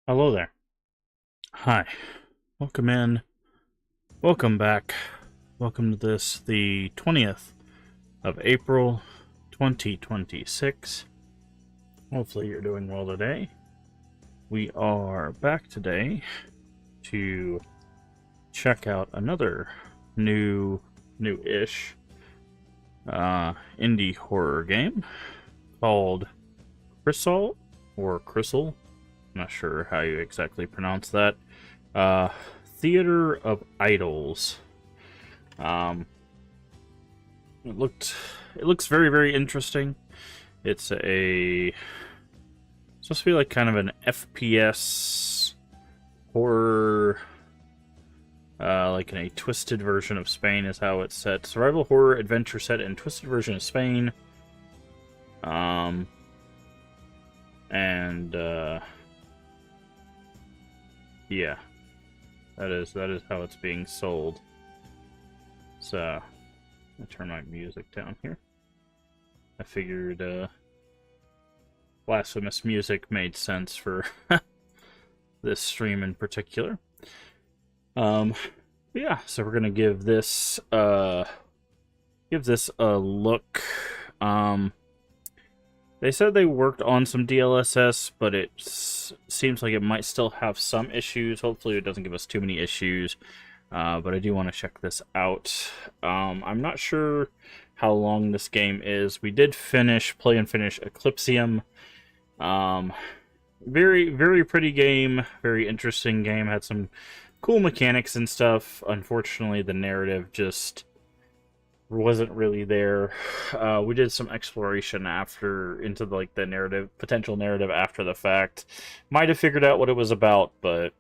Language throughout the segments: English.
Hello there. Hi. Welcome in. Welcome back. Welcome to this, the 20th of April, 2026. Hopefully you're doing well today. We are back today to check out another new-ish indie horror game called Crisol, or Crisol. I'm not sure how you exactly pronounce that. Theater of Idols. It looks very, very interesting. It's supposed to be like kind of an FPS horror, like in a twisted version of Spain is how it's set. Survival horror adventure set in twisted version of Spain. Yeah, that is how it's being sold. So, I'll turn my music down here. I figured blasphemous music made sense for this stream in particular. Yeah, so we're gonna give this a look. They said they worked on some DLSS, but it seems like it might still have some issues. Hopefully it doesn't give us too many issues, but I do want to check this out. I'm not sure how long this game is. We did play and finish Eclipsium. Very, very pretty game, very interesting game, had some cool mechanics and stuff. Unfortunately, the narrative just wasn't really there. We did some exploration into like the potential narrative after the fact. Might have figured out what it was about, but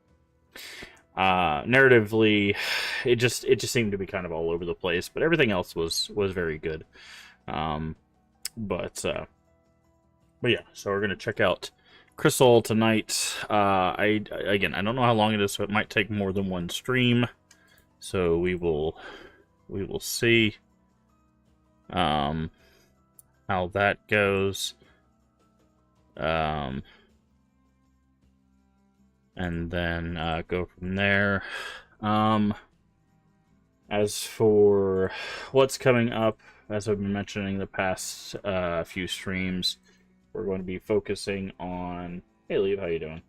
narratively, it just seemed to be kind of all over the place. But everything else was very good. But yeah, so we're gonna check out Crisol tonight. I don't know how long it is, so it might take more than one stream. So we will see how that goes. And then go from there. As for what's coming up, as I've been mentioning the past few streams, we're going to be focusing on... Hey, Leave, how you doing?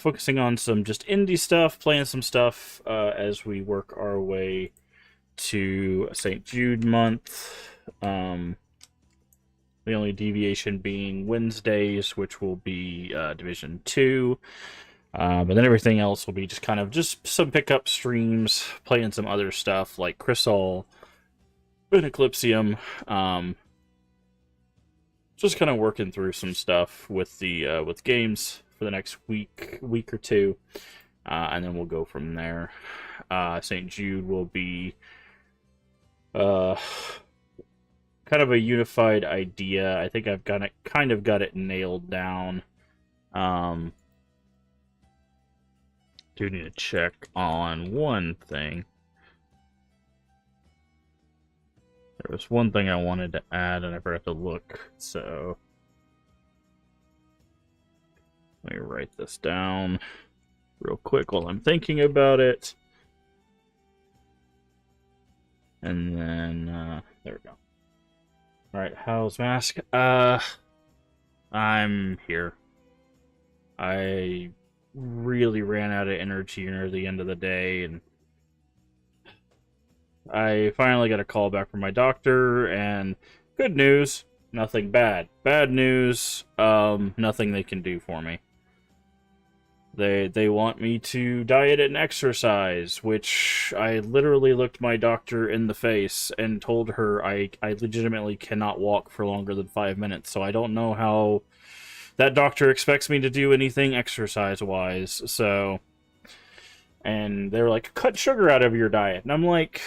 Focusing on some just indie stuff, playing some stuff as we work our way to St. Jude month. The only deviation being Wednesdays, which will be Division 2. But then everything else will be just kind of just some pickup streams, playing some other stuff like Crisol and Eclipsium. Just kind of working through some stuff with the with games for the next week or two, and then we'll go from there. St. Jude will be kind of a unified idea. I think I've kind of got it nailed down. Do need to check on one thing. There was one thing I wanted to add and I forgot to look, so let me write this down real quick while I'm thinking about it. And then, there we go. Alright, how's Mask? I'm here. I really ran out of energy near the end of the day, and I finally got a call back from my doctor, and good news, nothing bad. Bad news, nothing they can do for me. They want me to diet and exercise, which I literally looked my doctor in the face and told her I legitimately cannot walk for longer than 5 minutes, so I don't know how that doctor expects me to do anything exercise-wise, so... And they were like, cut sugar out of your diet. And I'm like...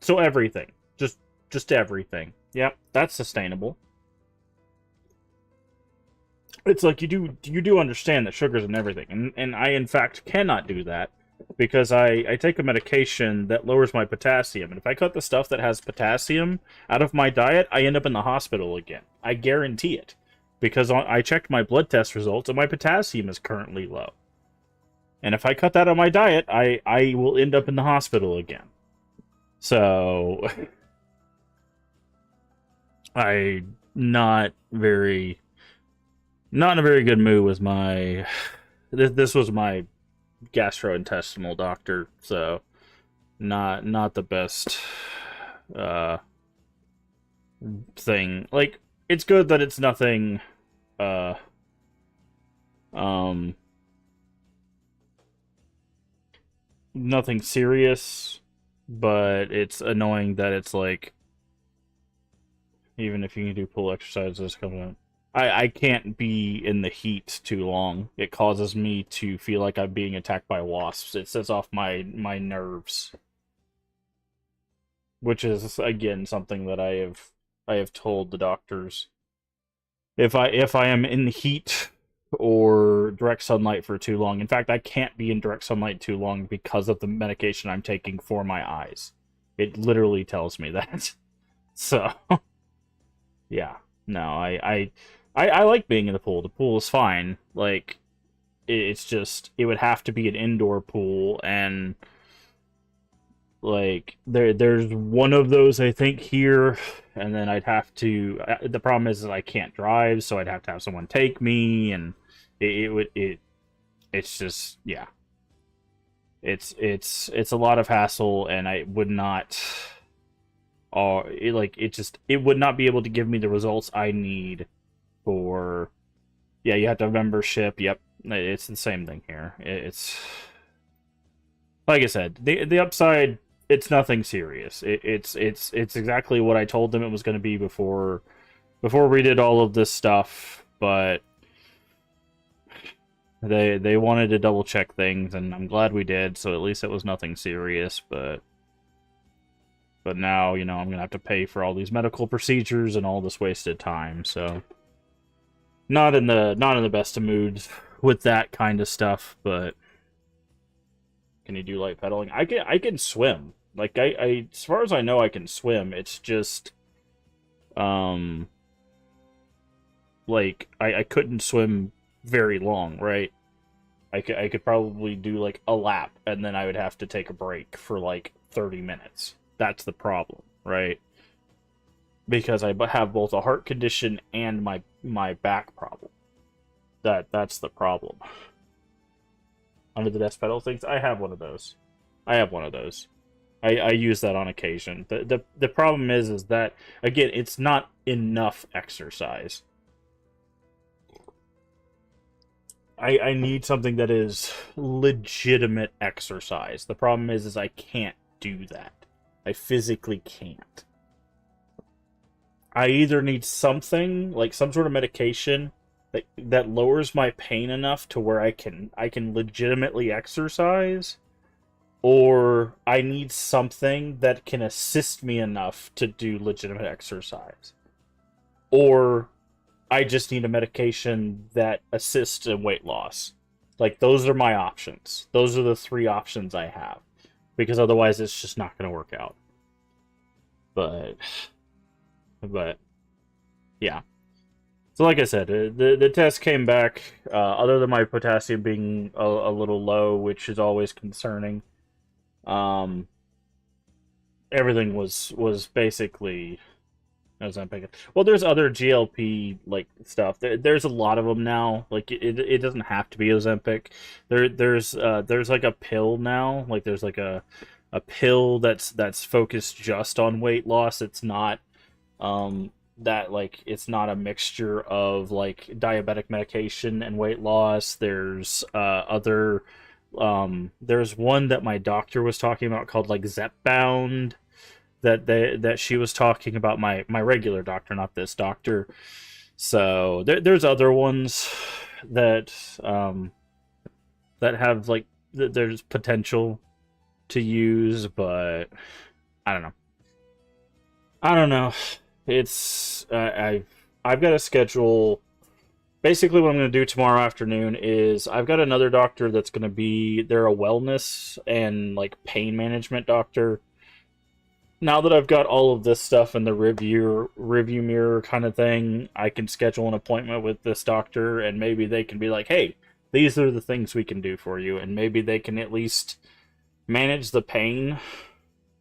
So everything. Just everything. Yep, that's sustainable. It's like, you do understand that sugar's in everything. And I, in fact, cannot do that. Because I take a medication that lowers my potassium. And if I cut the stuff that has potassium out of my diet, I end up in the hospital again. I guarantee it. Because I checked my blood test results, and my potassium is currently low. And if I cut that out of my diet, I will end up in the hospital again. So... I'm not in a very good mood with my... This was my gastrointestinal doctor, so not the best thing. Like, it's good that it's nothing nothing serious, but it's annoying that it's like, even if you can do pull exercises coming up, I can't be in the heat too long. It causes me to feel like I'm being attacked by wasps. It sets off my nerves. Which is, again, something that I have told the doctors. If I am in heat or direct sunlight for too long. In fact, I can't be in direct sunlight too long because of the medication I'm taking for my eyes. It literally tells me that. So, yeah. No, I like being in the pool. The pool is fine. Like, it's just, it would have to be an indoor pool, and like there's one of those I think here, and then I'd have to. The problem is that I can't drive, so I'd have to have someone take me, and it's just, yeah. It's a lot of hassle, and I would not. It would not be able to give me the results I need for. Yeah, you have to have membership. Yep, it's the same thing here. It's like I said, the upside. It's nothing serious. It's exactly what I told them it was going to be before we did all of this stuff. But they wanted to double check things, and I'm glad we did. So at least it was nothing serious. But now, I'm going to have to pay for all these medical procedures and all this wasted time. So not in the best of moods with that kind of stuff. But can you do light pedaling? I can swim. Like, I as far as I know, I can swim. It's just, like, I couldn't swim very long, right? I could probably do, like, a lap, and then I would have to take a break for, like, 30 minutes. That's the problem, right? Because I have both a heart condition and my back problem. That's the problem. Under the desk pedal things, I have one of those. I use that on occasion. The problem is that, again, it's not enough exercise. I need something that is legitimate exercise. The problem is I can't do that. I physically can't. I either need something like some sort of medication that lowers my pain enough to where I can legitimately exercise, or I need something that can assist me enough to do legitimate exercise, or I just need a medication that assists in weight loss. Like, those are my options. Those are the three options I have, because otherwise it's just not going to work out. But yeah. So like I said, the test came back. Other than my potassium being a little low, which is always concerning, um, everything was basically Ozempic. Well, there's other GLP like stuff. There's a lot of them now. Like, it doesn't have to be Ozempic. There's like a pill now. Like, there's like a pill that's focused just on weight loss. It's not that, like, it's not a mixture of like diabetic medication and weight loss. There's one that my doctor was talking about called like Zepbound, that she was talking about, my regular doctor, not this doctor. So there's other ones that that have like there's potential to use, but I don't know. I don't know. It's I've got a schedule. Basically, what I'm going to do tomorrow afternoon is I've got another doctor that's going to be, they're a wellness and like pain management doctor. Now that I've got all of this stuff in the review mirror kind of thing, I can schedule an appointment with this doctor, and maybe they can be like, "Hey, these are the things we can do for you," and maybe they can at least manage the pain.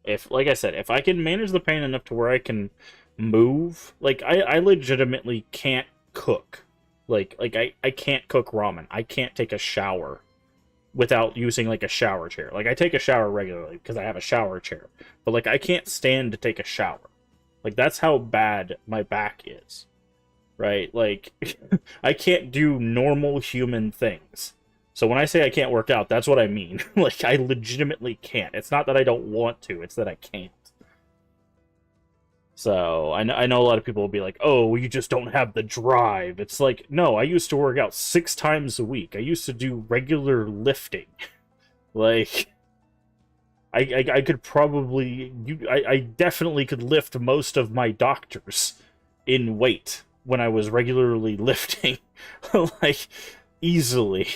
If, like I said, if I can manage the pain enough to where I can move, like I legitimately can't cook. I can't cook ramen. I can't take a shower without using like a shower chair. Like, I take a shower regularly because I have a shower chair, but like I can't stand to take a shower. Like, that's how bad my back is, right? Like, I can't do normal human things. So when I say I can't work out, that's what I mean. Like, I legitimately can't. It's not that I don't want to, it's that I can't. So I know a lot of people will be like, "Oh, well, you just don't have the drive." It's like, no, I used to work out 6 times a week. I used to do regular lifting. Like, I could probably, I definitely could lift most of my doctors in weight when I was regularly lifting, like, easily.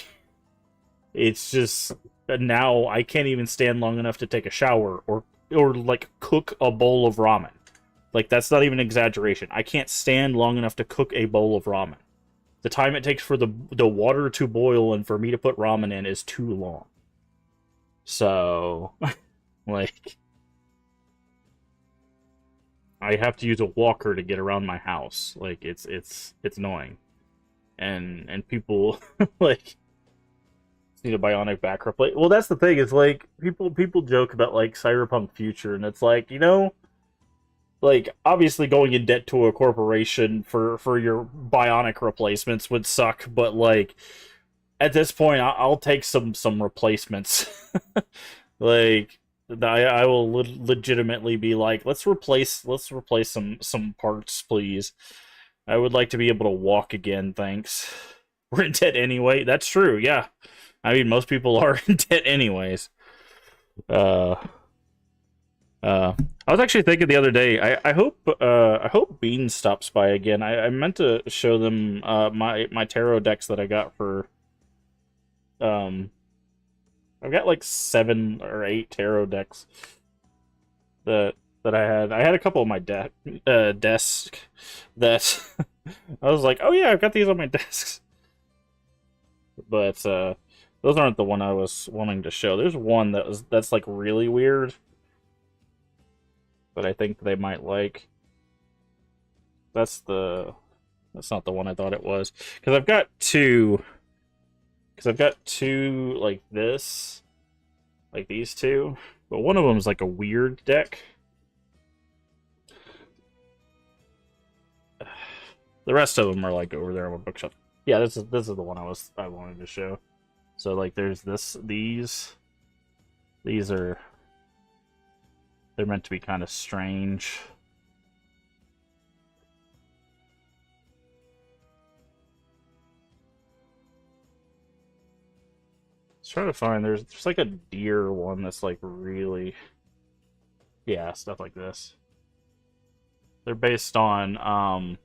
It's just now I can't even stand long enough to take a shower or like cook a bowl of ramen. Like, that's not even exaggeration. I can't stand long enough to cook a bowl of ramen. The time it takes for the water to boil and for me to put ramen in is too long. So, like, I have to use a walker to get around my house. Like, it's annoying. And people like need a bionic back replacement. Well, that's the thing. It's like people joke about like Cyberpunk Future, and it's like, like, obviously going in debt to a corporation for your bionic replacements would suck, but like at this point I'll take some replacements. Like, I will legitimately be like, let's replace some parts, please. I would like to be able to walk again, thanks. We're in debt anyway. That's true, yeah. I mean, most people are in debt anyways. Uh I was actually thinking the other day, I hope Bean stops by again. I meant to show them my tarot decks that I got for um I've got like 7 or 8 tarot decks that I had. I had a couple on my desk that I was like, "Oh yeah, I've got these on my desks." But those aren't the one I was wanting to show. There's one that's like really weird that I think they might like. That's not the one I thought it was. Because I've got two. Like this. Like these two. but one of them is like a weird deck. The rest of them are like over there on my bookshelf. Yeah, this is the one I wanted to show. So like, there's these are, they're meant to be kind of strange. Let's try to find, there's like a deer one that's like really, yeah, stuff like this. They're based on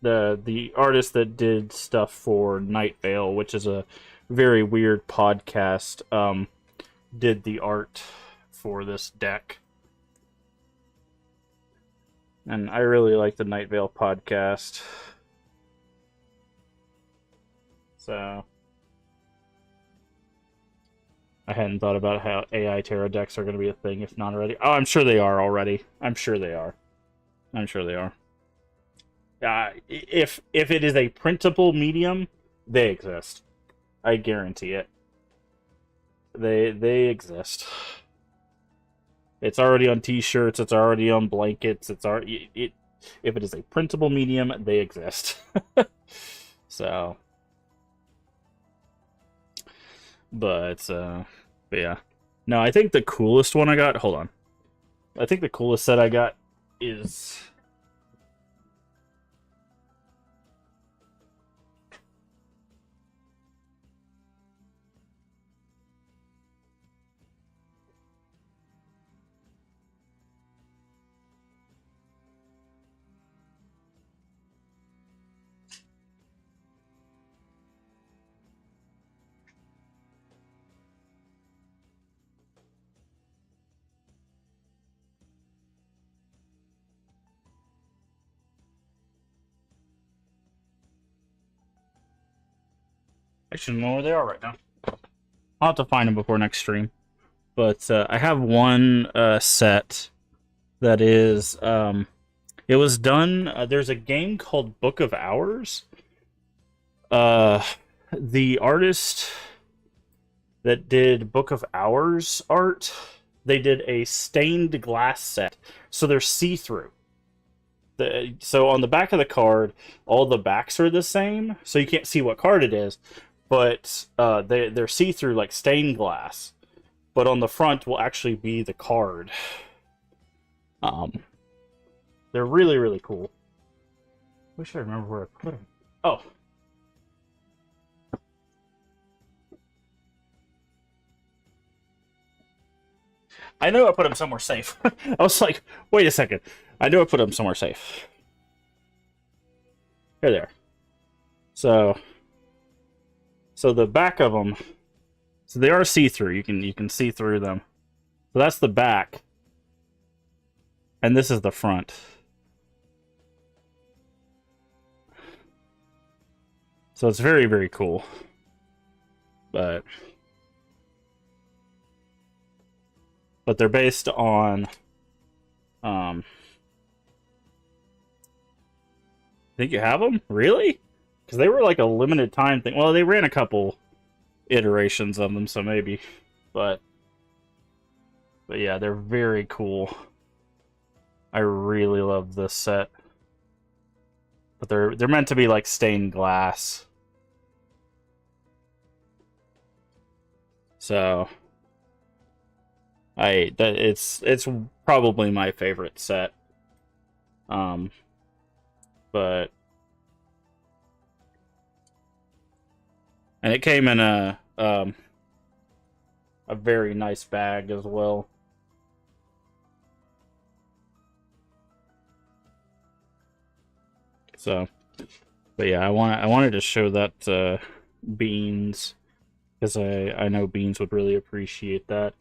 the artist that did stuff for Night Vale, which is a very weird podcast, did the art for this deck. And I really like the Night Vale podcast. So I hadn't thought about how AI tarot decks are going to be a thing, if not already. Oh, I'm sure they are already. I'm sure they are. If it is a printable medium, they exist. I guarantee it. They exist. It's already on T-shirts. It's already on blankets. It's already if it is a printable medium, they exist. So, but yeah. No, I think the coolest one I got. Hold on. I think the coolest set I got is. I shouldn't know where they are right now. I'll have to find them before next stream. But I have one set that is it was done. There's a game called Book of Hours. The artist that did Book of Hours art, they did a stained glass set, so they're see-through. So on the back of the card, all the backs are the same, so you can't see what card it is, but they're see-through like stained glass. But on the front will actually be the card. They're really, really cool. Wish I remember where I put them. Oh. I know I put them somewhere safe. I was like, wait a second. I knew I put them somewhere safe. Here they are. So the back of them, so they are see-through. You can see through them. So that's the back. And this is the front. So it's very, very cool. But they're based on I think you have them? Really? Because they were like a limited time thing. Well, they ran a couple iterations of them, so maybe. But yeah, they're very cool. I really love this set. But they're meant to be like stained glass. So it's probably my favorite set. But and it came in a very nice bag as well. So, but yeah, I wanted to show that Beans, because I know Beans would really appreciate that,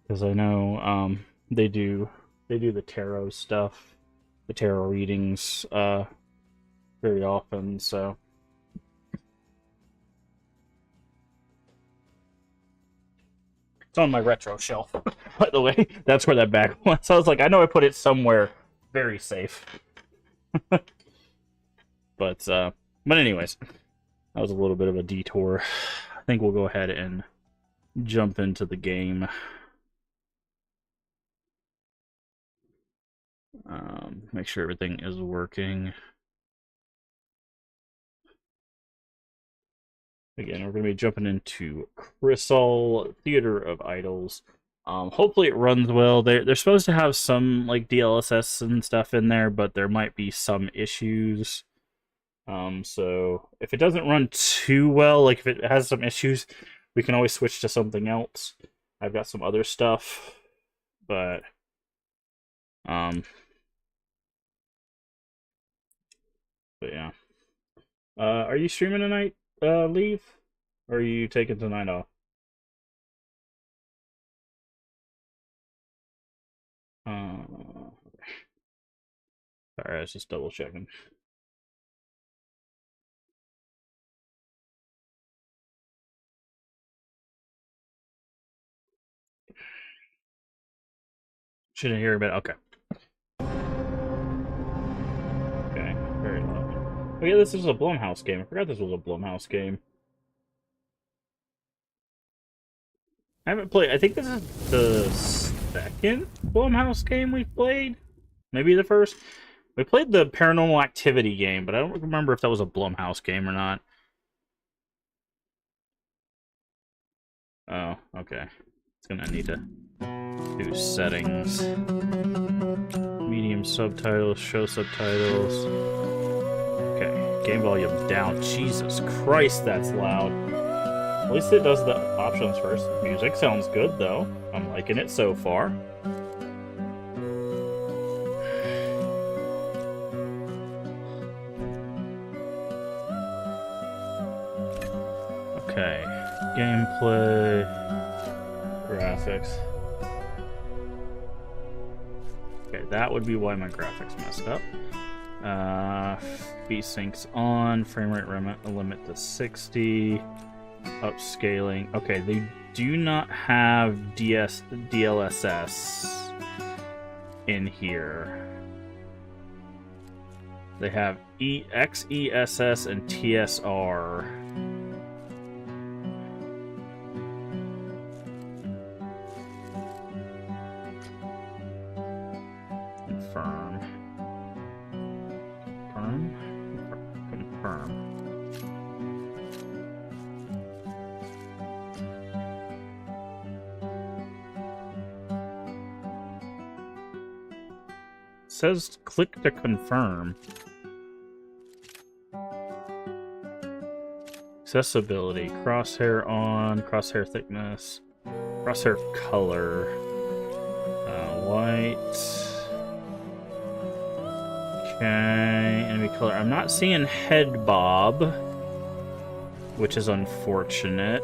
because I know they do the tarot stuff, the tarot readings very often. So it's on my retro shelf, by the way. That's where that bag was. So I was like, I know I put it somewhere very safe. But anyways, that was a little bit of a detour. I think we'll go ahead and jump into the game. Make sure everything is working. Again, we're going to be jumping into Crisol, Theater of Idols. Hopefully it runs well. They're supposed to have some like DLSS and stuff in there, but there might be some issues. So if it doesn't run too well, like if it has some issues, we can always switch to something else. I've got some other stuff, but um, but yeah. Are you streaming tonight, Leave? Or are you taking tonight off? Uh, Sorry, I was just double checking. Shouldn't hear about. Okay. Okay. Very low. Oh yeah, this is a Blumhouse game. I forgot this was a Blumhouse game. I haven't played. I think this is the second Blumhouse game we've played. Maybe the first. We played the Paranormal Activity game, but I don't remember if that was a Blumhouse game or not. Oh, okay. It's gonna need to do settings. Medium subtitles, show subtitles. Okay, game volume down. Jesus Christ, that's loud. At least it does the options first. Music sounds good, though. I'm liking it so far. Okay, gameplay, graphics. Okay, that would be why my graphics messed up. V-Sync's on, frame rate limit to 60, upscaling. Okay, they do not have DLSS in here. They have XESS and TSR. Confirm. Confirm. It says click to confirm. Accessibility, crosshair on, crosshair thickness, crosshair color, white. Okay, enemy color. I'm not seeing head bob, which is unfortunate.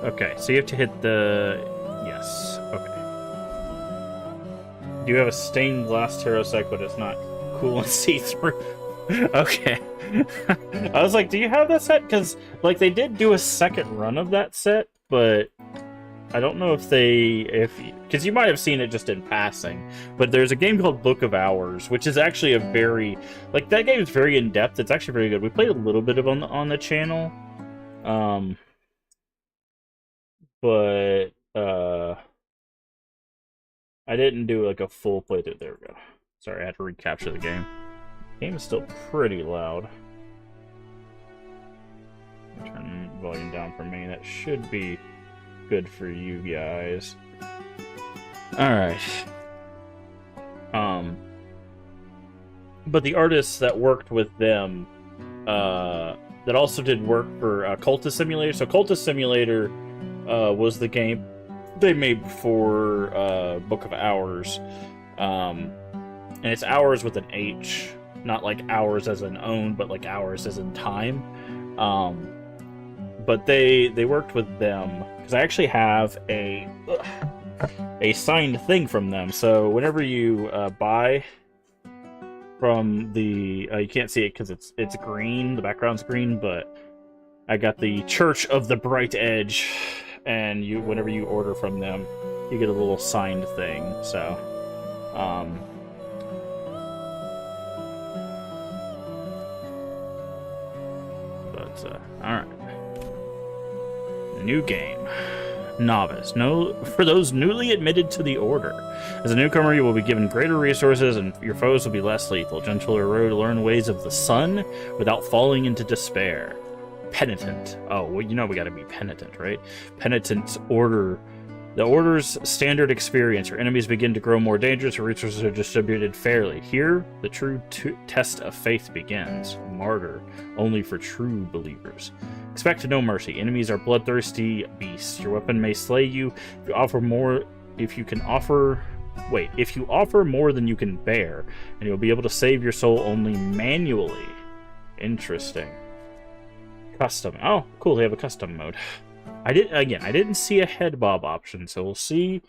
Okay, so you have to hit the... Yes, okay. You have a stained glass Terosec, but it's not cool and see-through. Okay. I was like, do you have that set? Because, like, they did do a second run of that set, but I don't know if because you might have seen it just in passing, but there's a game called Book of Hours, which is actually a very, like, that game is very in-depth. It's actually very good. We played a little bit of on the channel, but I didn't do, like, a full playthrough. There we go. Sorry, I had to recapture the game. The game is still pretty loud. Turn volume down for me. That should be good for you guys. Alright. But the artists that worked with them, that also did work for Cultist Simulator. So Cultist Simulator was the game they made for Book of Hours. And it's hours with an H. Not like hours as in own, but like hours as in time. But they worked with them because I actually have a signed thing from them. So whenever you buy from the you can't see it because it's green, the background's green, but I got the Church of the Bright Edge, and whenever you order from them, you get a little signed thing. So all right. New game. Novice. No, for those newly admitted to the Order. As a newcomer, you will be given greater resources, and your foes will be less lethal. Gentler road to learn ways of the sun without falling into despair. Penitent. Oh, well, you know we gotta be penitent, right? Penitent's Order. The Order's standard experience. Your enemies begin to grow more dangerous, your resources are distributed fairly. Here, the true test of faith begins. Martyr. Only for true believers. Expect no mercy. Enemies are bloodthirsty beasts. Your weapon may slay you. If you offer more than you can bear, and you'll be able to save your soul only manually. Interesting. Custom. Oh, cool, they have a custom mode. I didn't see a head bob option, so we'll see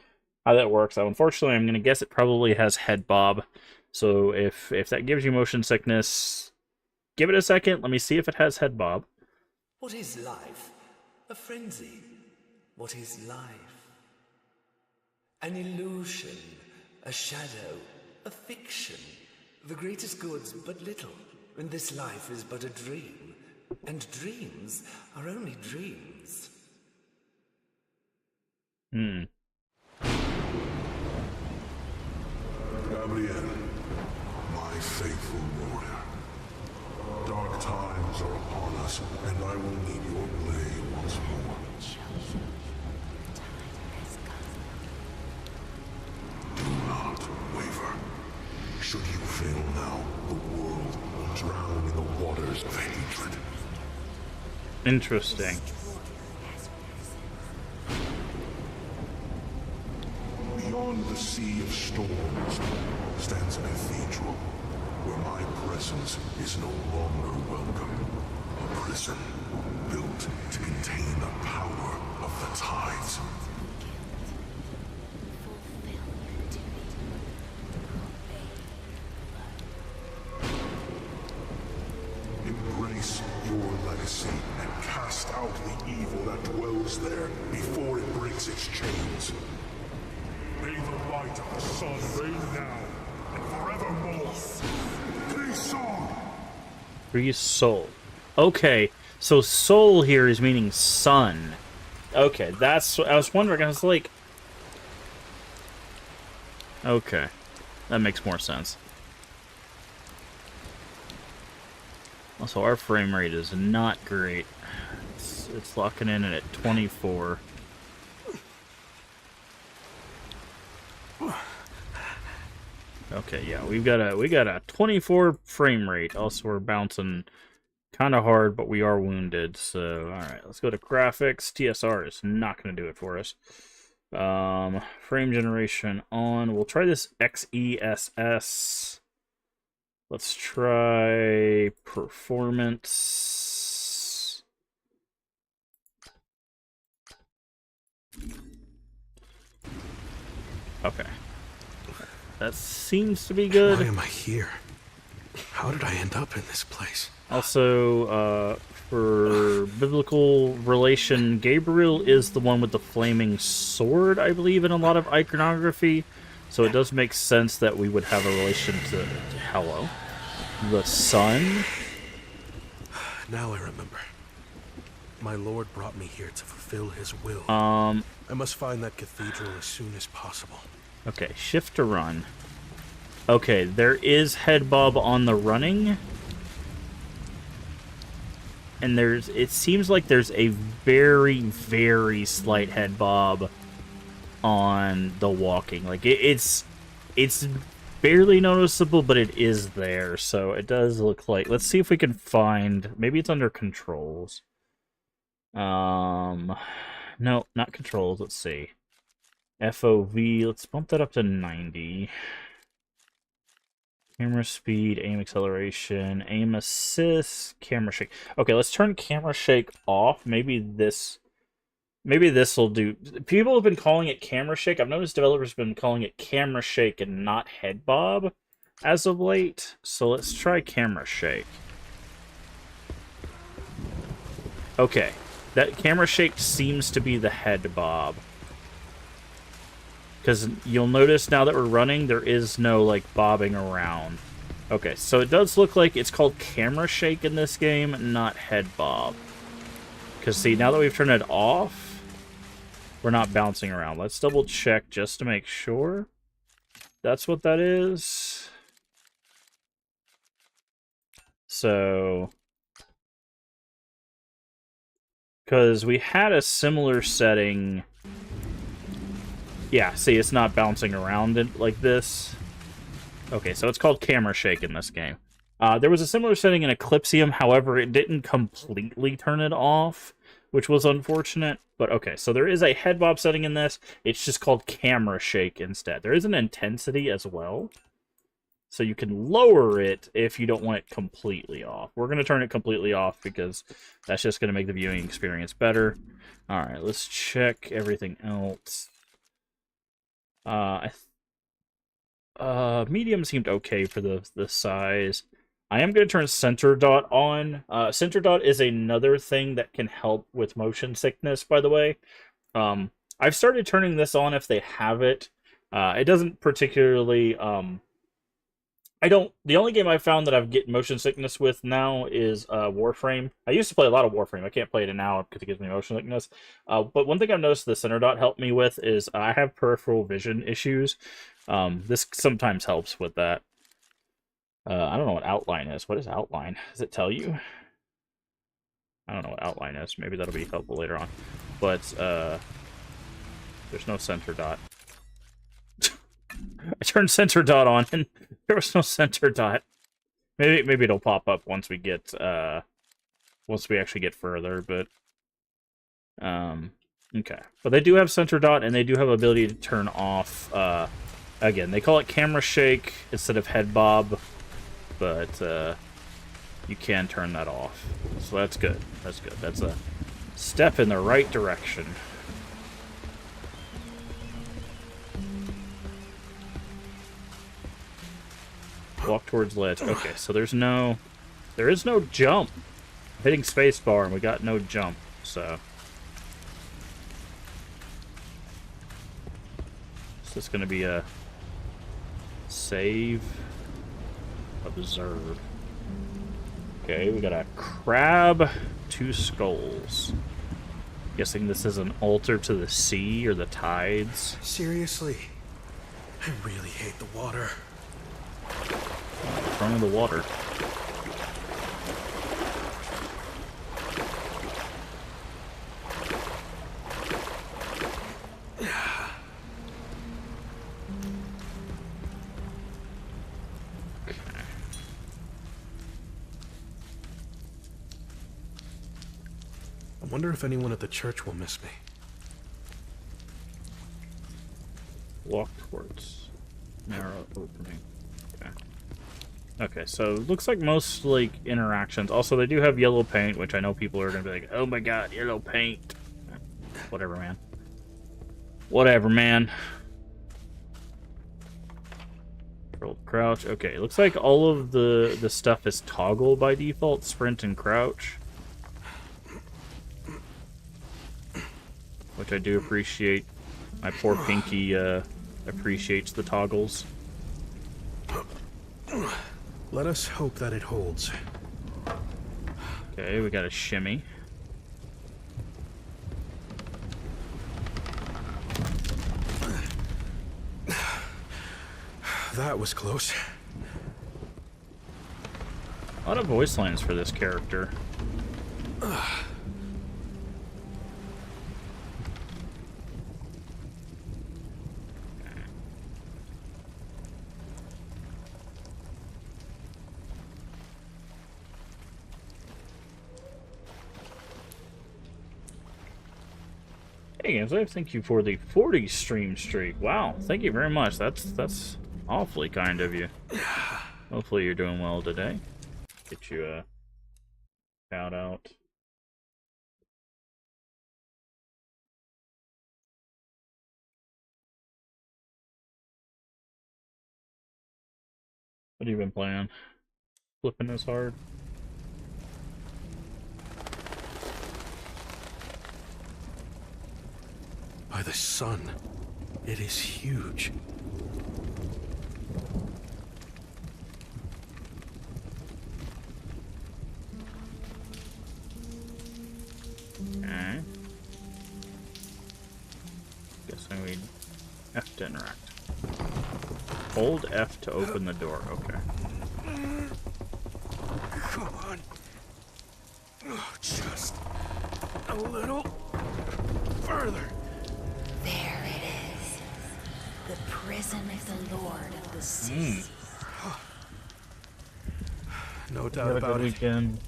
how that works. Unfortunately, I'm going to guess it probably has head bob. So if that gives you motion sickness, give it a second. Let me see if it has head bob. What is life? A frenzy. What is life? An illusion, a shadow, a fiction. The greatest good's but little, and this life is but a dream. And dreams are only dreams. Gabrielle, my faithful warrior. Dark times are upon us, and I will need your blade once more. Do not waver. Should you fail now, the world will drown in the waters of hatred. Interesting. Beyond the sea of storms stands a cathedral, where my presence is no longer welcome. A prison built to contain the power of the tides. Embrace your legacy and cast out the evil that dwells there before it breaks its chains. May the light of the sun reign now and forevermore. Crisol! Crisol. Okay, so soul here is meaning sun. Okay, that's what I was wondering. I was like, okay, that makes more sense. Also, our frame rate is not great. It's locking in at 24. Okay, yeah, we got a 24 frame rate. Also, we're bouncing kind of hard, but we are wounded. So, all right, let's go to graphics. TSR is not going to do it for us. Frame generation on. We'll try this XESS. Let's try performance. Okay. That seems to be good. Why am I here? How did I end up in this place? Also, for biblical relation, Gabriel is the one with the flaming sword, I believe, in a lot of iconography. So it does make sense that we would have a relation to hello, the sun. Now I remember. My lord brought me here to fulfill his will. I must find that cathedral as soon as possible. Okay, shift to run. Okay, there is head bob on the running. And it seems like there's a very, very slight head bob on the walking. Like, it's barely noticeable, but it is there. So it does look like... Let's see if we can find... Maybe it's under controls. No, not controls. Let's see. FOV, let's bump that up to 90. Camera speed, aim acceleration, aim assist, camera shake. Okay, let's turn camera shake off. Maybe this will do. People have been calling it camera shake. I've noticed developers have been calling it camera shake and not head bob as of late. So let's try camera shake. Okay, that camera shake seems to be the head bob. Because you'll notice now that we're running, there is no, like, bobbing around. Okay, so it does look like it's called camera shake in this game, not head bob. Because, see, now that we've turned it off, we're not bouncing around. Let's double check just to make sure that's what that is. So, because we had a similar setting. Yeah, see, it's not bouncing around like this. Okay, so it's called camera shake in this game. There was a similar setting in Eclipsium, however, it didn't completely turn it off, which was unfortunate. But okay, so there is a head bob setting in this. It's just called camera shake instead. There is an intensity as well. So you can lower it if you don't want it completely off. We're going to turn it completely off because that's just going to make the viewing experience better. Alright, let's check everything else. Medium seemed okay for the size. I am going to turn center dot on. Center dot is another thing that can help with motion sickness, by the way. I've started turning this on if they have it. It doesn't particularly... The only game I've found that I've get motion sickness with now is Warframe. I used to play a lot of Warframe. I can't play it now because it gives me motion sickness. But one thing I've noticed the center dot helped me with is I have peripheral vision issues. This sometimes helps with that. I don't know what outline is. What is outline? Does it tell you? I don't know what outline is. Maybe that'll be helpful later on. But there's no center dot. I turned center dot on and there was no center dot. Maybe it'll pop up once we get once we actually get further, but okay. But they do have center dot and they do have ability to turn off again, they call it camera shake instead of head bob, but you can turn that off. So that's good. That's good. That's a step in the right direction. Walk towards ledge. Okay, so there is no jump. I'm hitting spacebar and we got no jump, so. Is this gonna be a save? Observe. Okay, we got a crab, 2 skulls. Guessing this is an altar to the sea or the tides. Seriously? I really hate the water. What's wrong with the water? I wonder if anyone at the church will miss me. Walk towards narrow opening. Okay, so looks like most like interactions. Also, they do have yellow paint, which I know people are gonna be like, "Oh my god, yellow paint." Whatever, man. Whatever, man. Crouch. Okay, looks like all of the stuff is toggle by default. Sprint and crouch, which I do appreciate. My poor pinky appreciates the toggles. Let us hope that it holds. Okay, we got a shimmy. That was close. A lot of voice lines for this character. Hey guys, thank you for the 40 stream streak. Wow, thank you very much. That's awfully kind of you. Hopefully you're doing well today. Get you a shout out. What have you been playing? Flipping this hard? By the sun, it is huge. Okay. Hold F to open the door. Okay. Come on. Oh, just a little further. There it is. The prison of the Lord of the Sea. No Have doubt a about good it. weekend.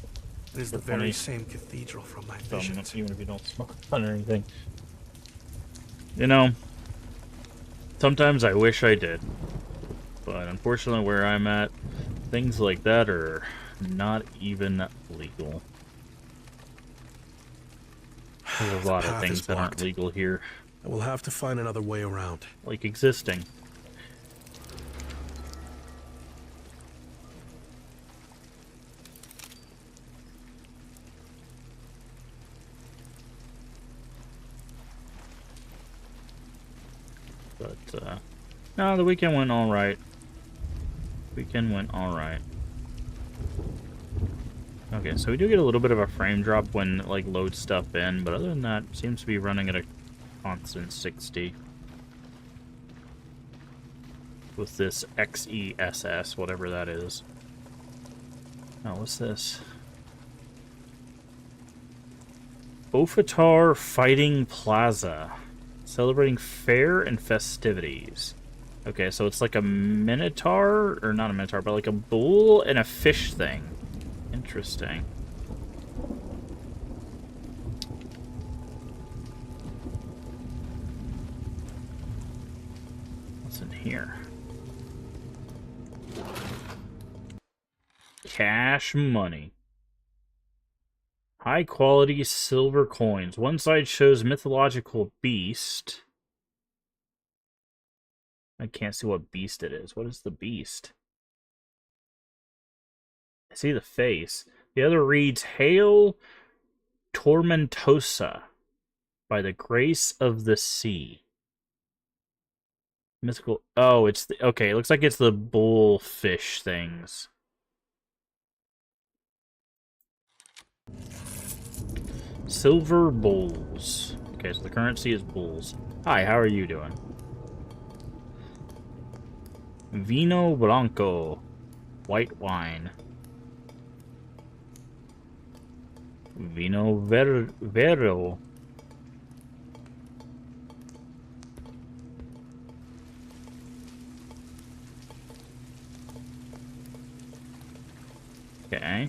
It is the Funny. very same cathedral from my visions. Even if you don't smoke fun or anything. You know, sometimes I wish I did. But unfortunately, where I'm at, things like that are not even legal. There's a lot of path things is that aren't blocked. legal here, I will have to find another way around. like existing. But, no, the weekend went alright. Okay, so we do get a little bit of a frame drop when it, like, loads stuff in, but other than that, it seems to be running at a constant 60. With this XESS, whatever that is. Oh, what's this? Ofatar Fighting Plaza. Celebrating fair and festivities. Okay, so it's like a minotaur, or not a minotaur, but like a bull and a fish thing. Interesting. What's in here? Cash money. High quality silver coins. One side shows mythological beast. I can't see what beast it is. What is the beast? I see the face. The other reads, Hail Tormentosa, by the grace of the sea. Mythical... Oh, it's the... Okay, it looks like it's the bullfish things. Silver bulls. Okay, so the currency is bulls. Hi, how are you doing? Vino Blanco. White wine. Vino Vero. Okay.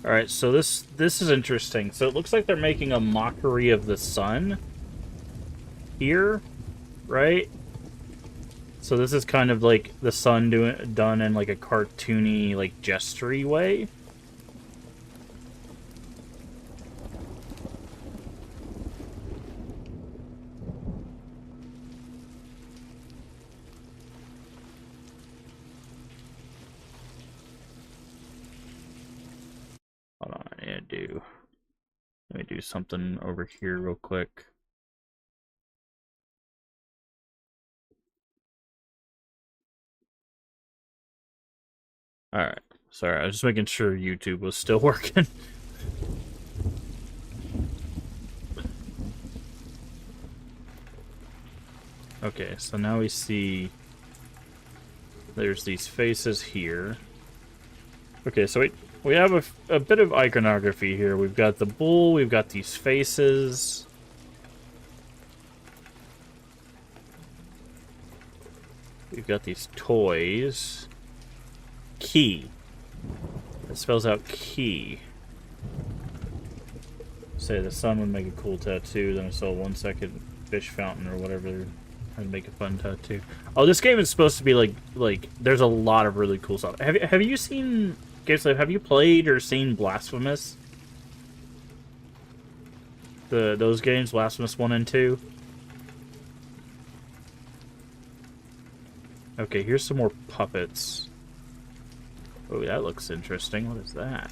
Alright, so this is interesting. So it looks like they're making a mockery of the sun here, right? So this is kind of like the sun done in like a cartoony, like gestury way. Hold on, let me do something over here real quick. Alright, sorry, I was just making sure YouTube was still working. Okay, so now we see there's these faces here. Okay, so we have a bit of iconography here. We've got the bull, we've got these faces. We've got these toys. Key. It spells out key. Say the sun would make a cool tattoo, then I saw 1 second fish fountain or whatever. I'd make a fun tattoo. Oh, this game is supposed to be like there's a lot of really cool stuff. Have you seen GameSlave? Have you played or seen Blasphemous? Those games, Blasphemous 1 and 2. Okay, here's some more puppets. Oh, that looks interesting. What is that?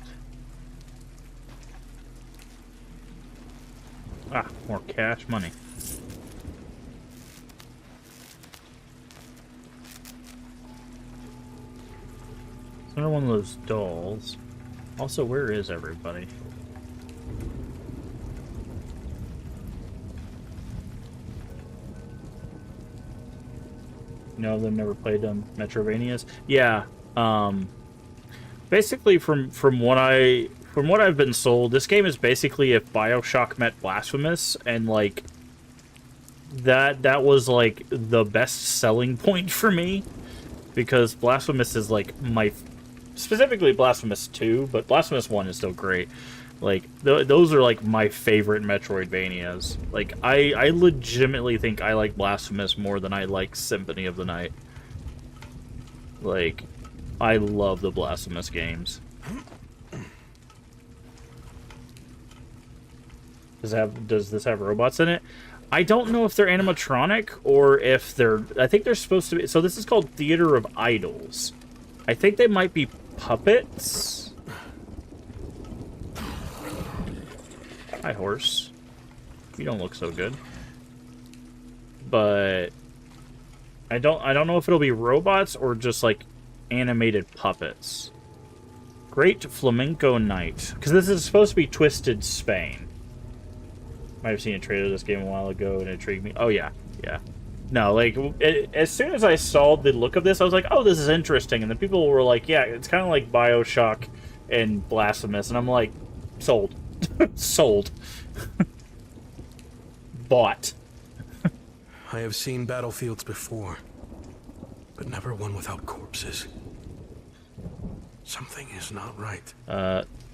Ah, more cash money. It's another one of those dolls. Also, where is everybody? No, they've never played Metroidvanias. Yeah. Basically, from what I've been sold, this game is basically if BioShock met Blasphemous, and like that was like the best selling point for me, because Blasphemous is like specifically Blasphemous 2, but Blasphemous 1 is still great. Like those are like my favorite Metroidvanias. Like I legitimately think I like Blasphemous more than I like Symphony of the Night. Like, I love the Blasphemous games. Does this have robots in it? I don't know if they're animatronic or if they're... I think they're supposed to be... So this is called Theater of Idols. I think they might be puppets. Hi, horse. You don't look so good. But... I don't know if it'll be robots or just, like, animated puppets. Great Flamenco Night. Because this is supposed to be Twisted Spain. Might have seen a trailer of this game a while ago and it intrigued me. Oh, yeah. Yeah. No, like, as soon as I saw the look of this, I was like, oh, this is interesting. And the people were like, yeah, it's kind of like BioShock and Blasphemous. And I'm like, sold. Sold. Bought. I have seen battlefields before, but never one without corpses. Something is not right.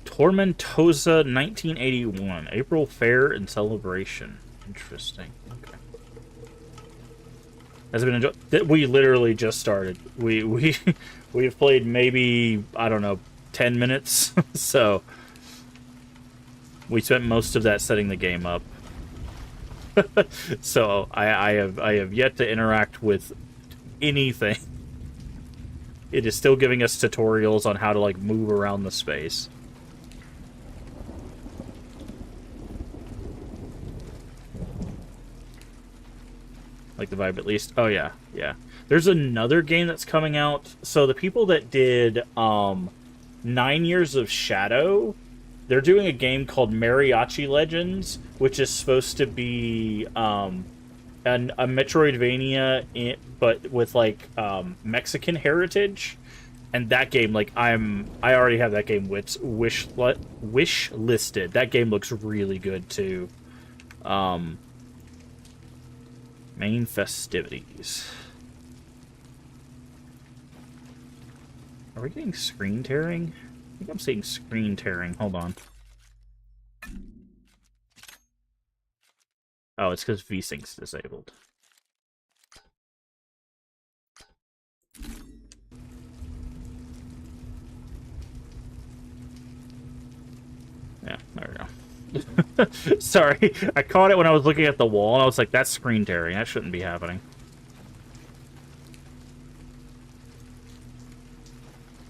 Tormentosa 1981. April Fair and Celebration. Interesting. Okay. Has it been enjoyed? We literally just started. We've played maybe, I don't know, 10 minutes. So we spent most of that setting the game up. So I have yet to interact with anything. It is still giving us tutorials on how to like move around the space. Like the vibe at least. Oh yeah, yeah. There's another game that's coming out. So the people that did 9 Years of Shadow, they're doing a game called Mariachi Legends, which is supposed to be a Metroidvania, but with like Mexican heritage. And that game, like I already have that game wish listed. That game looks really good too. Main festivities. Are we getting screen tearing? I think I'm seeing screen tearing. Hold on. Oh, it's because VSync's disabled. Yeah, there we go. Sorry, I caught it when I was looking at the wall, and I was like, that's screen tearing. That shouldn't be happening.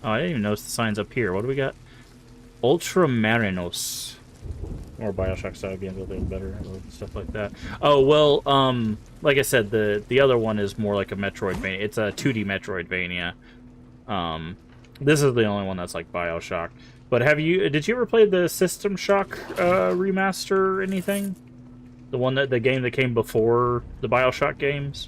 Oh, I didn't even notice the signs up here. What do we got? Ultramarinos. More BioShock style games, a little better, and stuff like that. Oh, well, like I said, the other one is more like a Metroidvania. It's a 2D Metroidvania. This is the only one that's like BioShock. But did you ever play the System Shock remaster or anything? The game that came before the BioShock games?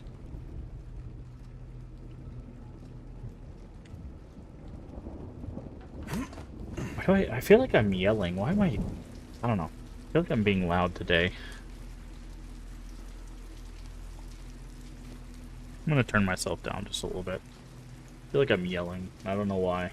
I feel like I'm yelling. Why am I don't know. I feel like I'm being loud today. I'm gonna turn myself down just a little bit. I feel like I'm yelling. I don't know why.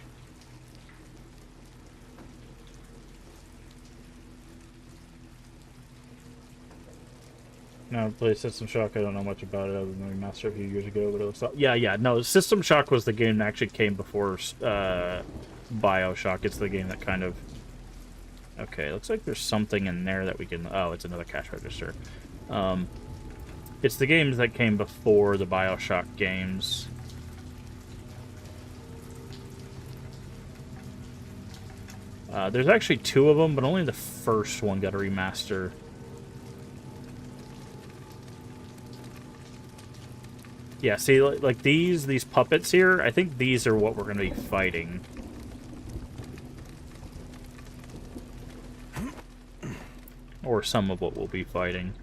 No, I played System Shock. I don't know much about it other than the remaster a few years ago, but it was... Yeah. No, System Shock was the game that actually came before BioShock. It's the game that kind of... Okay, looks like there's something in there that we can... Oh, it's another cash register. It's the games that came before the BioShock games. There's actually 2 of them, but only the first one got a remaster. Yeah, see, like these puppets here, I think these are what we're going to be fighting. Or some of what we'll be fighting.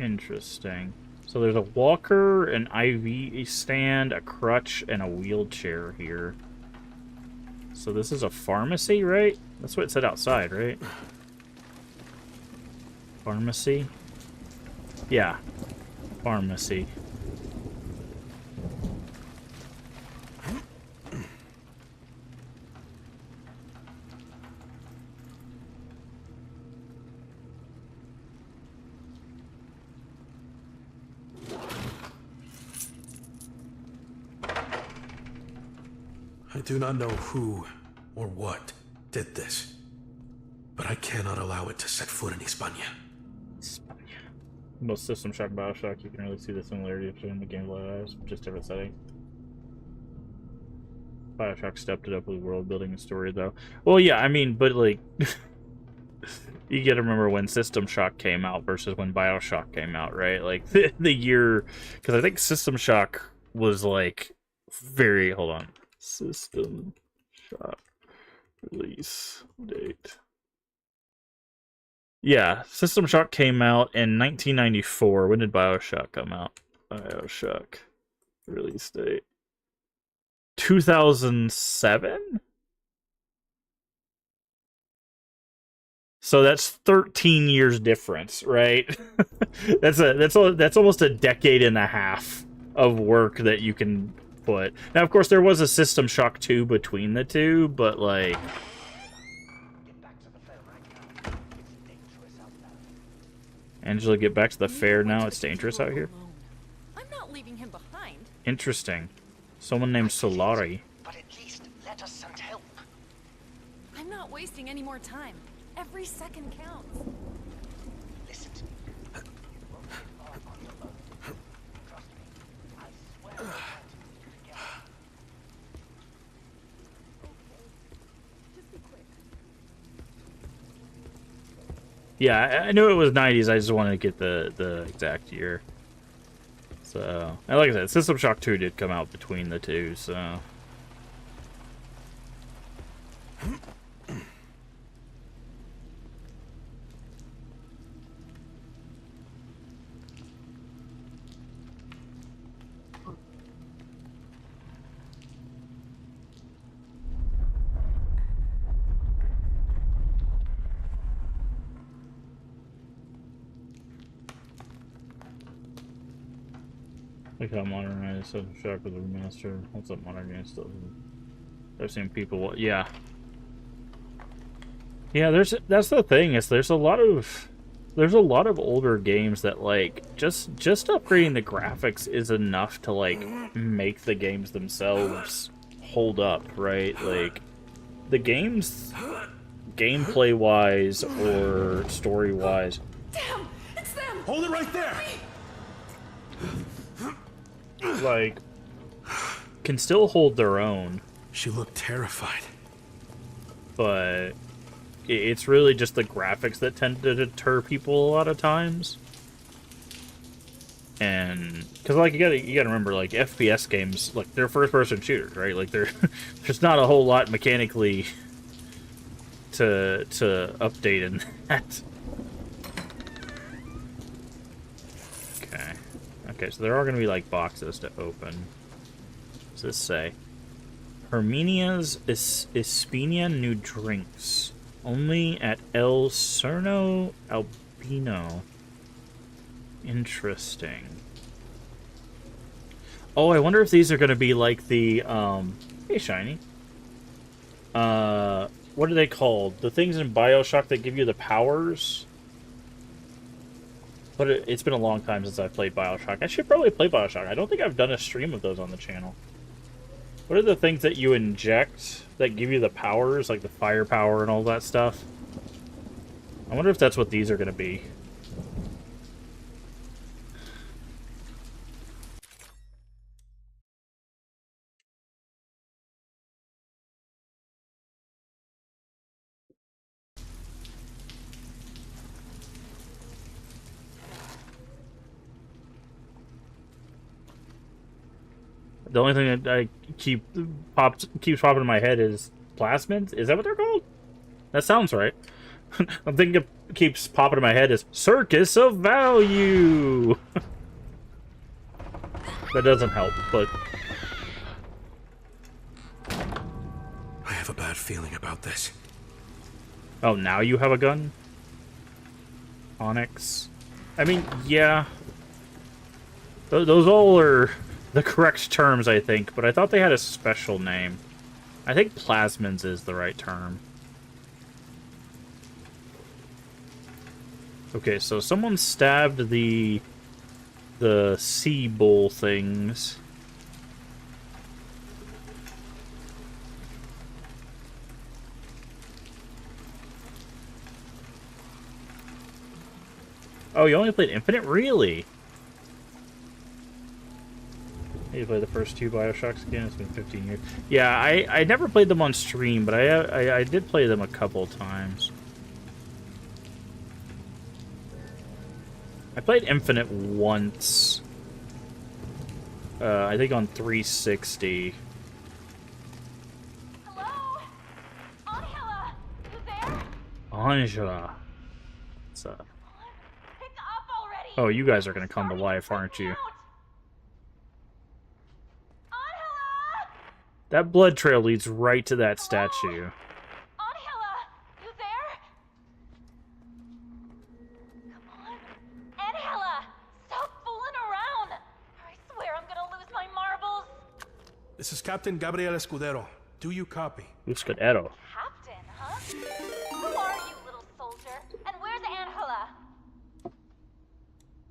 Interesting. So there's a walker, an IV stand, a crutch, and a wheelchair here. So this is a pharmacy, right? That's what it said outside, right? Pharmacy? Yeah. Pharmacy. I do not know who or what did this, but I cannot allow it to set foot in Hispania. Most System Shock Bioshock, you can really see the similarity between the gameplay, just different settings. Bioshock stepped it up with world building and story, though. Well, yeah, I mean, but like, you gotta remember when System Shock came out versus when Bioshock came out, right? Like the year, because I think System Shock was like very. Hold on, System Shock release date. Yeah, System Shock came out in 1994. When did Bioshock come out? Bioshock release date 2007. So that's 13 years difference, right? that's almost a decade and a half of work that you can put. Now, of course, there was a System Shock 2 between the two, but like. Angela, get back to the fair now. It's dangerous out here. I'm not leaving him behind. Interesting. Someone named Solari. But at least let us send help. I'm not wasting any more time. Every second counts. Listen to me. You won't be far on your own. Trust me. I swear we'll find you together. Just be quick. Yeah, I knew it was 90s. I just wanted to get the exact year. So, and like I said, System Shock 2 did come out between the two, so. Look how modernized System Shock was a remaster. What's up, modern game still? I've seen people. Yeah, yeah. That's the thing, is there's a lot of older games that like just upgrading the graphics is enough to like make the games themselves hold up, right? Like the games, gameplay wise or story wise. Damn! It's them! Hold it right there! Like, can still hold their own, She looked terrified. but it's really just the graphics that tend to deter people a lot of times. And because like you gotta remember, like FPS games, like they're first-person shooters, right? Like there's not a whole lot mechanically to update in that. Okay, so there are going to be, like, boxes to open. What does this say? Herminia's Ispenia new drinks. Only at El Cerno Albino. Interesting. Oh, I wonder if these are going to be like the, hey, Shiny. What are they called? The things in Bioshock that give you the powers? But it's been a long time since I've played Bioshock. I should probably play Bioshock. I don't think I've done a stream of those on the channel. What are the things that you inject that give you the powers, like the firepower and all that stuff? I wonder if that's what these are going to be. The only thing that I keeps popping in my head is plasmids. Is that what they're called? That sounds right. I'm thinking it keeps popping in my head is Circus of Value. That doesn't help, but I have a bad feeling about this. oh, now you have a gun? Onyx. I mean, yeah. Those all are the correct terms, I think, but I thought they had a special name. I think plasmids is the right term. Okay, so someone stabbed the sea bull things. Oh, you only played Infinite? Really? You played the first 2 Bioshocks again? It's been 15 years. Yeah, I never played them on stream, but I did play them a couple times. I played Infinite once. I think on 360. Hello? Angela! You there? Angela. What's up? Pick up already! Oh, you guys are gonna come to life, aren't you? Angela! That blood trail leads right to that statue. Angela! You there? Come on. Angela! Stop fooling around! I swear I'm gonna lose my marbles! This is Captain Gabriel Escudero. Do you copy? Escudero. Captain, huh? Who are you, little soldier? And where's Angela?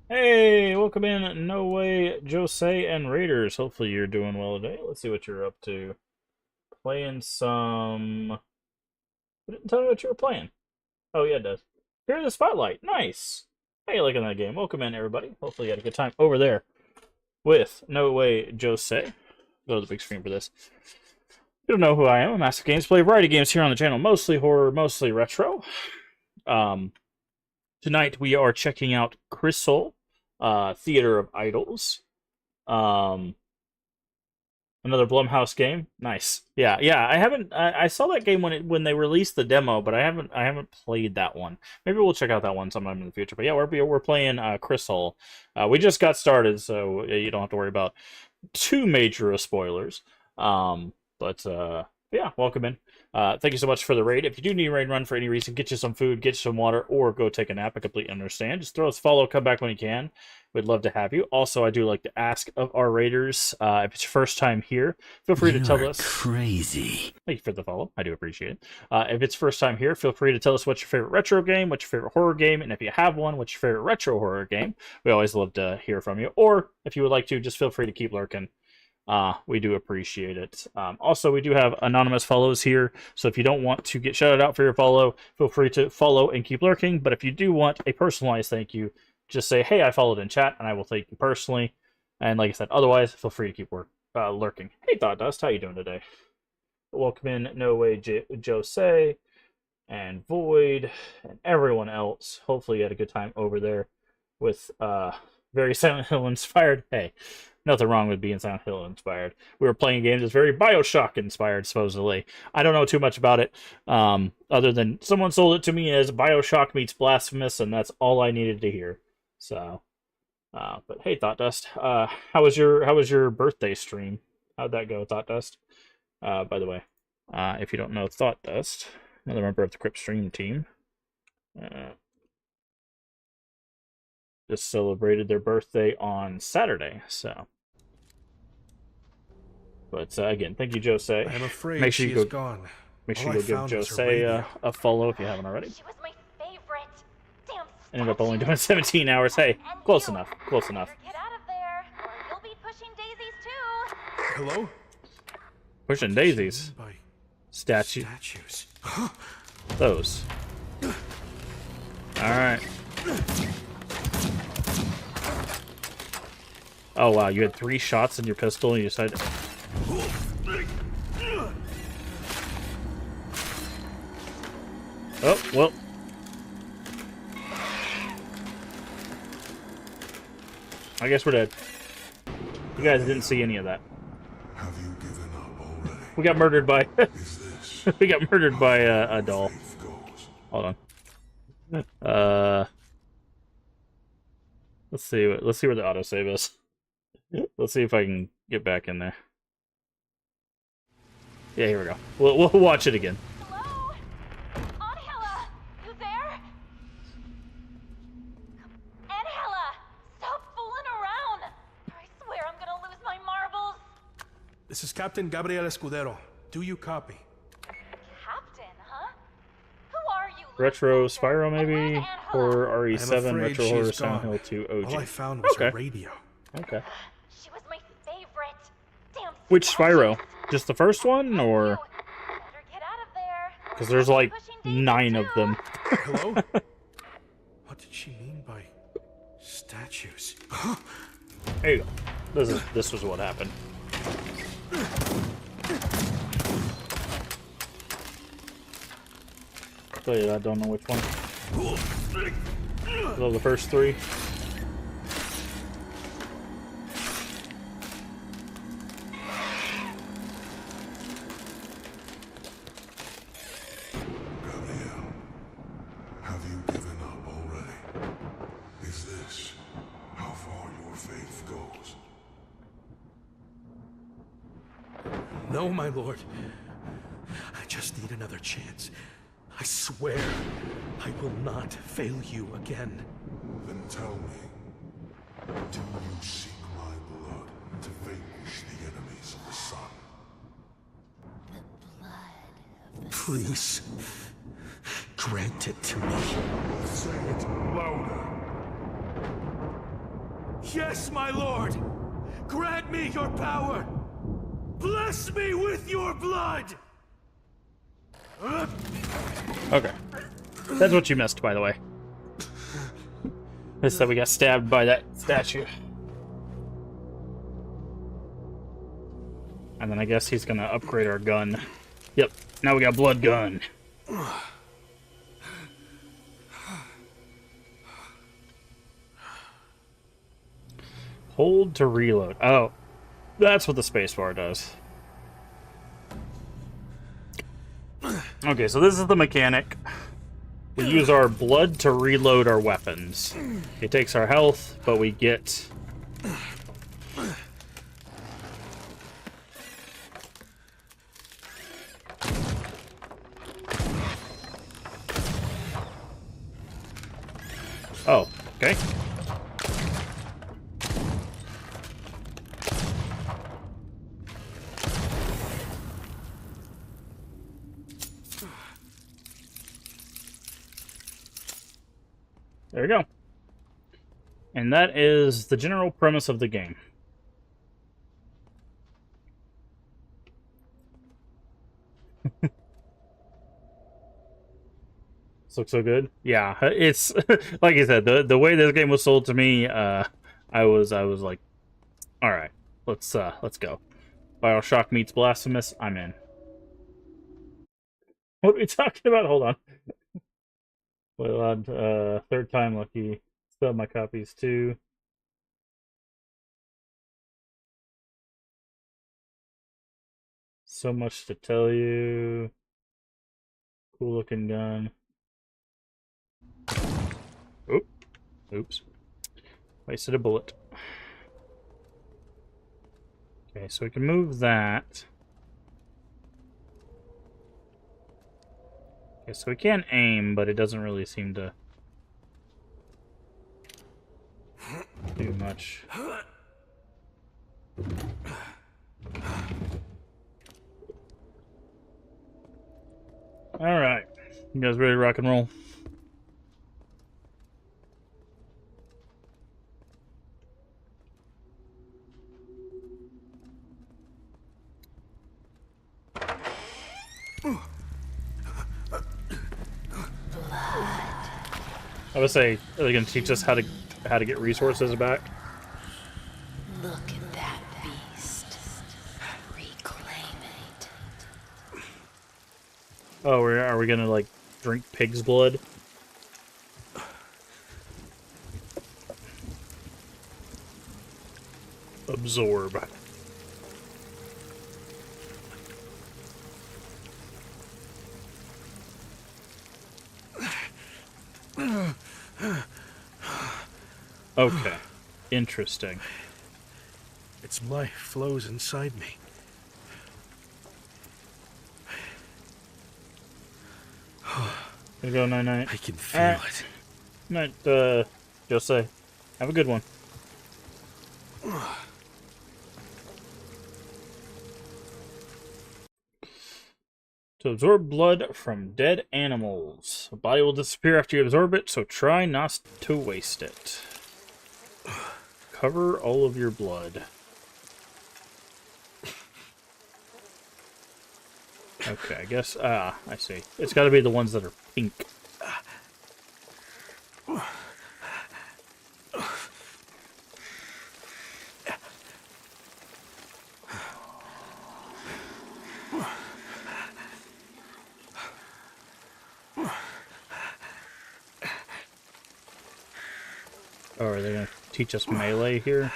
Hey, welcome in, No Way, Jose, and Raiders. Hopefully you're doing well today. Let's see what you're up to. Playing some... It didn't tell me what you were playing. Oh, yeah, it does. Here in the Spotlight. Nice. How you liking that game? Welcome in, everybody. Hopefully you had a good time over there with No Way, Jose. Go to the big screen for this. You don't know who I am. I'm Master Games. Play a variety of games here on the channel. Mostly horror, mostly retro. Tonight we are checking out Crisol, Theater of Idols. Another Blumhouse game. Nice. Yeah. I haven't. I saw that game when they released the demo, but I haven't played that one. Maybe we'll check out that one sometime in the future. But yeah, we're playing Crisol. We just got started, so you don't have to worry about too major of spoilers. Yeah, welcome in. Thank you so much for the raid. If you do need a raid run for any reason, get you some food, get you some water, or go take a nap. I completely understand. Just throw us a follow, come back when you can. We'd love to have you. Also, I do like to ask of our raiders, if it's your first time here, feel free to tell us. Crazy. Thank you for the follow. I do appreciate it. If it's first time here, feel free to tell us what's your favorite retro game, what's your favorite horror game, and if you have one, what's your favorite retro horror game. We always love to hear from you. Or if you would like to, just feel free to keep lurking. We do appreciate it. Also, we do have anonymous follows here, so if you don't want to get shouted out for your follow, feel free to follow and keep lurking. But if you do want a personalized thank you, just say, hey, I followed in chat, and I will thank you personally. And like I said, otherwise, feel free to keep lurking. Hey, Thought Dust, how you doing today? Welcome in, No Way, Jose, and Void, and everyone else. Hopefully you had a good time over there with very Silent Hill inspired. Hey, nothing wrong with being Silent Hill inspired. We were playing a game that's very Bioshock inspired, supposedly. I don't know too much about it, other than someone sold it to me as Bioshock meets Blasphemous, and that's all I needed to hear. So, but hey, Thought Dust, how was your birthday stream? How'd that go, Thought Dust? By the way, if you don't know Thought Dust, another member of the Crypt stream team, just celebrated their birthday on Saturday, so. But again, thank you, Jose. I'm afraid Make sure she you is go. gone. Make sure All you I go give found was her Jose radio. a follow if you haven't already. She was my favorite. Damn. Ended up only doing statues. 17 hours. Hey, And close you. enough. Close enough. Better get out of there, or you'll be pushing daisies too. Hello? Pushing daisies. By Statues. statues. Those. Alright. Oh wow, you had 3 shots in your pistol and you decided. Oh, well. I guess we're dead. You guys didn't see any of that. Have you given up already? We got murdered by Is this we got murdered by a doll. faith goes? Hold on. Uh, let's see where the autosave is. Let's see if I can get back in there. Yeah, here we go. We'll watch it again. Hello? Angela, you there? Angela, stop fooling around. Or I swear I'm gonna lose my marbles. This is Captain Gabriel Escudero. Do you copy? Captain, huh? Who are you? little Retro soldier? Spyro, And where's maybe? Angela? Horror I'm RE7, afraid Retro she Horror is Silent gone. Hill 2 OG. All I found was Okay. a radio. Okay. She was my favorite. Damn. Which Spyro? fascist. Just the first one, or? You. Better get out of there. Because there's like Pushing danger 9 of too. them. Hello? What did she mean by statues? There you go. This was what happened. Tell you, I don't know which one. So the first 3. Gabriel, have you given up already? Is this how far your faith goes? No, my lord. I just need another chance. I swear, I will not fail you again. Then tell me, do you seek my blood to vanquish the enemies of the sun? Please, grant it to me. Say it louder. Yes, my lord! Grant me your power! Bless me with your blood! Okay. That's what you missed, by the way. Is that we got stabbed by that statue. And then I guess he's gonna upgrade our gun. Yep, now we got blood gun. Hold to reload. Oh, that's what the spacebar does. Okay, so this is the mechanic. We use our blood to reload our weapons. It takes our health, but we get... Oh, okay. There we go. And that is the general premise of the game. This looks so good. Yeah, it's like I said, the way this game was sold to me, I was like, all right, let's go. BioShock meets Blasphemous. I'm in. What are we talking about? Hold on. Well, third time lucky. Still have my copies too. So much to tell you. Cool looking gun. Oop. Oops. Wasted a bullet. Okay, so we can move that. Okay, so we can aim, but it doesn't really seem to do much. Alright. You guys ready to rock and roll? I would say, are they going to teach us how to get resources back? Look at that beast. Reclaim it. Oh, are we going to, like, drink pig's blood? Absorb. Okay. Interesting. Its life flows inside me. There you go, night-night. I can feel Alright. it. Night, Jose. Have a good one. To absorb blood from dead animals. The body will disappear after you absorb it, so try not to waste it. Cover all of your blood. Okay, I guess... Ah, I see. It's gotta be the ones that are pink. Oh, are they gonna teach us melee here?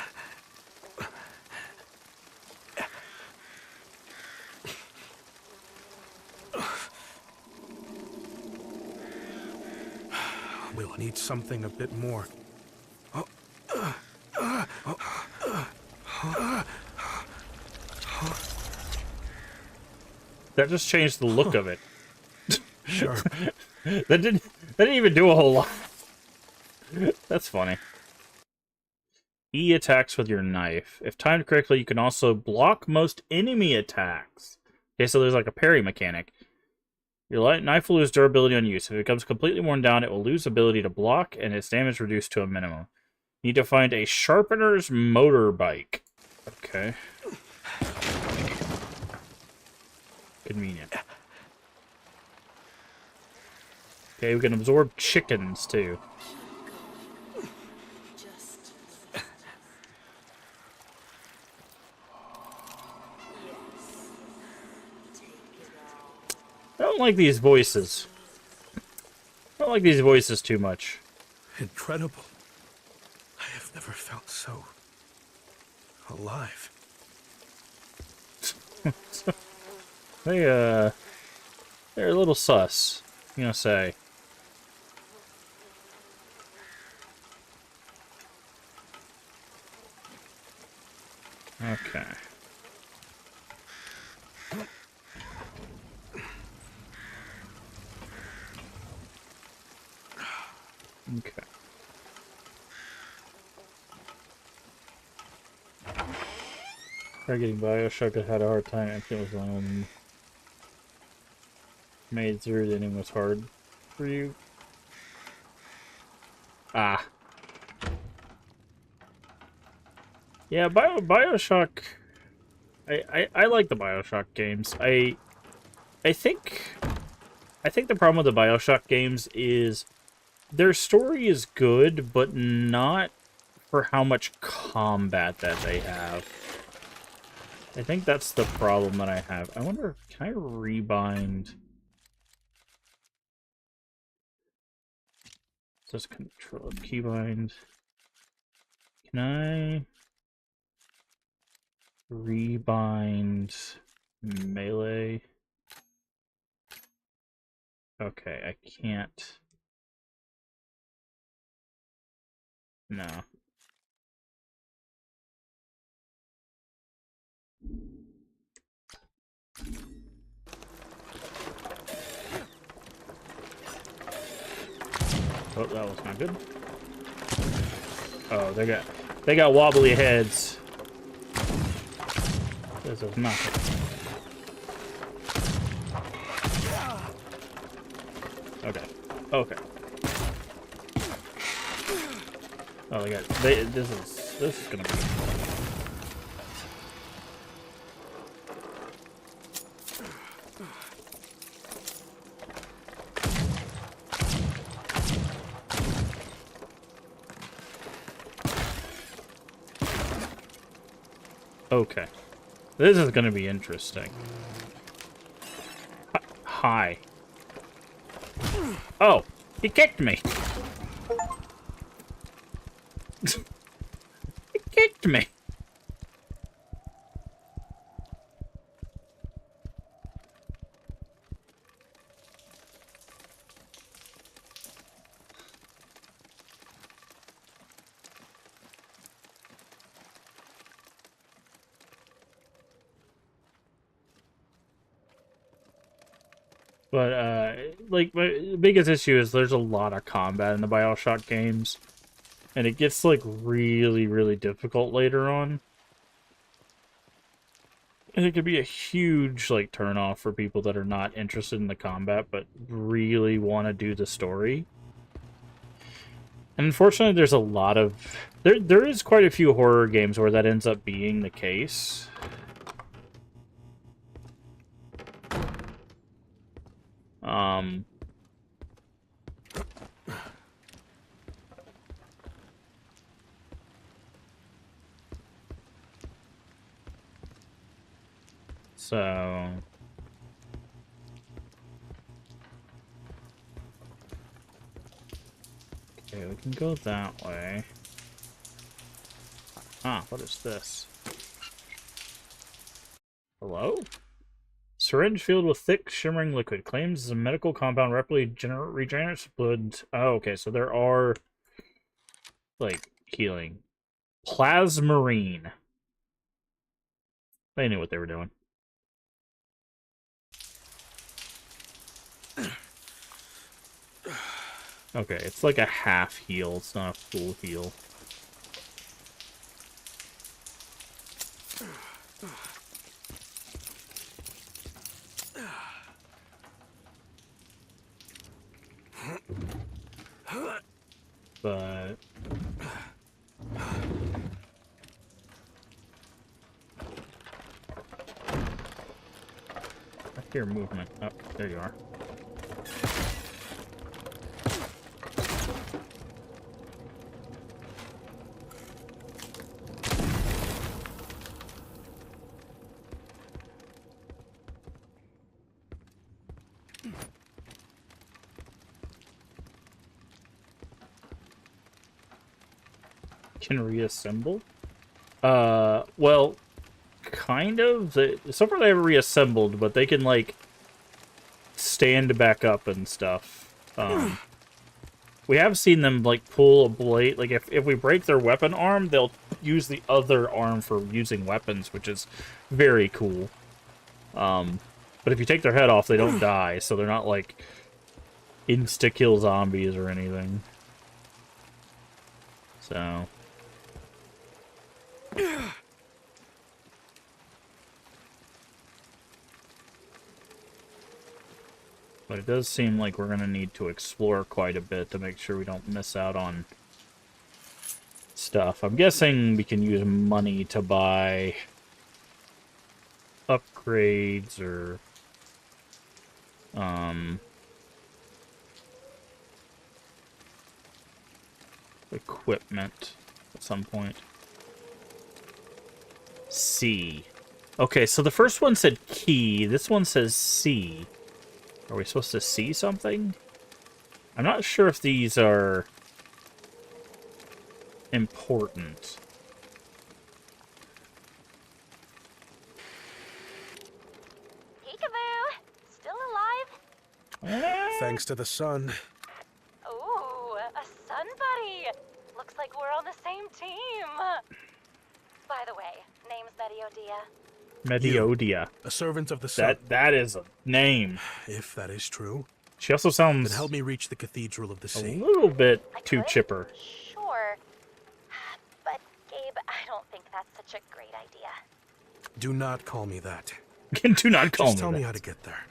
We'll need something a bit more. That just changed the look of it. Sharp. That didn't even do a whole lot. That's funny. E attacks with your knife. If timed correctly, you can also block most enemy attacks. Okay, so there's like a parry mechanic. Your light knife will lose durability on use. If it becomes completely worn down, it will lose ability to block, and its damage reduced to a minimum. You need to find a sharpener's motorbike. Okay. Convenient. Okay, we can absorb chickens, too. I don't like these voices. I don't like these voices too much. Incredible. I have never felt so alive. They're a little sus, I'm gonna say. Okay. Okay. Try getting Bioshock. I had a hard time. I think it was made through the ending was hard for you. Ah. Yeah, Bioshock. I like the Bioshock games. I think the problem with the Bioshock games is their story is good, but not for how much combat that they have. I think that's the problem that I have. I wonder, can I rebind? Just control keybind. Can I rebind melee? Okay, I can't. No. Oh, that was not good. Oh, they got wobbly heads. This is nothing. Okay. Okay. Oh, this is gonna be. Okay. This is gonna be interesting. Hi. Oh, he kicked me. He kicked me. But, like, my biggest issue is there's a lot of combat in the Bioshock games. And it gets, like, really, really difficult later on. And it could be a huge, like, turnoff for people that are not interested in the combat, but really want to do the story. And unfortunately, there's a lot of... There is quite a few horror games where that ends up being the case. So... Okay, we can go that way. Ah, what is this? Hello? Syringe filled with thick, shimmering liquid. Claims is a medical compound rapidly regenerates blood. Oh, okay, so there are, like, healing. Plasmarine. They knew what they were doing. Okay, it's like a half heal. It's not a full heal. But... I hear movement. Oh, there you are. Can reassemble? Well, kind of. So far they haven't reassembled, but they can, like, stand back up and stuff. We have seen them, like, pull a blade. Like, if we break their weapon arm, they'll use the other arm for using weapons, which is very cool. But if you take their head off, they don't die, so they're not, like, insta-kill zombies or anything. So... But it does seem like we're going to need to explore quite a bit to make sure we don't miss out on stuff. I'm guessing we can use money to buy upgrades or equipment at some point. C. Okay, so the first one said key. This one says C. Are we supposed to see something? I'm not sure if these are important. Peekaboo! Still alive? Thanks to the sun. Ooh, a sun buddy! Looks like we're on the same team! By the way, name's Mediodia. Mediodia. A servant of the sun. That is a name. If that is true, She also sounds then help me reach the Cathedral of the a Sea. little bit I too could? chipper. Sure. But, Gabe, I don't think that's such a great idea. Do not call me that. Do not call Just me tell me that. how to get there.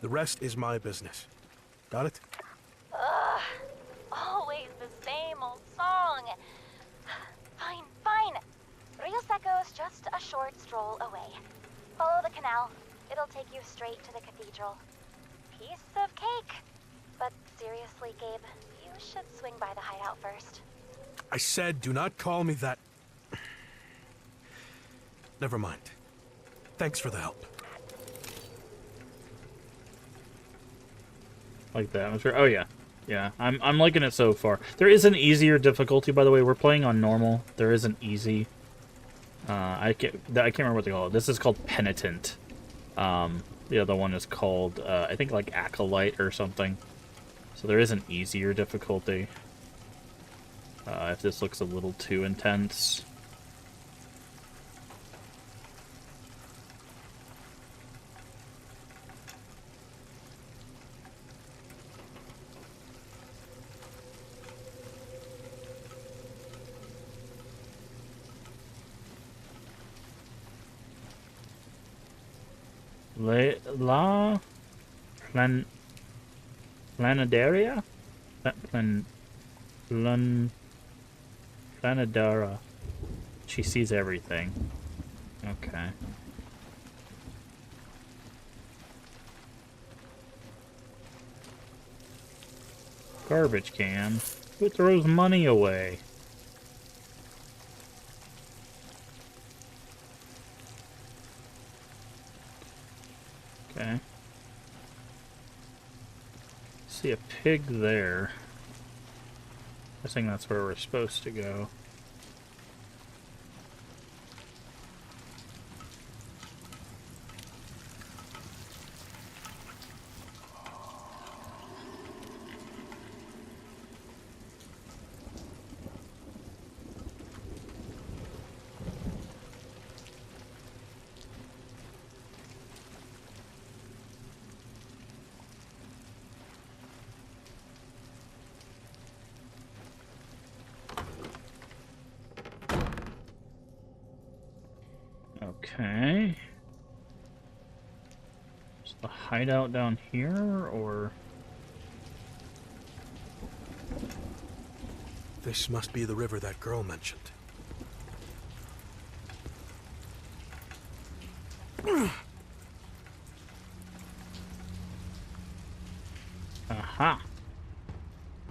The rest is my business. Got it? Ugh. Always the same old song. Fine, fine. Rio Seco's just a short stroll away. Follow the canal. It'll take you straight to the cathedral. Piece of cake. But seriously, Gabe, you should swing by the hideout first. I said do not call me that. Never mind. Thanks for the help. Like that. I'm sure. Oh yeah, yeah. I'm liking it so far. There is an easier difficulty, by the way. We're playing on normal. There is an easy. I can't remember what they call it. This is called Penitent. The other one is called I think like Acolyte or something. So there is an easier difficulty. If this looks a little too intense. La Plan Planidaria? Plan Planidara. She sees everything. Okay. Garbage can. Who throws money away? Okay. See a pig there. Guessing that's where we're supposed to go. Okay. Is the hideout down here, or...? This must be the river that girl mentioned. Aha!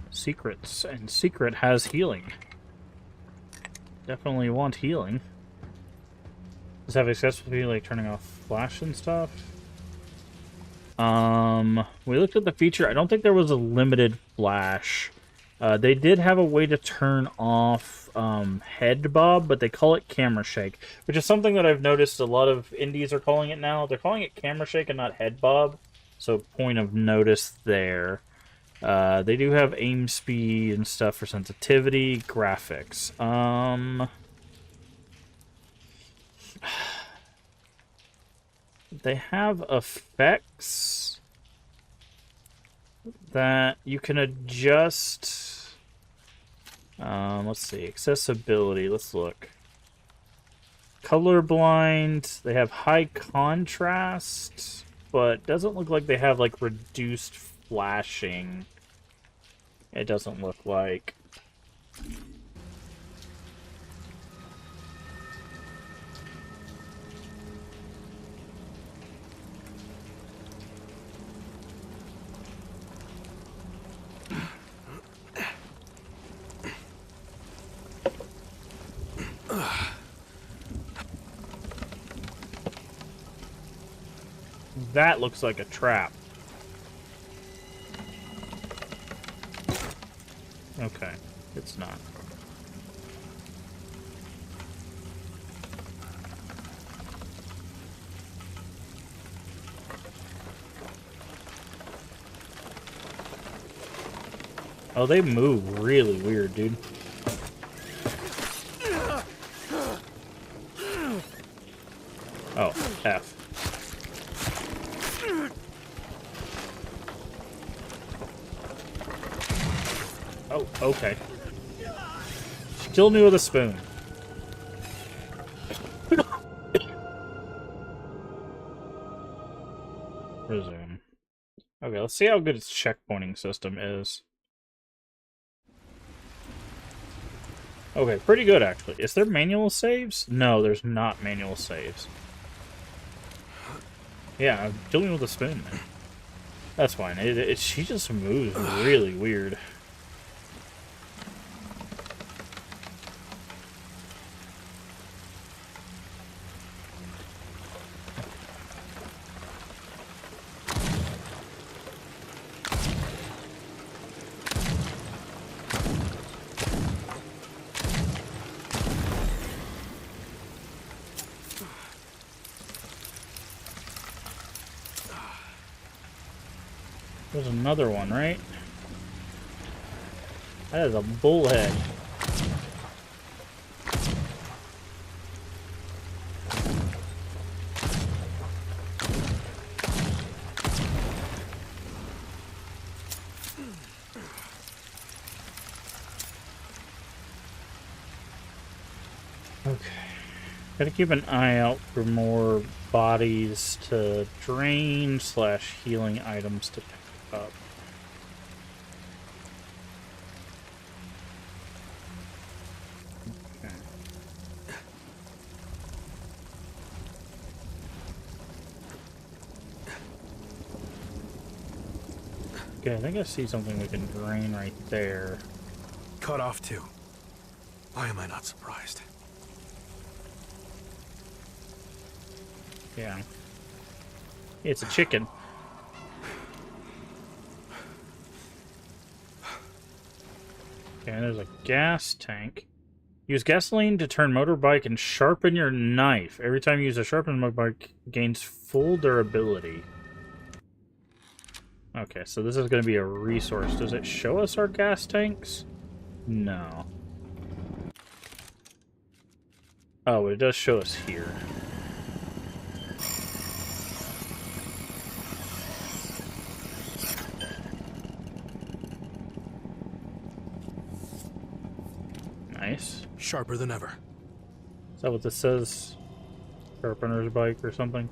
Secrets, and secret has healing. Definitely want healing. Does it have accessibility, like turning off flash and stuff? We looked at the feature. I don't think there was a limited flash. They did have a way to turn off head bob, but they call it camera shake, which is something that I've noticed a lot of indies are calling it now. They're calling it camera shake and not head bob, so point of notice there. They do have aim speed and stuff for sensitivity, graphics. They have effects that you can adjust. Let's see, accessibility. Let's look. Colorblind. They have high contrast, but doesn't look like they have like reduced flashing. It doesn't look like. That looks like a trap. Okay, it's not. Oh, they move really weird, dude. Oh, F. Oh, okay. She killed me with a spoon. Resume. Okay, let's see how good its checkpointing system is. Okay, pretty good, actually. Is there manual saves? No, there's not manual saves. Yeah, I'm dealing with a spoon, man. That's fine. She just moves really weird. There's another one, right? That is a bullhead. Okay. Gotta keep an eye out for more bodies to drain / healing items to pick up. Okay, I think I see something we can drain right there. Cut off too. Why am I not surprised? Yeah. It's a chicken. Okay, there's a gas tank. Use gasoline to turn motorbike and sharpen your knife. Every time you use a sharpened motorbike, gains full durability. Okay, so this is going to be a resource. Does it show us our gas tanks? No. Oh, it does show us here. Nice. Sharper than ever. Is that what this says? Sharpener's bike or something?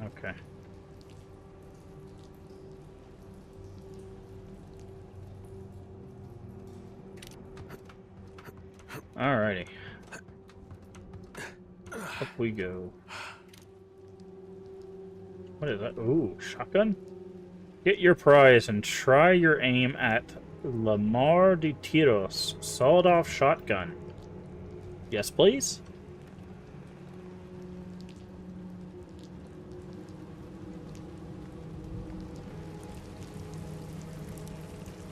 Okay. Alrighty. Up we go. What is that? Ooh, shotgun? Get your prize and try your aim at Lamar de Tiros, sawed-off shotgun. Yes, please?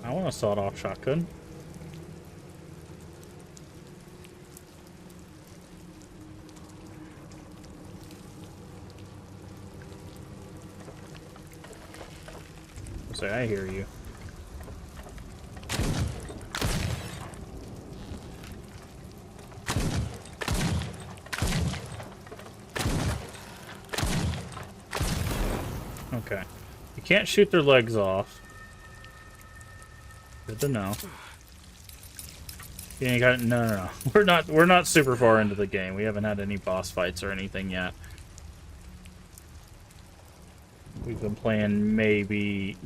I want a sawed-off shotgun. Say, I hear you. Okay. You can't shoot their legs off. Good to know. You ain't got no. We're not super far into the game. We haven't had any boss fights or anything yet. We've been playing maybe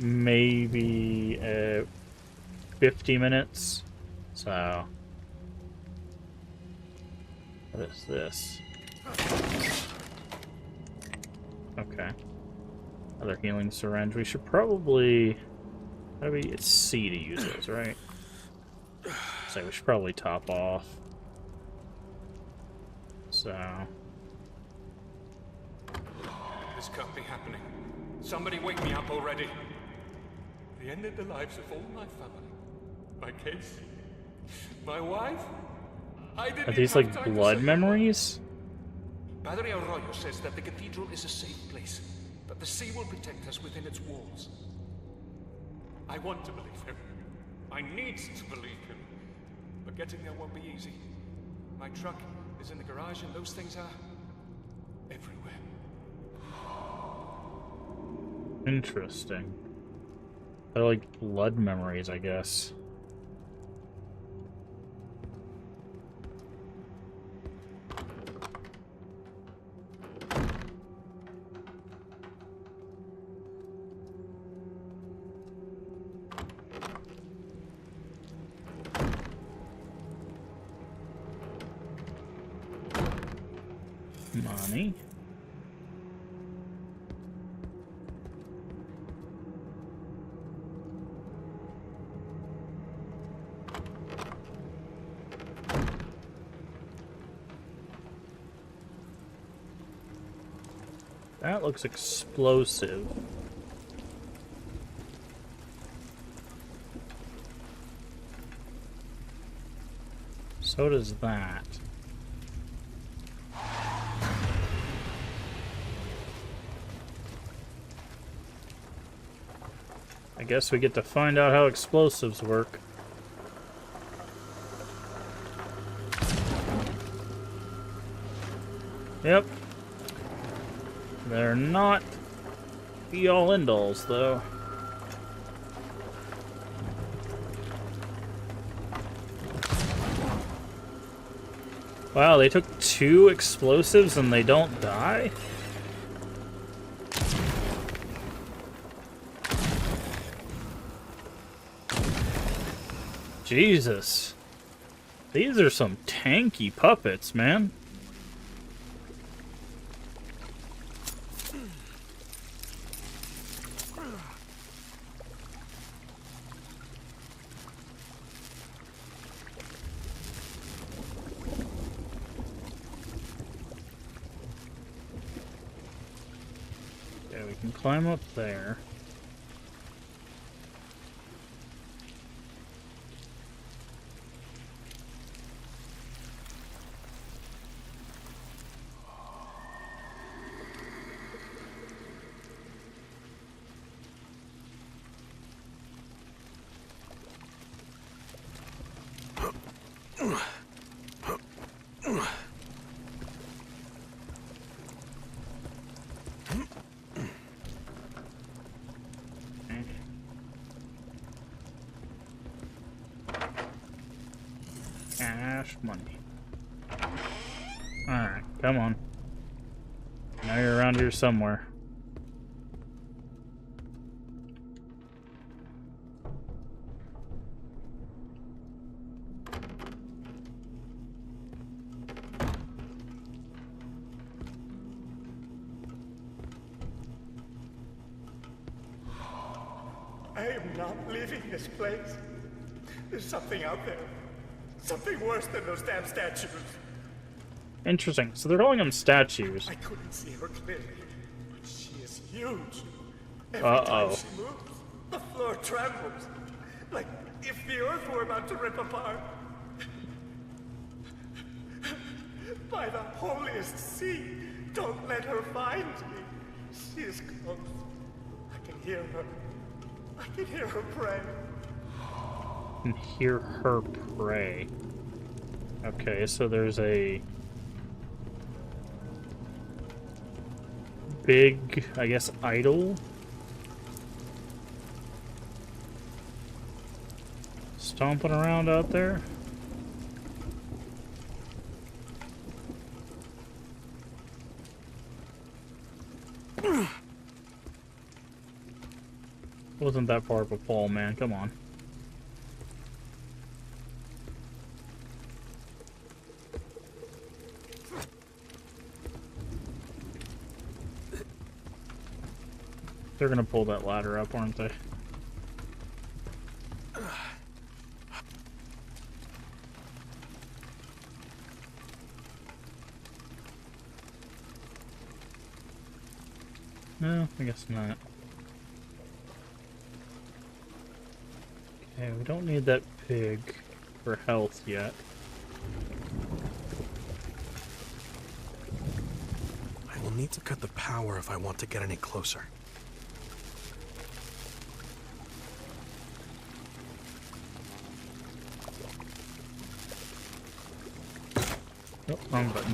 50 minutes. So what is this? Okay. Another healing syringe. We should probably it's C to use those, right? So we should probably top off. So this can't be happening. Somebody wake me up already. They ended the lives of all my family. My kids. My wife. I didn't are these have like time to blood say memories? Padre Arroyo says that the cathedral is a safe place, that the sea will protect us within its walls. I want to believe him. I need to believe him. But getting there won't be easy. My truck is in the garage and those things are everywhere. Interesting. They're like blood memories, I guess. Money. That looks explosive. So does that. I guess we get to find out how explosives work. Yep. They're not be-all end-alls, though. Wow, they took 2 explosives and they don't die? Jesus. These are some tanky puppets, man. Okay, we can climb up there. Cash money. Alright, come on. Now you're around here somewhere. I am not leaving this place. There's something out there. Something worse than those damn statues. Interesting. So they're calling them statues. I couldn't see her clearly, but she is huge. Every Uh-oh. time she moves, the floor trembles. Like if the earth were about to rip apart. By the holiest sea, don't let her find me. She is close. I can hear her. I can hear her pray. And hear her pray. Okay, so there's a big, I guess, idol stomping around out there. Wasn't that far of a fall, man. Come on. They're gonna pull that ladder up, aren't they? No, I guess not. Okay, we don't need that pig for health yet. I will need to cut the power if I want to get any closer. Oh, wrong button.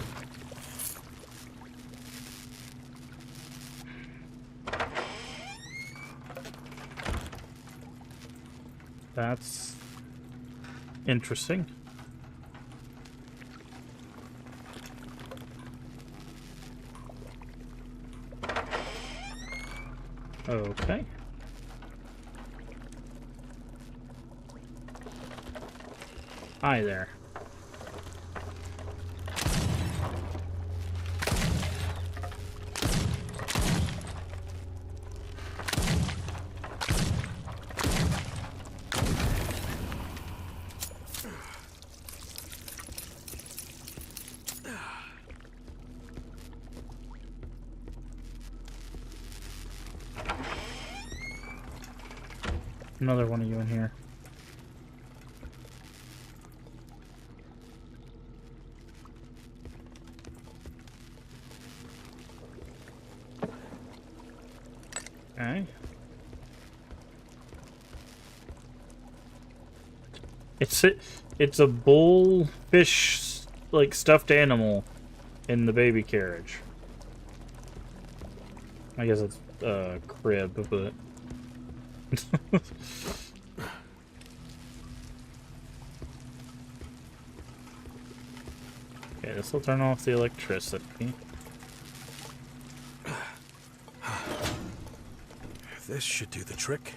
That's interesting. Okay. Hi there. Another one of you in here. Okay. It's a bullfish like stuffed animal in the baby carriage. I guess it's a crib, but Okay, this will turn off the electricity. This should do the trick.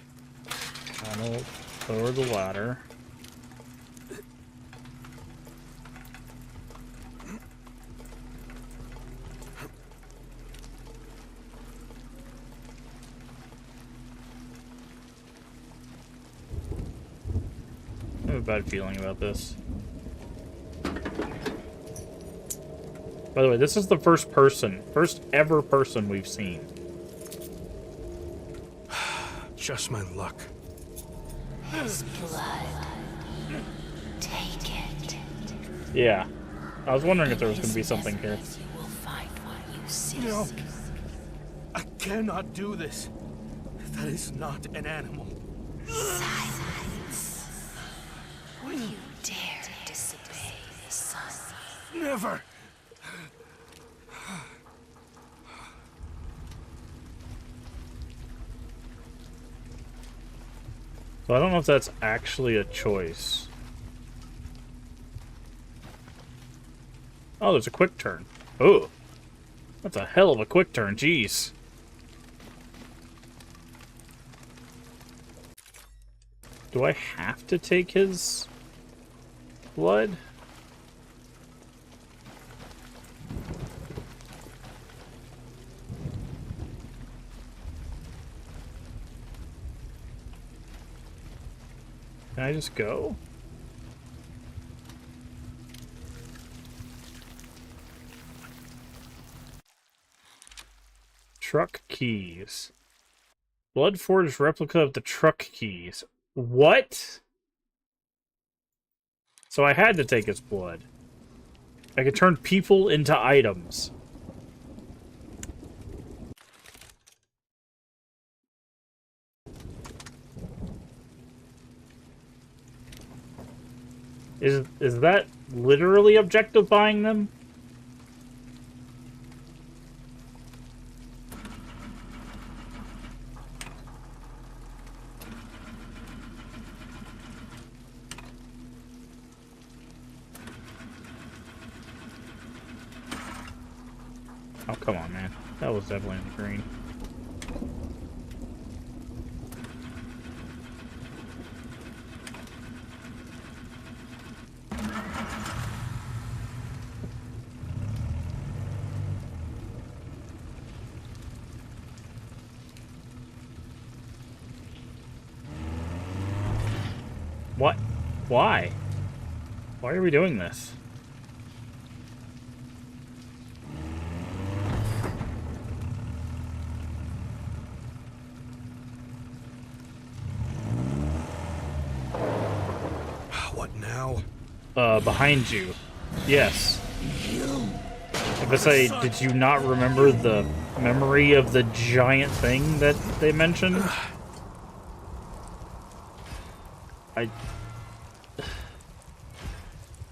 I'll lower the ladder. I have a bad feeling about this. By the way, this is the first ever person we've seen. Just my luck. His blood. Take it. Yeah. I was wondering if there was In going to be his something here. mesmerism, you will find what you seek. No. I cannot do this. That is not an animal. Silence. Would you dare disobey the sun? Never! So I don't know if that's actually a choice. Oh, there's a quick turn. Oh. That's a hell of a quick turn, jeez. Do I have to take his blood? Can I just go? Truck keys. Blood-forged replica of the truck keys. What? So I had to take his blood. I could turn people into items. Is that literally objectifying them? Oh, come on, man. That was definitely in the green. What? Why? Why are we doing this? What now? Behind you. Yes. If I say, did you not remember the memory of the giant thing that they mentioned?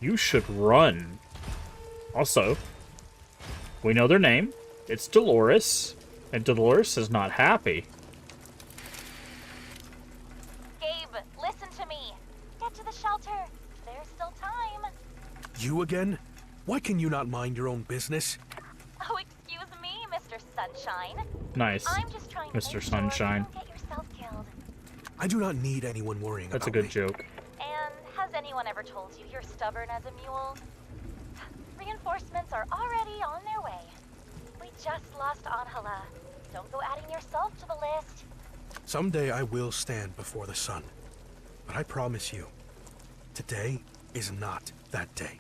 You should run. Also, we know their name. It's Dolores. And Dolores is not happy. Gabe, listen to me. Get to the shelter. There's still time. You again? Why can you not mind your own business? Oh, excuse me, Mr. Sunshine. Nice. I'm just trying to Mr. make Sunshine. sure you don't get yourself killed. I do not need anyone worrying That's a about good me. joke. And has anyone ever told you you're stubborn as a mule? Reinforcements are already on their way. We just lost Angela. Don't go adding yourself to the list. Someday I will stand before the sun. But I promise you, today is not that day.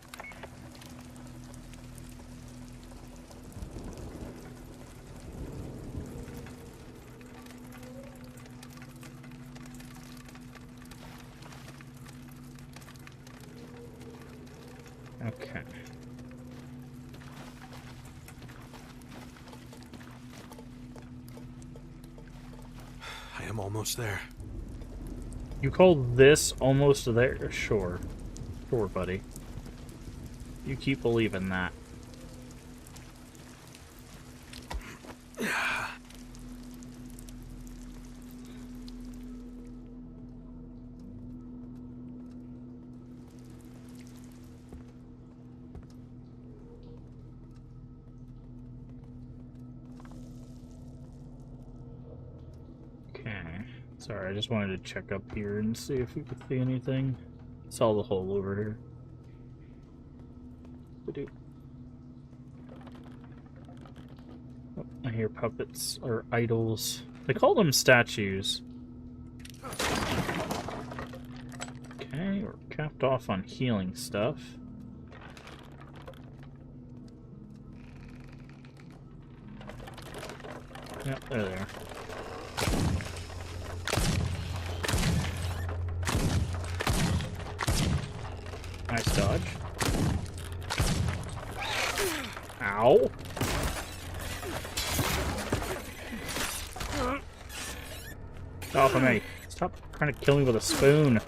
Okay. I am almost there. You call this almost there? Sure. Sure, buddy. You keep believing that. Sorry, I just wanted to check up here and see if we could see anything. Saw the hole over here. Oh, I hear puppets or idols. They call them statues. Okay, we're capped off on healing stuff. Yep, there they are. Nice dodge. Ow. Get off of me. Stop trying to kill me with a spoon.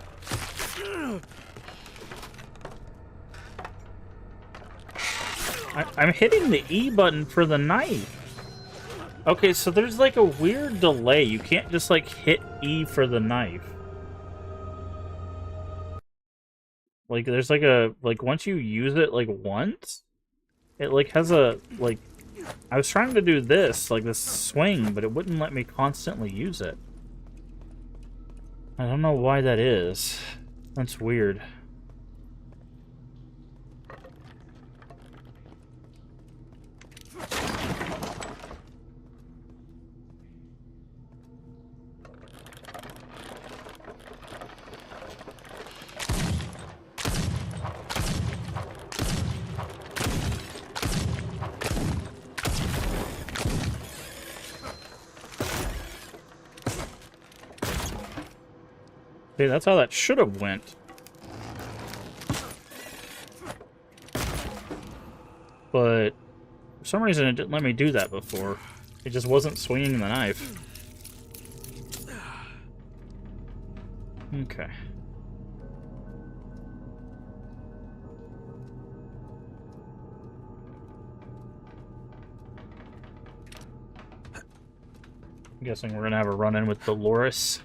I'm hitting the E button for the knife. Okay, so there's like a weird delay. You can't just like hit E for the knife. Like there's like a once you use it like once, it like has a like I was trying to do this, like this swing, but it wouldn't let me constantly use it. I don't know why that is. That's weird. Hey, that's how that should have went. But for some reason it didn't let me do that before. It just wasn't swinging the knife. Okay. I'm guessing we're gonna have a run-in with Dolores.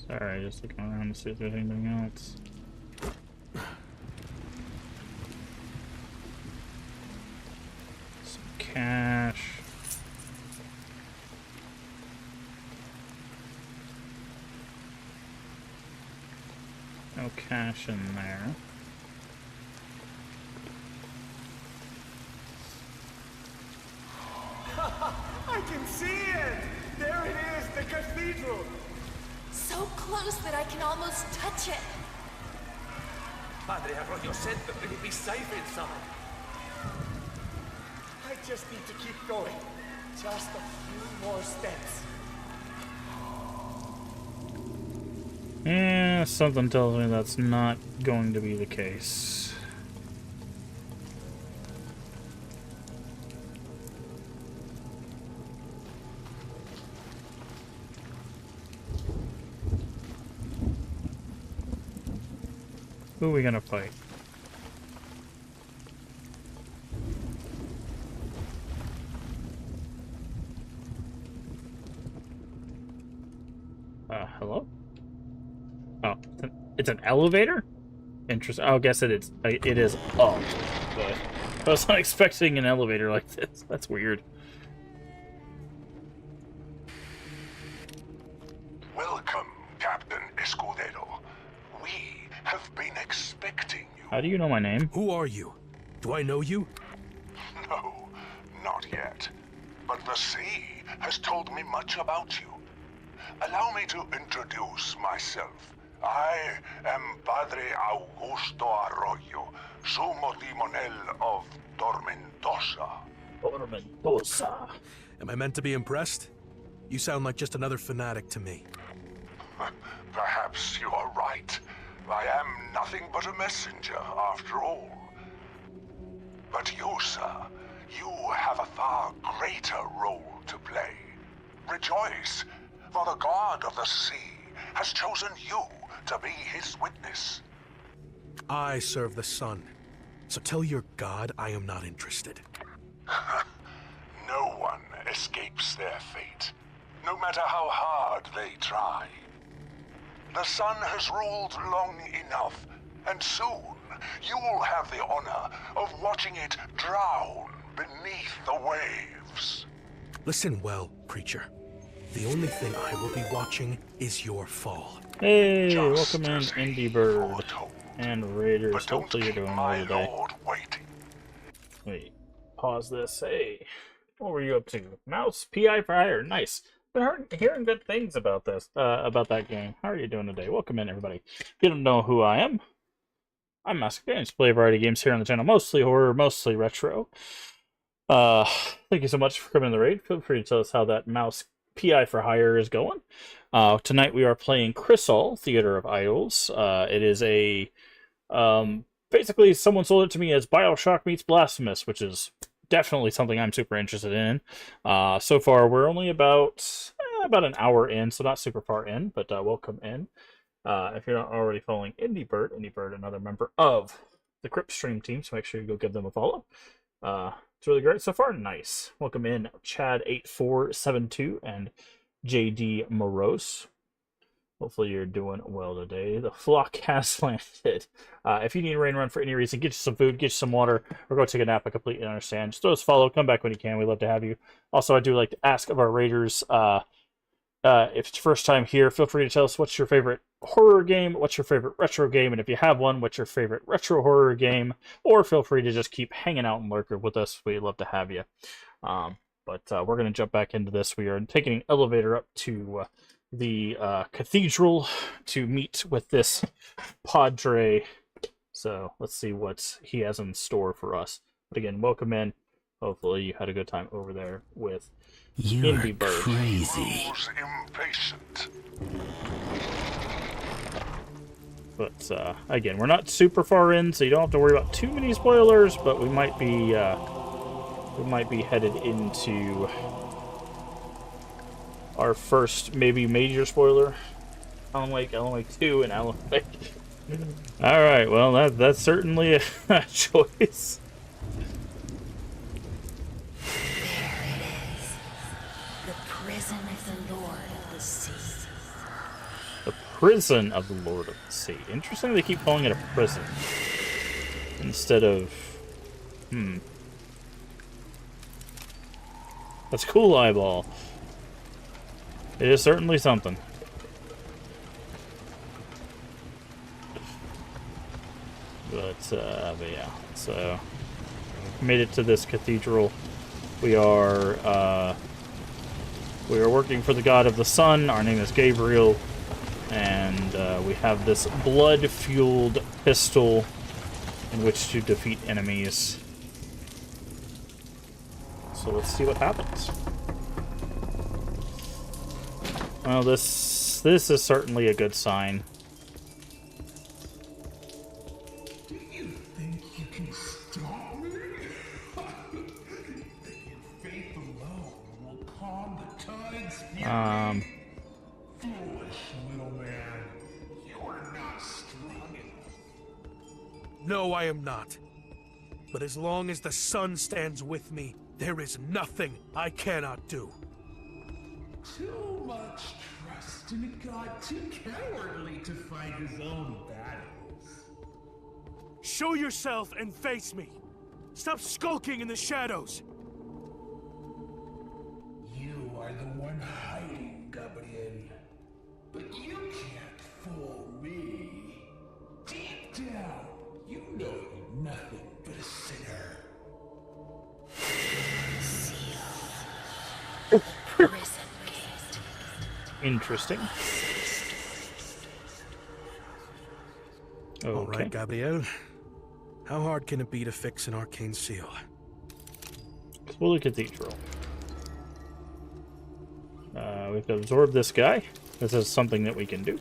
Sorry, just looking around to see if there's anything else. Some cash. No cash in there. I can see it! There it is, the cathedral! So close that I can almost touch it. Padre Arroyo said that we'd be safe inside. I just need to keep going. Just a few more steps. Yeah, something tells me that's not going to be the case. Who are we gonna fight? Hello? Oh, it's an elevator? Interesting. Oh, I guess it is up, but I was not expecting an elevator like this. That's weird. Welcome, Captain Escudero. We have been expecting you. How do you know my name? Who are you? Do I know you? No, not yet. But the sea has told me much about you. Allow me to introduce myself. I am Padre Augusto Arroyo, Sumo Timonel of Tormentosa. Tormentosa. Am I meant to be impressed? You sound like just another fanatic to me. Perhaps you are right. I am nothing but a messenger, after all. But you, sir, you have a far greater role to play. Rejoice, for the god of the sea has chosen you to be his witness. I serve the sun. So tell your god I am not interested. No one escapes their fate, no matter how hard they try. The sun has ruled long enough, and soon you will have the honor of watching it drown beneath the waves. Listen well, preacher. The only thing I will be watching is your fall. Hey, Just welcome in, as Indie he Bird foretold. and Raiders. But don't Hopefully you're keep doing my well today. lord waiting. Wait, pause this. Hey, what were you up to? Mouse PI for hire. Nice. Been hearing good things about this, about that game. How are you doing today? Welcome in, everybody. If you don't know who I am, I'm Master Games. Play a variety of games here on the channel, mostly horror, mostly retro. Thank you so much for coming to the raid. Feel free to tell us how that mouse PI for hire is going. Tonight we are playing Crisol, Theater of Idols. It is a basically someone sold it to me as BioShock meets Blasphemous, which is definitely something I'm super interested in. So far we're only about an hour in, so not super far in, but welcome in. If you're not already following Indie Bird, another member of the Crypt Stream team, so make sure you go give them a follow. It's really great so far. Nice. Welcome in Chad8472 and JD Morose. Hopefully you're doing well today. The flock has landed. If you need a rain run for any reason, get you some food, get you some water, or go take a nap. I completely understand. Just throw us a follow. Come back when you can. We'd love to have you. Also, I do like to ask of our raiders, if it's your first time here, feel free to tell us what's your favorite horror game, what's your favorite retro game, and if you have one, what's your favorite retro horror game, or feel free to just keep hanging out and lurking with us. We'd love to have you. But we're going to jump back into this. We are taking an elevator up to the cathedral to meet with this padre. So let's see what he has in store for us. But again, welcome in. Hopefully you had a good time over there with Indie Bird. Crazy. Impatient. But again, we're not super far in, so you don't have to worry about too many spoilers. But we might be headed into our first maybe major spoiler. Alan Wake 2, and Alan Wake. All right, well that's certainly a choice. Prison of the Lord of the Sea. Interesting they keep calling it a prison instead of... That's cool, Eyeball. It is certainly something. But yeah. So, made it to this cathedral. We are working for the God of the Sun. Our name is Gabriel. And we have this blood-fueled pistol in which to defeat enemies. So let's see what happens. Well, this is certainly a good sign. Do you think you can stop me? Your faith alone will calm the tide's fury. Foolish little man, you are not strong enough. No, I am not. But as long as the sun stands with me, there is nothing I cannot do. Too much trust in a god too cowardly to fight his own battles. Show yourself and face me. Stop skulking in the shadows. You are the one hiding, Gabriel. But you can't fool me. Deep down, you know you're nothing but a sinner. Interesting. All Okay. right, Gabriel. How hard can it be to fix an arcane seal? Explore the cathedral. We have to absorb this guy. This is something that we can do.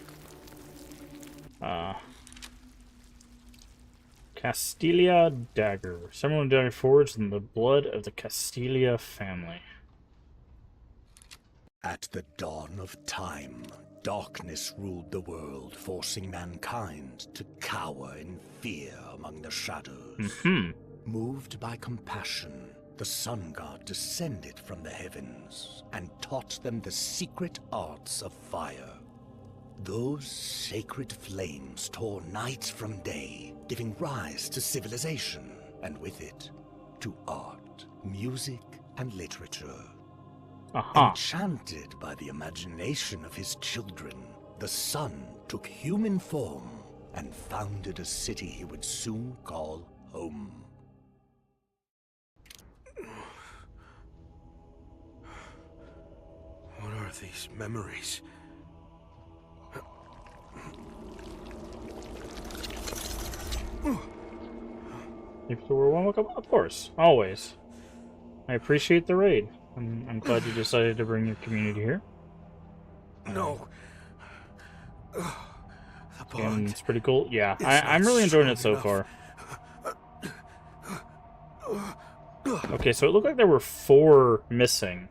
Castilia dagger. Similar dagger forged in the blood of the Castilia family. At the dawn of time, darkness ruled the world, forcing mankind to cower in fear among the shadows. Moved by compassion, the sun god descended from the heavens and taught them the secret arts of fire. Those sacred flames tore night from day, giving rise to civilization, and with it, to art, music, and literature. Enchanted by the imagination of his children, the sun took human form and founded a city he would soon call home. What are these memories? If there were one, welcome, of course, always. I appreciate the raid. I'm glad you decided to bring your community here. No. And it's pretty cool. Yeah, I'm really enjoying it so far. Okay, so it looked like there were 4 missing.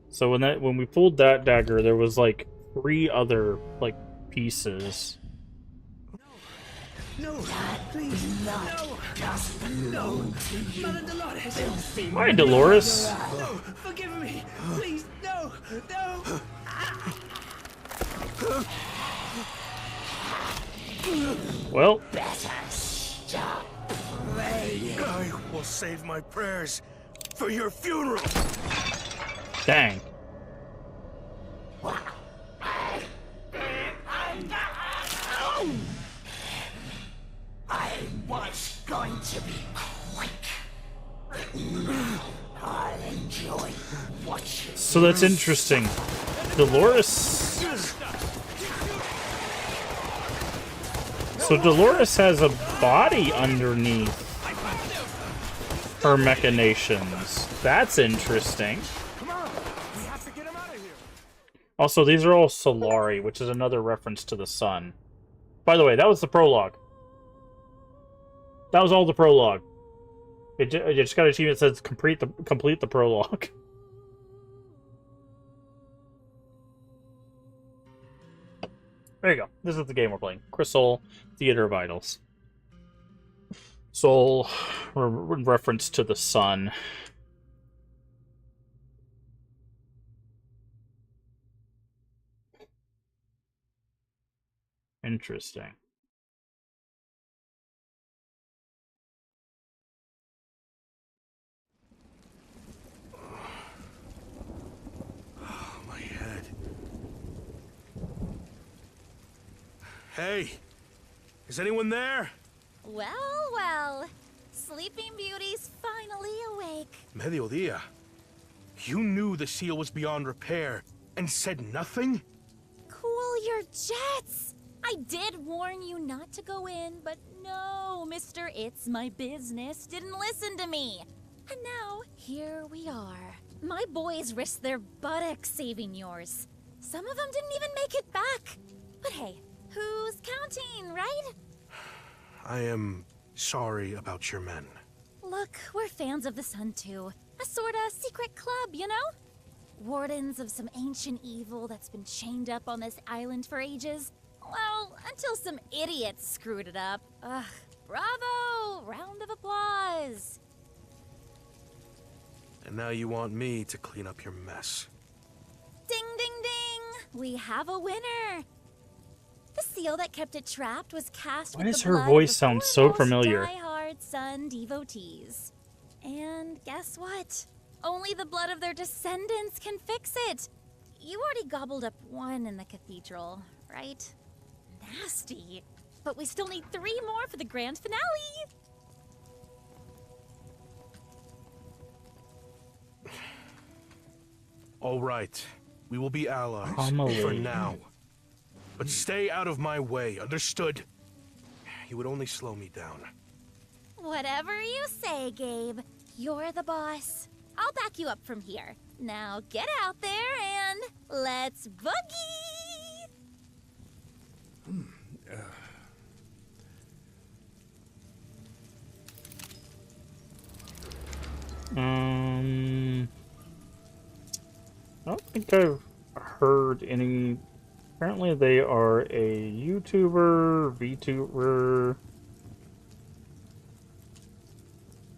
So when we pulled that dagger, there was like 3 other like pieces. No, please, no, no, Mother Dolores. Hi, Dolores. No, forgive me, please, no, no. Well, I will save my prayers for your funeral. dang. I was going to be quick. I'll enjoy watching. So that's interesting. Dolores. So Dolores has a body underneath her machinations. That's interesting. Also, these are all Solari, which is another reference to the sun. By the way, that was the prologue. That was all the prologue. It just got an achievement that says complete the prologue. There you go. This is the game we're playing. Crisol, Theater of Idols. Soul, reference to the sun. Interesting. My head. Hey, is anyone there? Well, well. Sleeping Beauty's finally awake. Mediodía. You knew the seal was beyond repair and said nothing? Cool your jets! I did warn you not to go in, but no, Mr. It's My Business didn't listen to me. And now, here we are. My boys risked their buttocks saving yours. Some of them didn't even make it back. But hey, who's counting, right? I am sorry about your men. Look, we're fans of the sun too. A sorta secret club, you know? Wardens of some ancient evil that's been chained up on this island for ages. Well, until some idiots screwed it up. Ugh, bravo! Round of applause. And now you want me to clean up your mess. Ding, ding, ding! We have a winner! The seal that kept it trapped was cast Why with does the her blood voice of the sound so foremost familiar? Die-hard sun devotees. And guess what? Only the blood of their descendants can fix it. You already gobbled up one in the cathedral, right? Nasty. But we still need 3 more for the grand finale. All right, we will be allies Homily. for now. But stay out of my way, understood? You would only slow me down. Whatever you say, Gabe. You're the boss. I'll back you up from here. Now get out there and let's boogie! I don't think I've heard any. Apparently, they are a YouTuber, VTuber,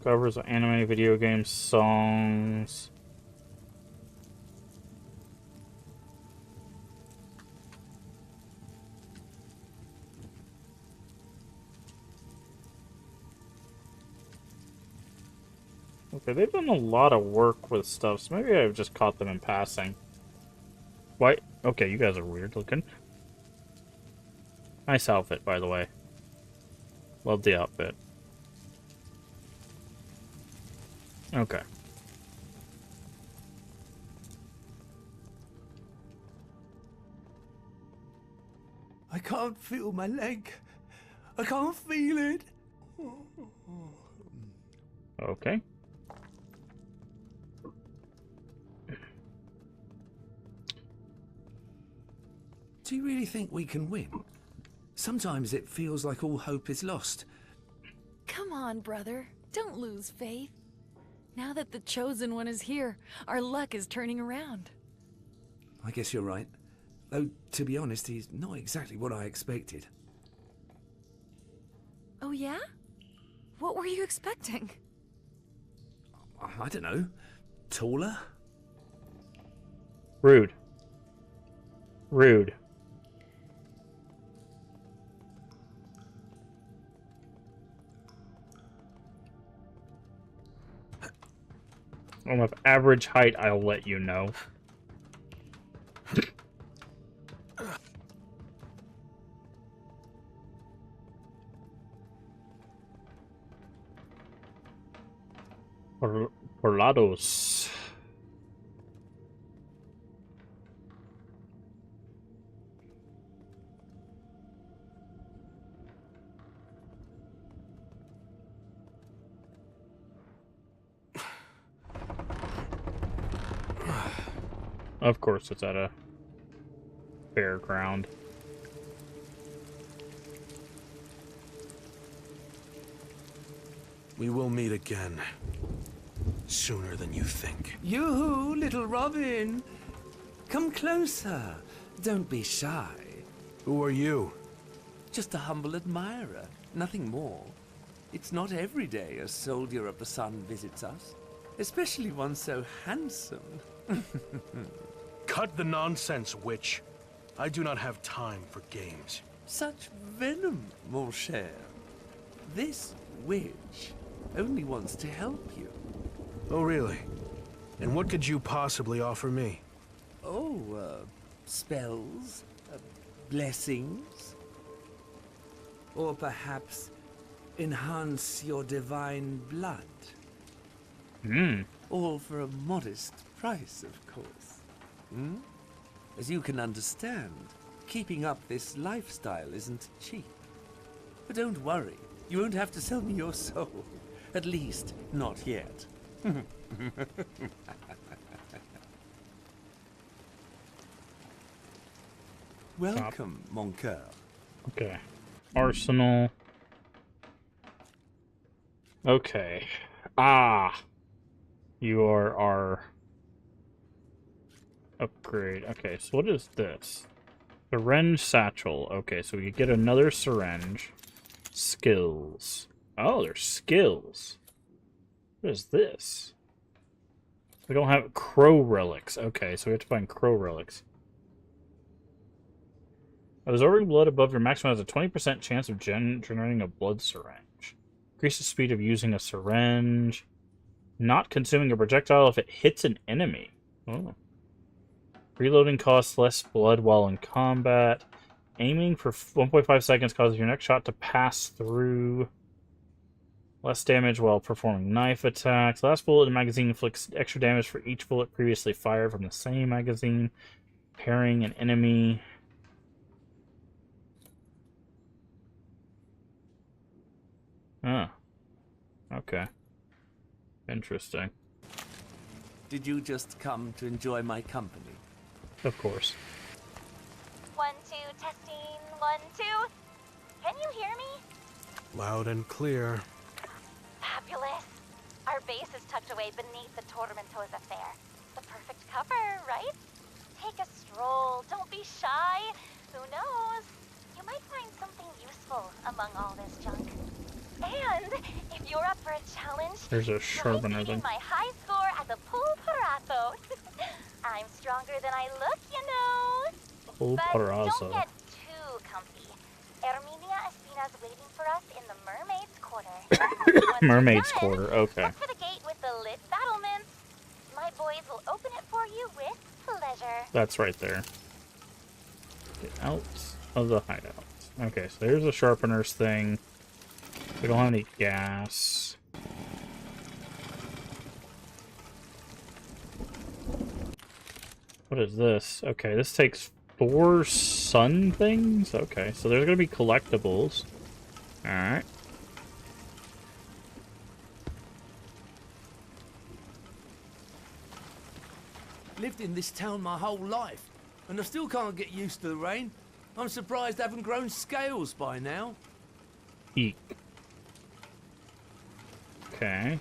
covers of anime, video games, songs. Okay, they've done a lot of work with stuff, so maybe I've just caught them in passing. Why? Okay, you guys are weird looking. Nice outfit, by the way. Love the outfit. Okay. I can't feel my leg. I can't feel it. Okay. Do you really think we can win? Sometimes it feels like all hope is lost. Come on, brother. Don't lose faith. Now that the Chosen One is here, our luck is turning around. I guess you're right. Though, to be honest, he's not exactly what I expected. Oh, yeah? What were you expecting? I don't know. Taller? Rude. Rude. I'm of average height, I'll let you know. Porlados. Of course, it's at a fairground. We will meet again. Sooner than you think. Yoo-hoo, little Robin! Come closer. Don't be shy. Who are you? Just a humble admirer. Nothing more. It's not every day a soldier of the sun visits us. Especially one so handsome. Cut the nonsense, witch. I do not have time for games. Such venom, mon cher. This witch only wants to help you. Oh, really? And what could you possibly offer me? Oh, spells, blessings, or perhaps enhance your divine blood. All for a modest price, of course. As you can understand, keeping up this lifestyle isn't cheap. But don't worry, you won't have to sell me your soul. At least, not yet. Welcome, mon coeur. Okay. Arsenal. Okay. Ah! You are our upgrade. Okay, so what is this? Syringe satchel. Okay, so we could get another syringe. Skills. Oh, there's skills. What is this? We don't have crow relics. Okay, so we have to find crow relics. Absorbing blood above your maximum has a 20% chance of generating a blood syringe. Increase the speed of using a syringe. Not consuming a projectile if it hits an enemy. Oh. Reloading costs less blood while in combat. Aiming for 1.5 seconds causes your next shot to pass through. Less damage while performing knife attacks. Last bullet in the magazine inflicts extra damage for each bullet previously fired from the same magazine. Parrying an enemy. Ah. Okay. Interesting. Did you just come to enjoy my company? Of course. 1, 2, testing. 1, 2. Can you hear me? Loud and clear. Fabulous. Our base is tucked away beneath the Tormentosa Fair. The perfect cover, right? Take a stroll. Don't be shy. Who knows? You might find something useful among all this junk. And if you're up for a challenge, There's a try sharpener beating thing. my high score at the pool parato. I'm stronger than I look, you know. Pool But parazo. don't get too comfy. Herminia Espina's waiting for us in the Mermaid's Quarter. Once you're Mermaid's done, Quarter, okay. look for the gate with the lit boys will open it for you with pleasure. That's right there. Get out of the hideout. Okay, so there's a sharpener's thing. We don't have any gas. What is this? Okay, this takes 4 sun things? Okay, so there's gonna be collectibles. Alright. Lived in this town my whole life, and I still can't get used to the rain. I'm surprised I haven't grown scales by now. Eek. Okay.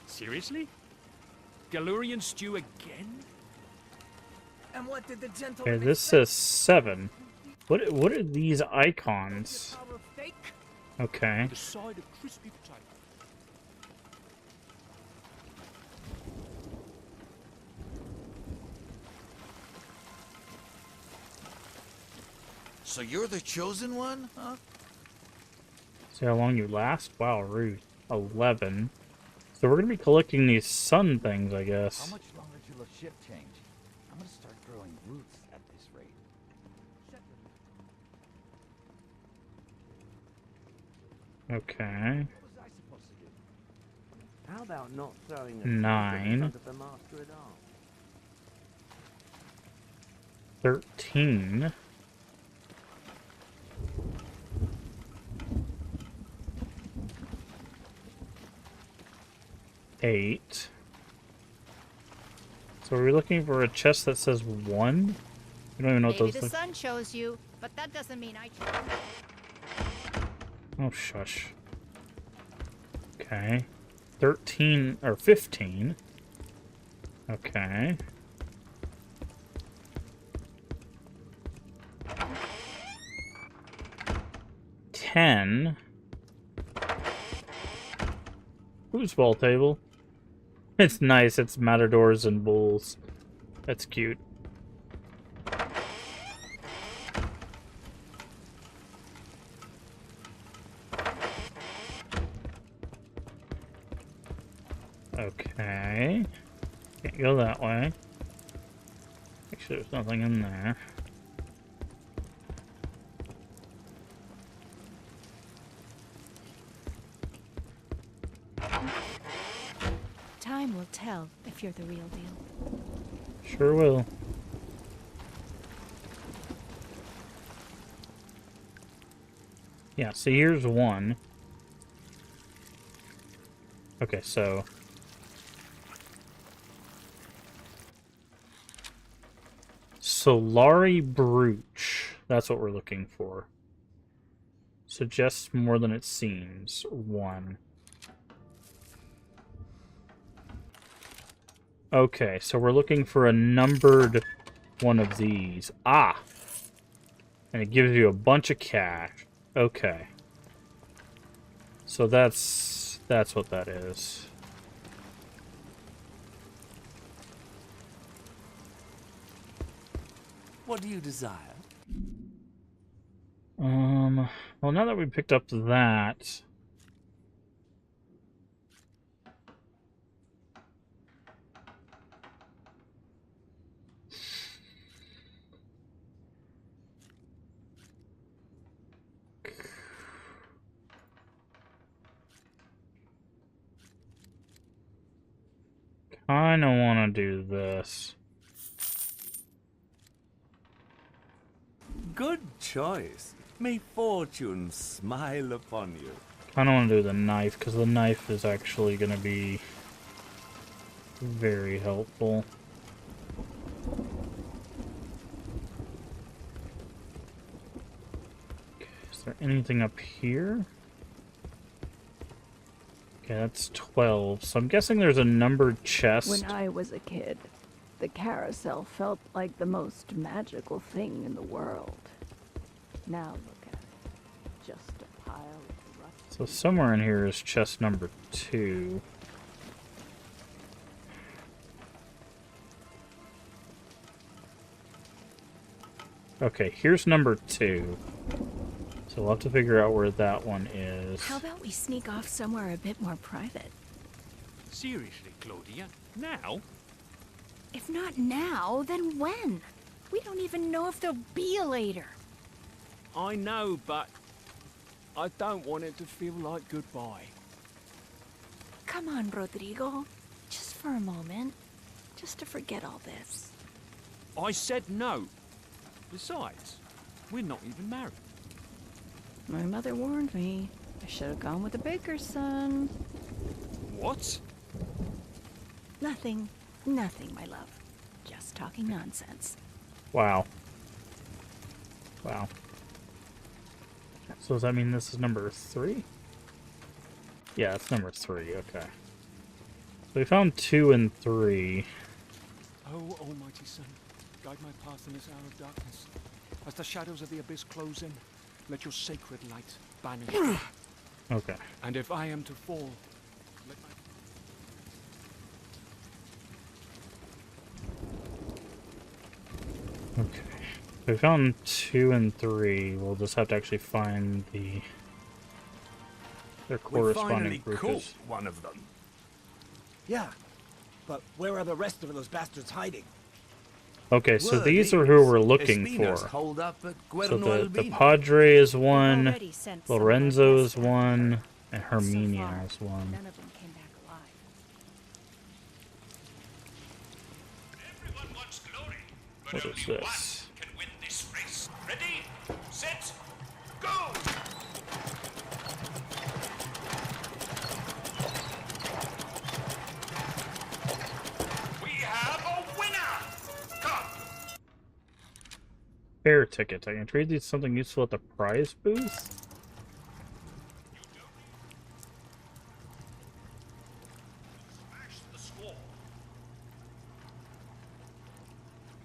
Seriously? Galurian stew again? And what did the gentleman Okay, this says 7. What are these icons? Okay. The side of crispy potato. So you're the chosen one, huh? See how long you last? Wow, rude. 11. So we're gonna be collecting these sun things, I guess. How much longer till the ship change? I'm gonna start growing roots at this rate. Okay. What was I supposed to do? How about not throwing a 9. in front of the master at arms? 13. Eight. So are we looking for a chest that says 1? We don't even know what Maybe those the look. sun chose you, but that doesn't mean I chose. Oh, shush. Okay. 13 or 15. Okay. $10. Foosball table. It's nice. It's matadors and bulls. That's cute. Okay. Can't go that way. Make sure there's nothing in there. Time will tell if you're the real deal. Sure will. Yeah, so here's 1. Okay, so Solari Brooch. That's what we're looking for. Suggests more than it seems. 1. Okay, so we're looking for a numbered one of these. Ah! And it gives you a bunch of cash. Okay. So that's what that is. What do you desire? Well, now that we picked up that... I don't want to do this. Good choice. May fortune smile upon you. I don't want to do the knife, because the knife is actually going to be very helpful. Okay, is there anything up here? Okay, that's 12. So I'm guessing there's a numbered chest. When I was a kid, the carousel felt like the most magical thing in the world. Now look at it. Just a pile of rust. So somewhere in here is chest number 2. Okay, here's number 2. So we'll have to figure out where that one is. How about we sneak off somewhere a bit more private? Seriously, Claudia? Now? If not now, then when? We don't even know if there'll be a later. I know, but I don't want it to feel like goodbye. Come on, Rodrigo. Just for a moment. Just to forget all this. I said no. Besides, we're not even married. My mother warned me. I should have gone with the baker's son. What? Nothing. Nothing, my love. Just talking nonsense. Wow. Wow. So does that mean this is number 3? Yeah, it's number 3, okay. So we found 2 and 3. Oh, Almighty Son, guide my path in this hour of darkness. As the shadows of the abyss close in, let your sacred light banish me. Okay. And if I am to fall, let my... Okay. So we found 2 and 3. We'll just have to actually find their corresponding We finally groupers. caught one of them. Yeah, but where are the rest of those bastards hiding? Okay, so Word these is, are who we're looking Espino's for. holed up at So Guerno the Albino. Padre is one, already sent some of our Lorenzo best is one, and So Herminia far, is one. none of them came back alive. Everyone wants glory, but What only is one this? can win this race. Ready, set, go! We have a winner! Come! Fair ticket. I can trade these something useful at the prize booth? Smash the squall.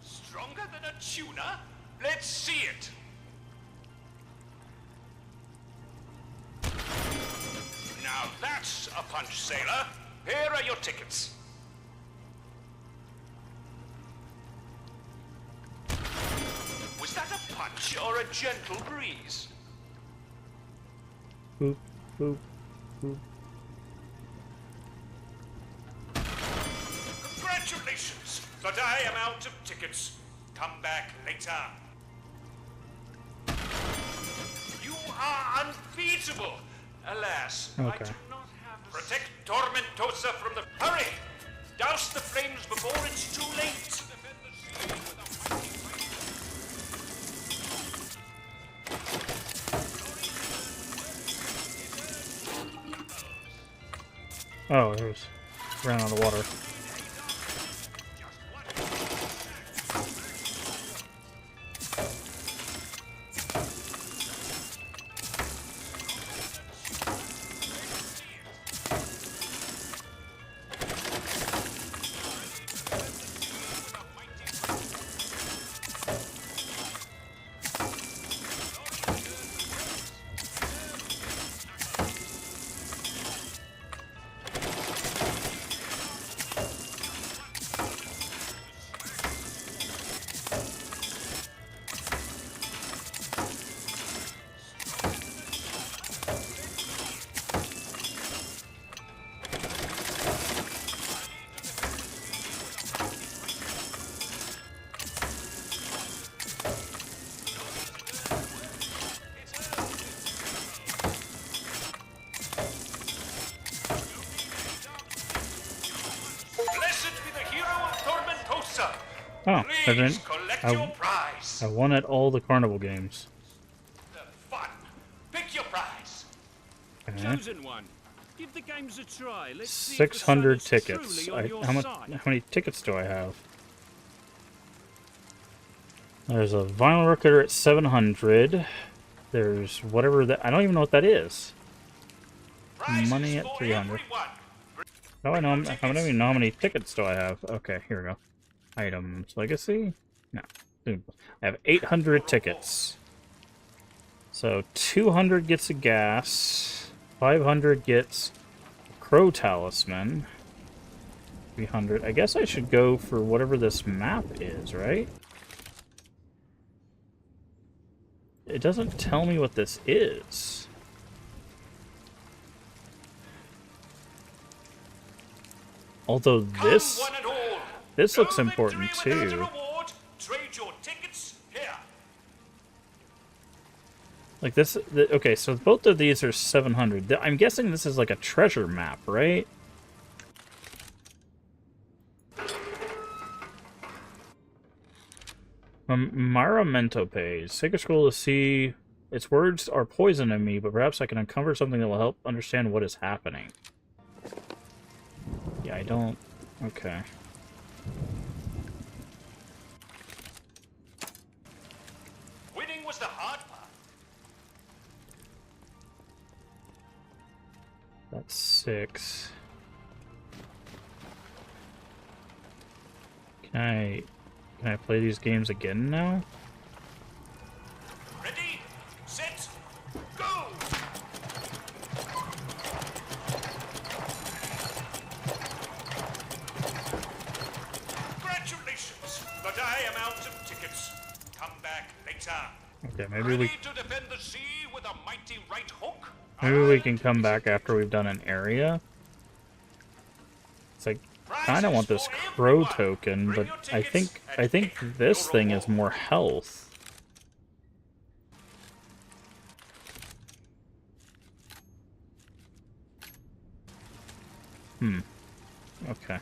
Stronger than a tuna? Let's see it! Now that's a punch, sailor. Here are your tickets. Was that a punch or a gentle breeze? Boop, boop, boop. Congratulations, but I am out of tickets. Come back later. You are unbeatable. Alas, I Okay. do not have a... Protect Tormentosa from the... Hurry! Douse the flames before it's too late. Oh, there's ran out of water. Blessed be the hero of Tormentosa. Oh, I Please didn't. collect your prize. I won at all the carnival games. Fun. Pick your prize. Okay. Chosen one. Give the games a try. Let's see if the sun 600 is tickets. truly on your How side. many tickets do I have? There's a vinyl record at 700. There's whatever that... I don't even know what that is. Money at 300. Oh, I know. I don't even know how many tickets do I have. Okay, here we go. Items. Legacy? No. I have 800 tickets. So 200 gets a gas. 500 gets a crow talisman. 300. I guess I should go for whatever this map is, right? It doesn't tell me what this is. Although this Come one and all. this No looks important victory without a too. reward. Trade your tickets here. Like this. Okay, so both of these are 700. I'm guessing this is like a treasure map, right? Maramento page. Sacred Scroll to see. Its words are poison to me, but perhaps I can uncover something that will help understand what is happening. Yeah, I don't... Okay. Winning was the hard part. That's 6. Can I play these games again now? Ready, set, go! Congratulations, but I am out of tickets. Come back later. Okay, maybe Ready we to defend the sea with a mighty right hook? maybe we can come back after we've done an area. It's like kind of want this crow token, but I think this thing is more health. Okay.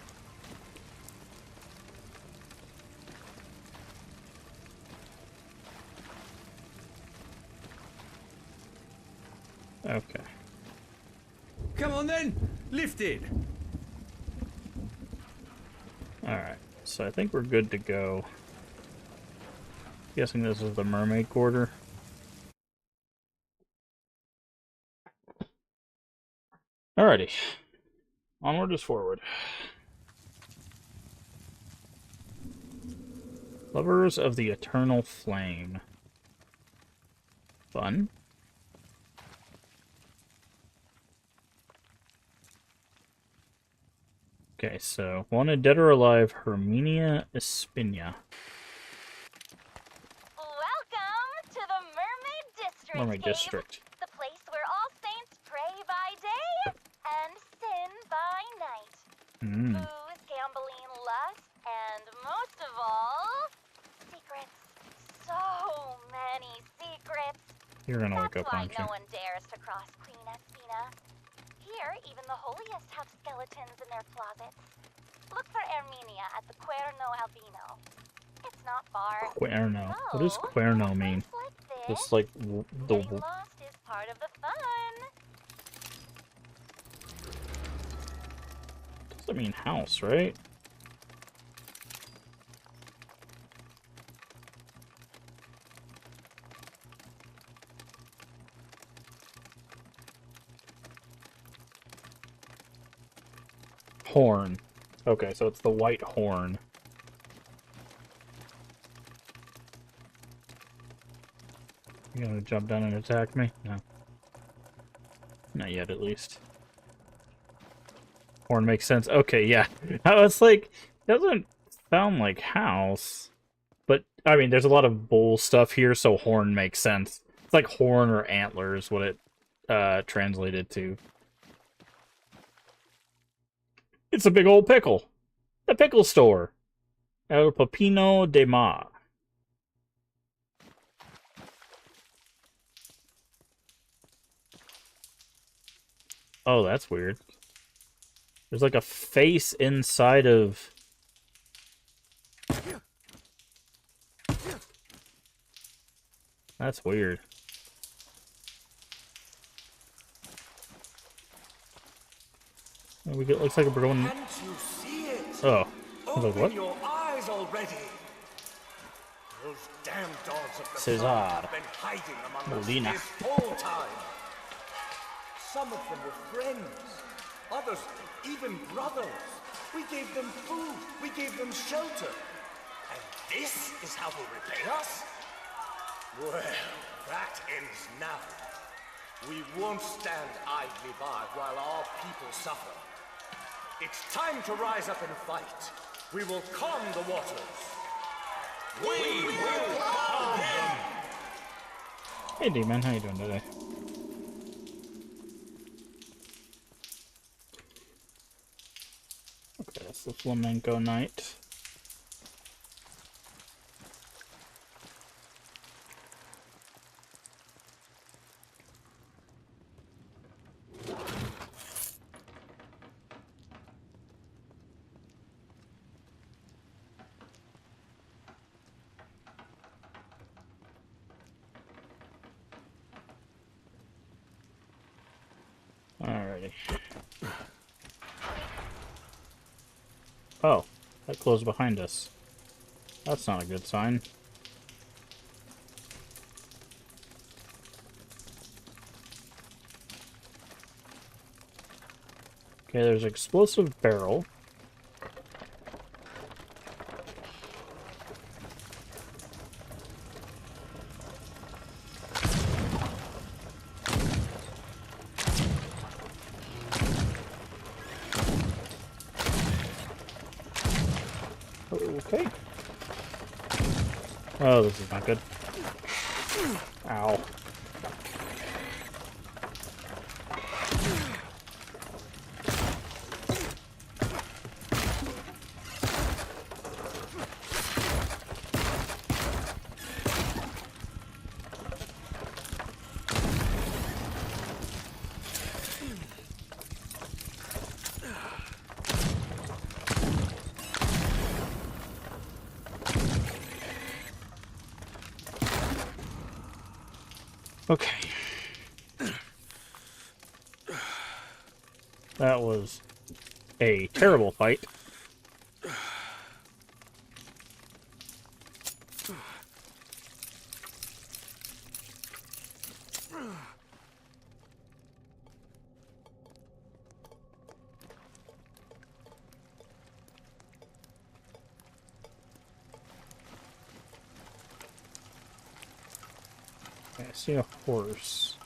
Okay. Come on then, lift it. Alright, so I think we're good to go. Guessing this is the mermaid quarter. Alrighty. Onward is forward. Lovers of the Eternal Flame. Fun. Okay, so wanted dead or alive, Herminia Espinia. Welcome to the Mermaid District. Mermaid Gabe. District. The place where all saints pray by day and sin by night. Booze, gambling, lust, and most of all, secrets. So many secrets. You're gonna look That's up, why aren't you? no one dares to cross Queen Espina. Here, even the holiest have skeletons in their closets. Look for Erminia at the Cuerno Albino. It's not far. Cuerno. What does Cuerno mean? Just like the... Getting lost is part of the fun. Doesn't mean house, right? Horn. Okay, so it's the white horn. You gonna jump down and attack me? No. Not yet, at least. Horn makes sense. Okay, yeah. I was like, doesn't sound like house. But, I mean, there's a lot of bull stuff here, so horn makes sense. It's like horn or antlers, what it translated to. It's a big old pickle. The pickle store. El Pepino de Mar. Oh, that's weird. There's like a face inside of... That's weird. We get, looks like we're going... Can't you see it? Oh. I was like, Open what? your eyes already. Those damn dogs of the Cesar. sun have been hiding among Molina. us this whole time. Some of them were friends. Others, even brothers. We gave them food. We gave them shelter. And this is how they repay us? Well, that ends now. We won't stand idly by while our people suffer. It's time to rise up and fight. We will calm the waters. We will calm them! Hey, D-Man, how you doing today? Okay. That's the flamenco night. Alrighty. Oh, that closed behind us. That's not a good sign. Okay, there's an explosive barrel. Okay. Oh, this is not good. Ow. Okay. That was a terrible fight. Okay, I see a horse.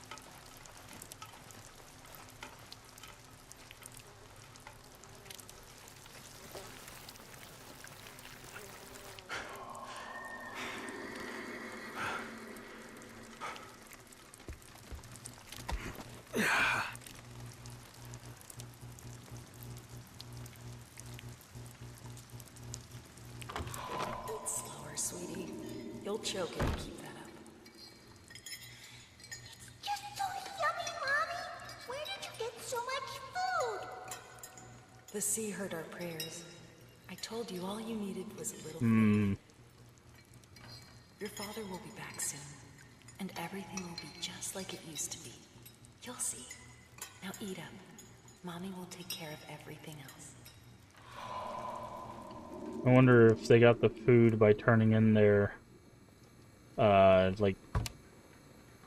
Slower, sweetie. You'll choke if you keep that up. Just so yummy, Mommy! Where did you get so much food? The sea heard our prayers. I told you all you needed was a little Hmm. Your father will be back soon, and everything will be just like it used to be. You'll see. Now eat up. Mommy will take care of everything else. I wonder if they got the food by turning in their, like,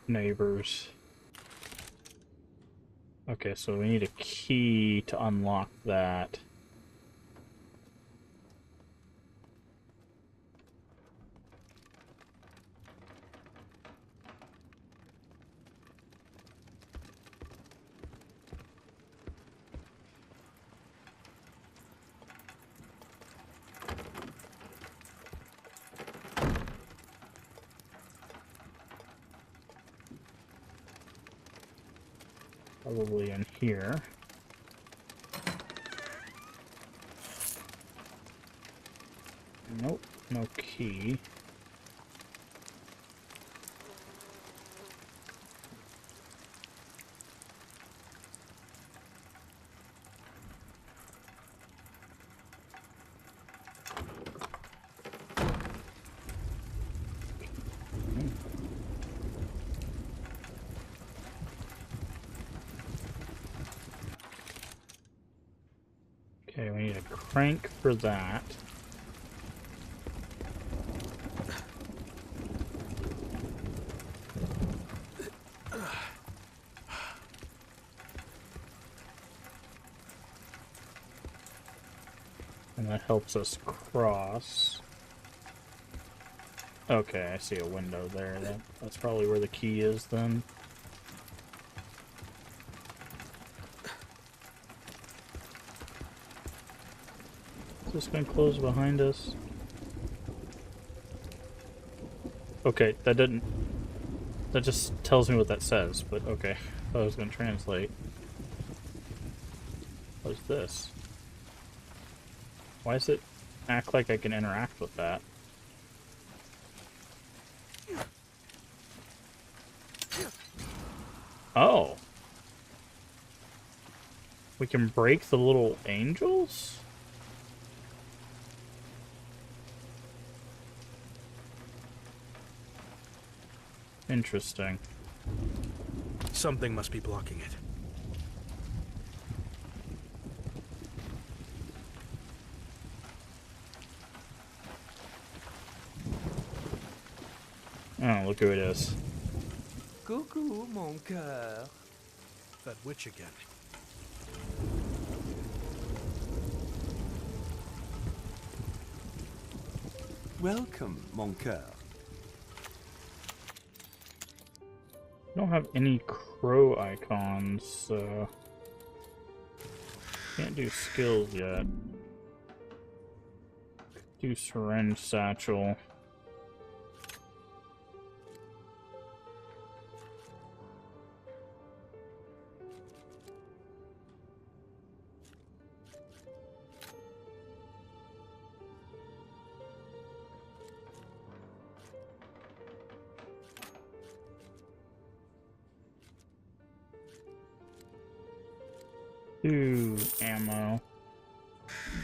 neighbors. Okay, so we need a key to unlock that. Probably in here. Nope, no key. Okay, we need a crank for that. And that helps us cross. Okay, I see a window there. That's probably where the key is then. Is this gonna close behind us? Okay, that didn't... That just tells me what that says, but okay. I thought I was gonna translate. What is this? Why does it act like I can interact with that? Oh. We can break the little angels? Interesting. Something must be blocking it. Oh, look who it is. Coucou, mon cœur. That witch again. Welcome, mon cœur. Don't have any crow icons, so can't do skills yet. Do syringe satchel. Do ammo.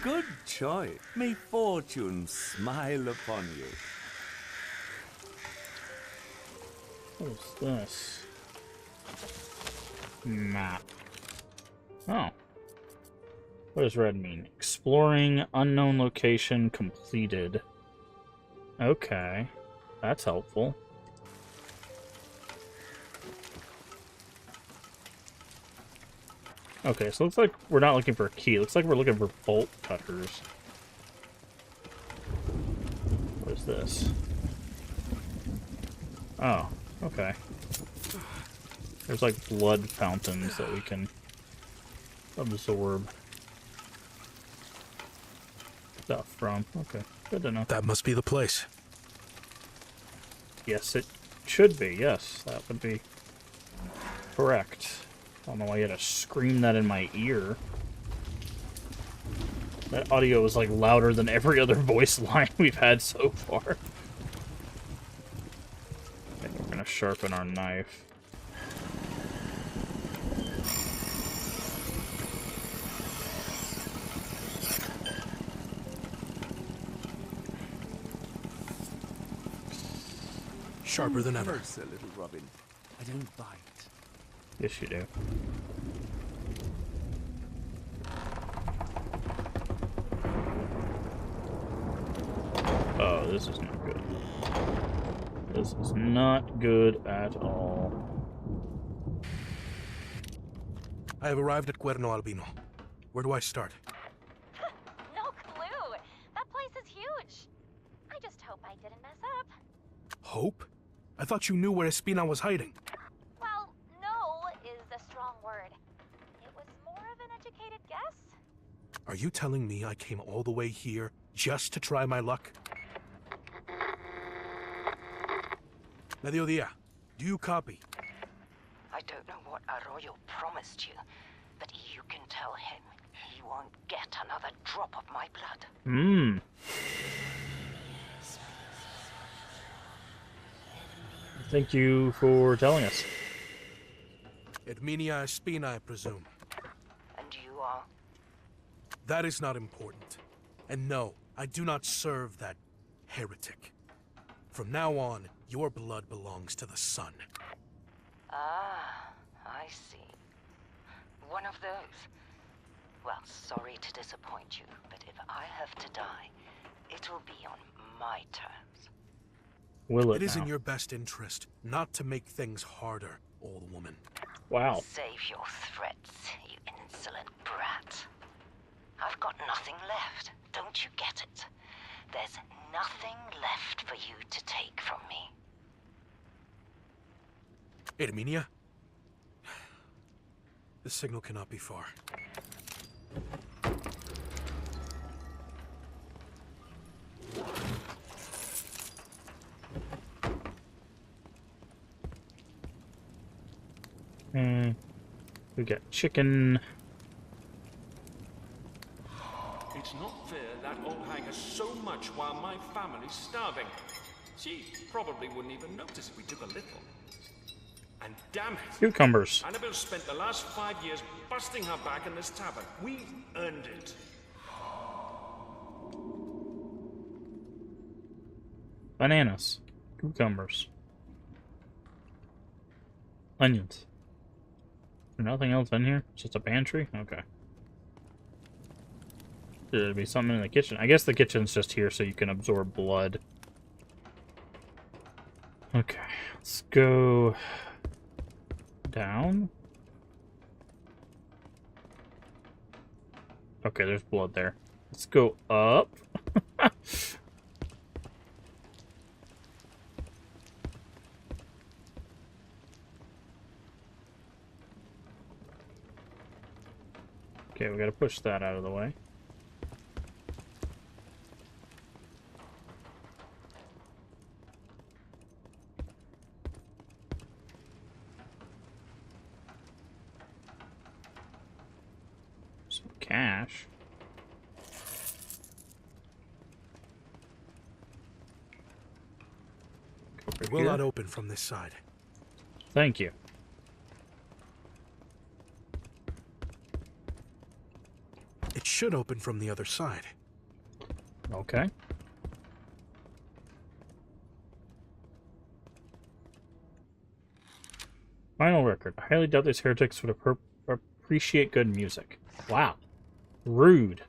Good choice. May fortune smile upon you. What's this? Map. Oh. What does red mean? Exploring unknown location completed. Okay. That's helpful. Okay, so it looks like we're not looking for a key. It looks like we're looking for bolt cutters. What is this? Oh, okay. There's like blood fountains that we can absorb stuff from. Okay, good to know. That must be the place. Yes, it should be. Yes, that would be correct. I don't know why you had to scream that in my ear. That audio was like louder than every other voice line we've had so far. Okay, we're gonna sharpen our knife. Sharper than ever. Closer, little Robin. I don't bite. Yes, you do. Oh, this is not good. This is not good at all. I have arrived at Cuerno Albino. Where do I start? No clue. That place is huge. I just hope I didn't mess up. Hope? I thought you knew where Espina was hiding. Well, no is a strong word. It was more of an educated guess. Are you telling me I came all the way here just to try my luck? Mediodía, do you copy? I don't know what Arroyo promised you, but you can tell him he won't get another drop of my blood. Hmm. Thank you for telling us. Herminia Espina, I presume. And you are? That is not important. And no, I do not serve that heretic. From now on, your blood belongs to the sun. Ah, I see. One of those. Well, sorry to disappoint you, but if I have to die, it'll be on my terms. Will it is now? in your best interest not to make things harder, old woman. Wow. Save your threats, you insolent brat. I've got nothing left, don't you get it? There's nothing left for you to take from me. Herminia? The signal cannot be far. We got chicken. It's not not fear that old hanger so much while my family's starving. She probably wouldn't even notice if we took a little. And damn it, Cucumbers. Annabelle spent the last 5 years busting her back in this tavern. We earned it. Bananas. Cucumbers. Onions. There's nothing else in here? It's just a pantry? Okay. There'd be something in the kitchen. I guess the kitchen's just here so you can absorb blood. Okay, let's go down. Okay, there's blood there. Let's go up. Okay, we gotta push that out of the way. Some cash. It will not open from this side. Thank you. It should open from the other side. Okay. Final record. I highly doubt these heretics would appreciate good music. Wow. Rude.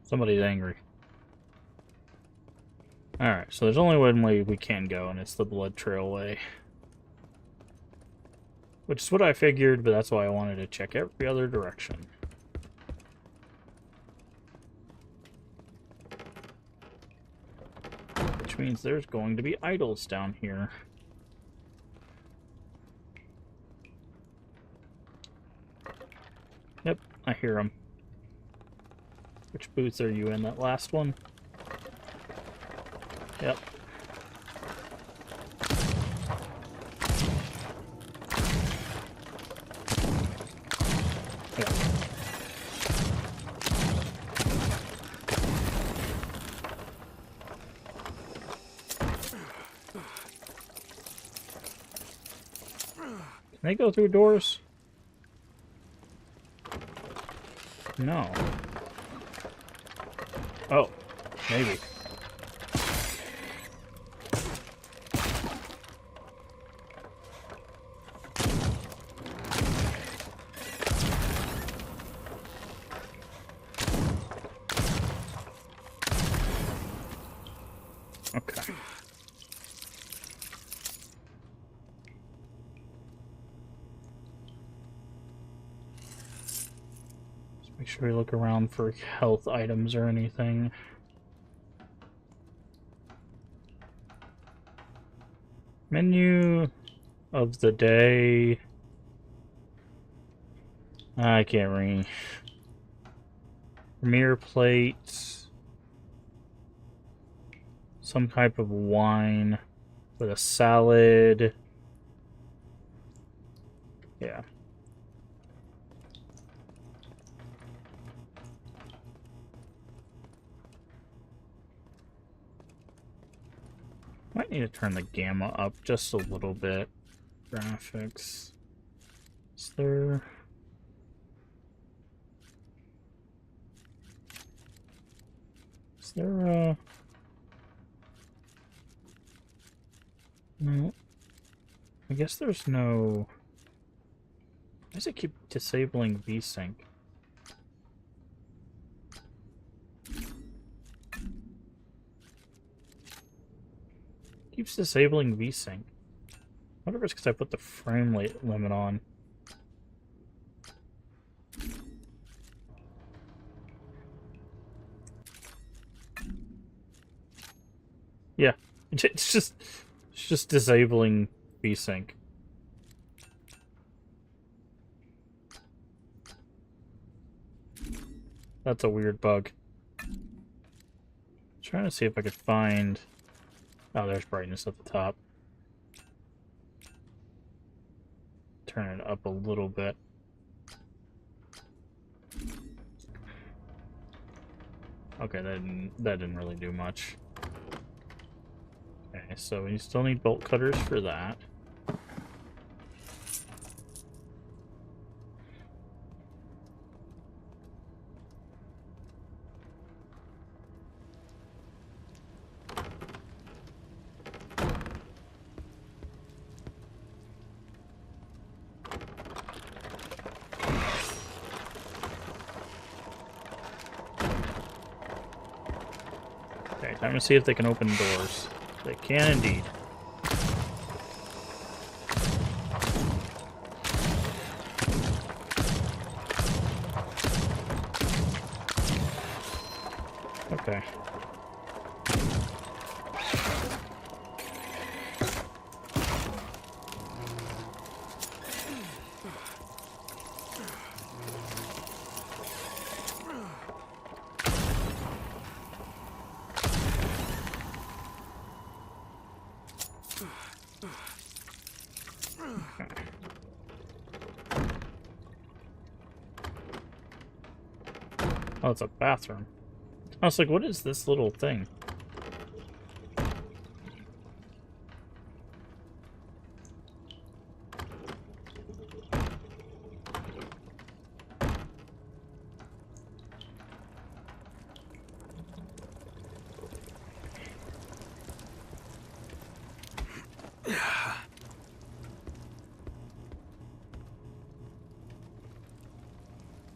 Somebody's angry. Alright, so there's only one way we can go, and it's the blood trail way. Which is what I figured, but that's why I wanted to check every other direction. Which means there's going to be idols down here. Yep, I hear them. Which boots are you in? That last one? Yep. Yeah. Can they go through doors? No. Oh, maybe. Okay. Just make sure we look around for health items or anything. Menu of the day. I can't read. Premier plates. Some type of wine with a salad. Yeah. Might need to turn the gamma up just a little bit. Graphics. Is there... Is there a... No. I guess there's no... Why does it keep disabling VSync? Keeps disabling VSync. I wonder if it's because I put the frame rate limit on. Yeah, it's just disabling VSync. That's a weird bug. Trying to see if I could find Oh, there's brightness at the top. Turn it up a little bit. Okay, that didn't really do much. Okay, so you still need bolt cutters for that. Okay, time to see if they can open doors. They can indeed. Okay. Oh, it's a bathroom. I was like, what is this little thing?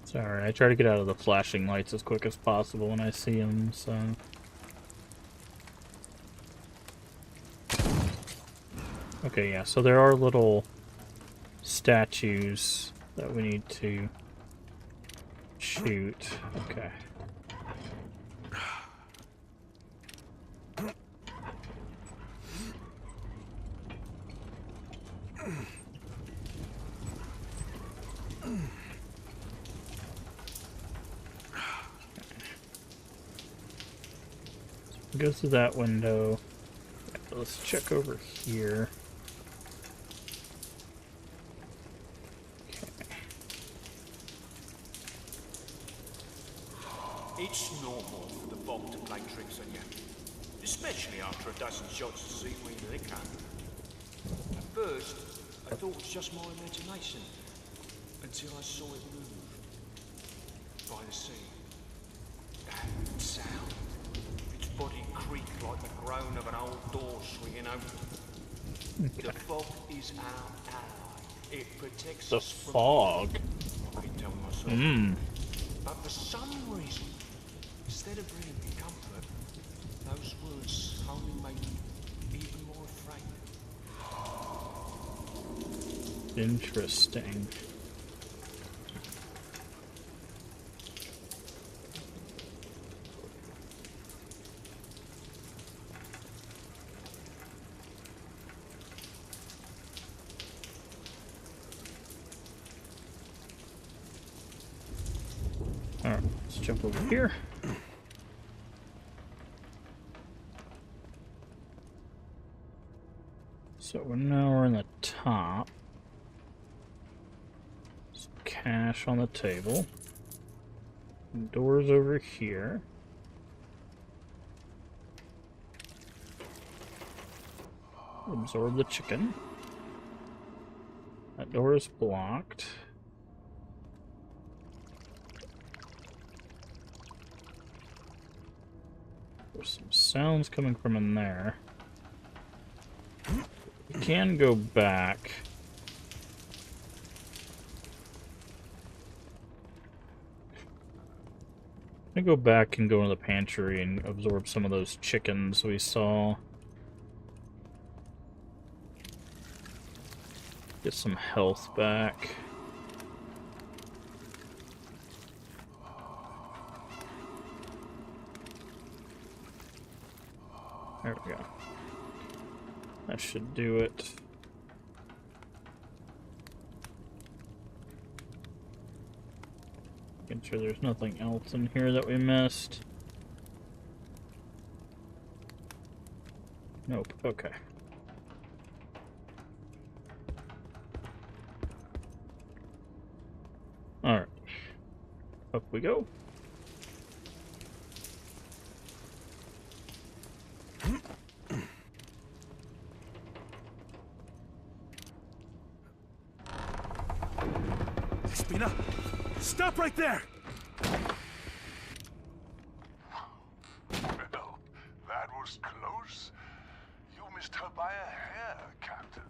Sorry, I try to get out of the flashing lights as quick as possible when I see them, so... Okay, yeah, so there are little statues that we need to shoot. Okay. Go through that window. Let's check over here. It's normal for the fog to play tricks on you, especially after a dozen shots to see where they can. At first, I thought it was just my imagination, until I saw it move by the sea. That sound, its body creak like the groan of an old door swinging open. Okay. The fog is our ally. It protects The us from fog. I tell myself. Hmm. But for some reason, instead of bringing me comfort, those words only made me even more afraid. Interesting. Alright, let's jump over here. So now we're in the top. Some cash on the table. Doors over here. Absorb the chicken. That door is blocked. There's some sounds coming from in there. You can go back. I'm gonna go back and go into the pantry and absorb some of those chickens we saw. Get some health back. There we go. That should do it. Making sure there's nothing else in here that we missed. Nope. Okay. Alright. Up we go. Spina, stop right there! Well, that was close. You missed her by a hair, Captain.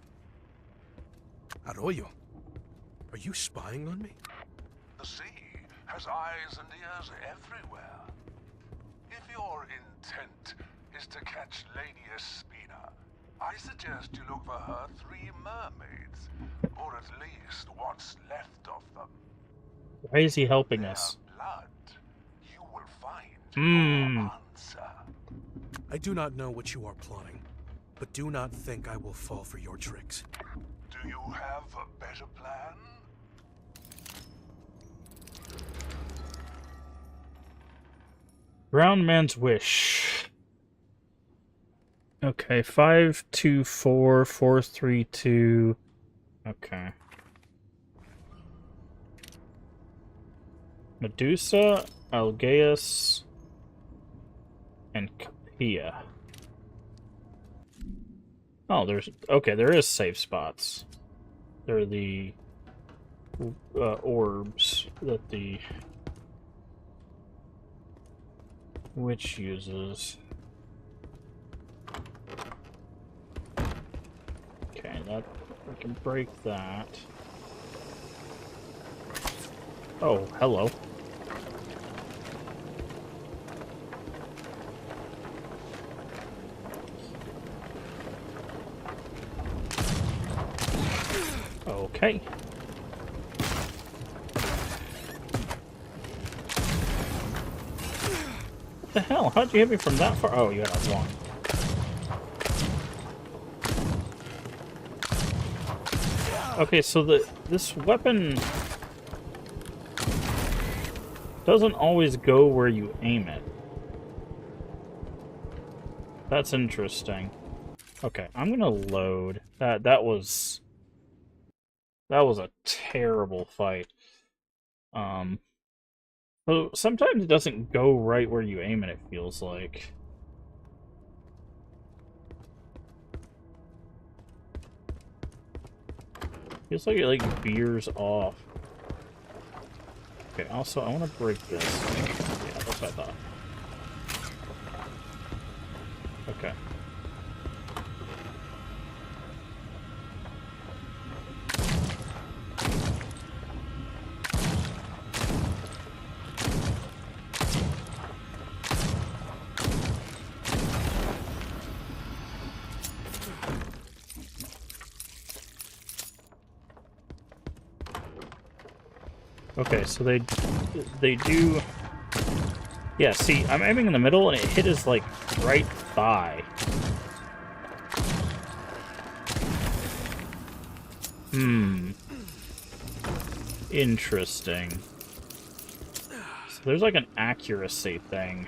Arroyo, are you spying on me? The sea has eyes and ears everywhere. If your intent is to catch Lady Espina, I suggest you look for her 3 mermaids, or at least what's left of them. Why is he helping us? Blood, you will find Hmm. answer. I do not know what you are plotting, but do not think I will fall for your tricks. Do you have a better plan? Brown man's wish. Okay, 524 432. Okay. Medusa, Algaeus, and Capia. Oh, there is safe spots. There are the orbs that the witch uses. Okay, that I can break that. Oh, hello. Okay. What the hell? How'd you hit me from that far? Oh, you had a one. Okay, so this weapon doesn't always go where you aim it. That's interesting. Okay, I'm gonna load. That was a terrible fight. So sometimes it doesn't go right where you aim it, it feels like. Feels like it veers off. Okay, also I want to break this. Yeah, that's what I thought. Okay. Okay, so they do. Yeah, see, I'm aiming in the middle and it hit his right thigh. Interesting. So there's an accuracy thing.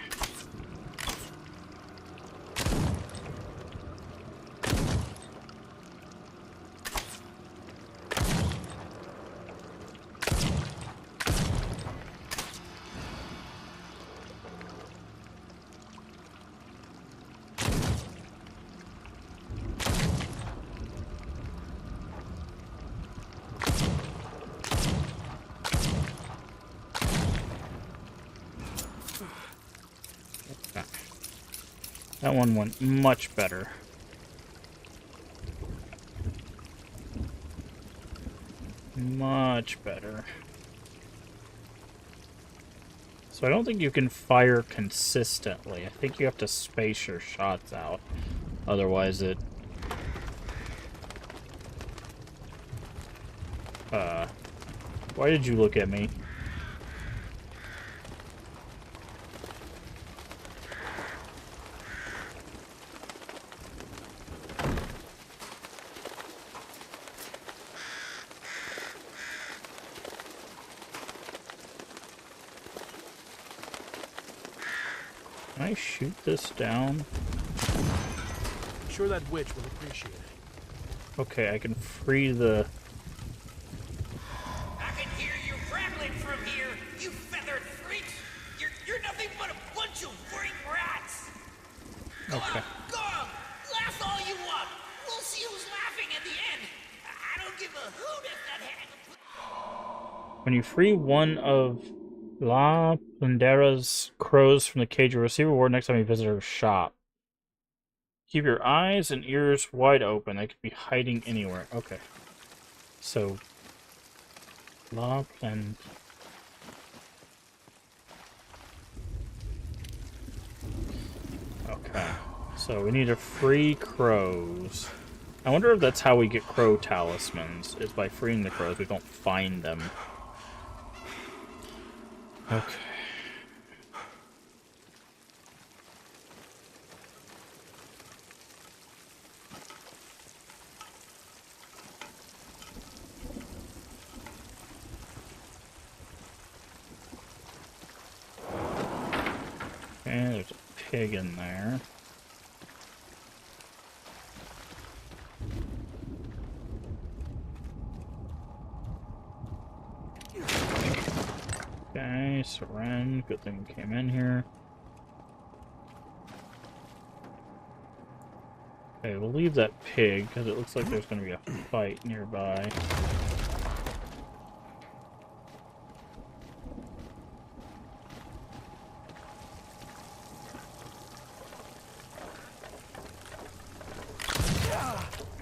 That one went much better. Much better. So I don't think you can fire consistently. I think you have to space your shots out. Otherwise it... Why did you look at me? Can I shoot this down? sure that witch will appreciate it. Okay, I can free the... I can hear you rattling from here, you feathered freaks! You're nothing but a bunch of freak rats! Okay. Go on! Laugh all you want! We'll see who's laughing at the end! I don't give a hoot if that hag... When you free one of La Plendera's crows from the cage, you'll receive a reward next time you visit her shop. Keep your eyes and ears wide open. They could be hiding anywhere. Okay. So, La Plend... Okay. So we need to free crows. I wonder if that's how we get crow talismans, is by freeing the crows. We don't find them. Okay. Okay, there's a pig in there. Okay, Seren, good thing we came in here. Okay, we'll leave that pig, because it looks like there's going to be a fight nearby.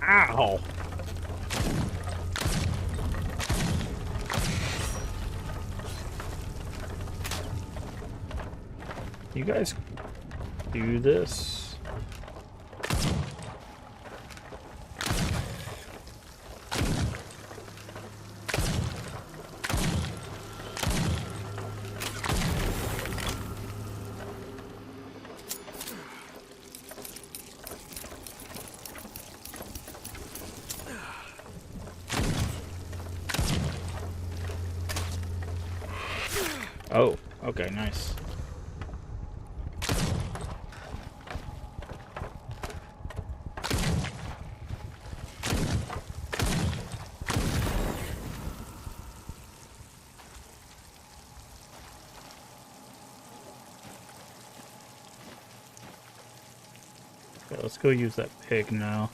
Ow! You guys do this? Oh, okay, nice. Okay, let's go use that pig now.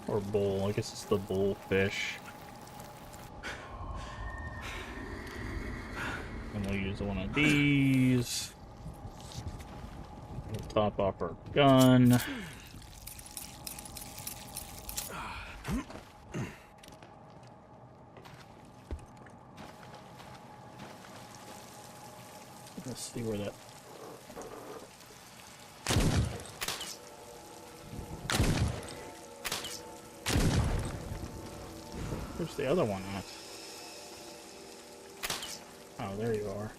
Or bull, I guess it's the bullfish. And we'll use one of these. We'll top off our gun. Let's see where that... Where's the other one at? Oh, there you are.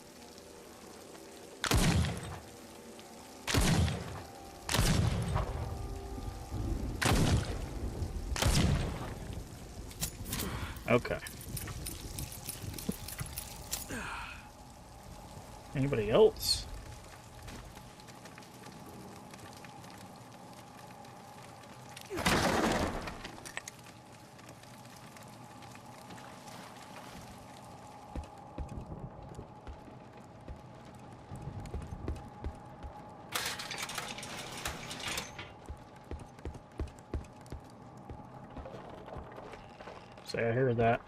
Okay. Anybody else? Say, I hear that.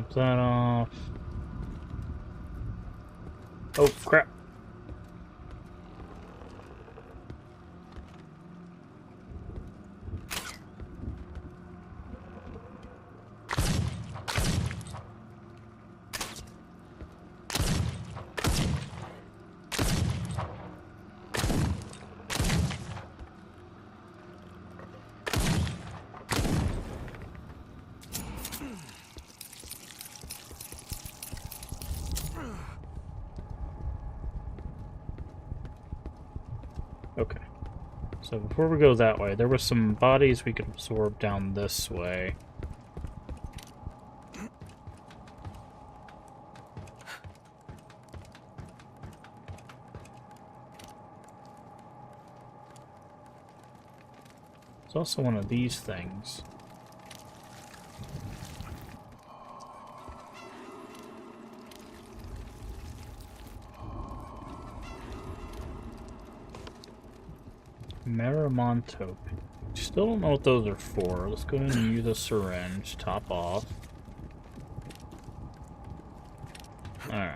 Drop that off. Oh, crap. Okay. So before we go that way, there were some bodies we could absorb down this way. There's also one of these things. Maramonto. Still don't know what those are for. Let's go ahead and use a syringe. Top off. Alright.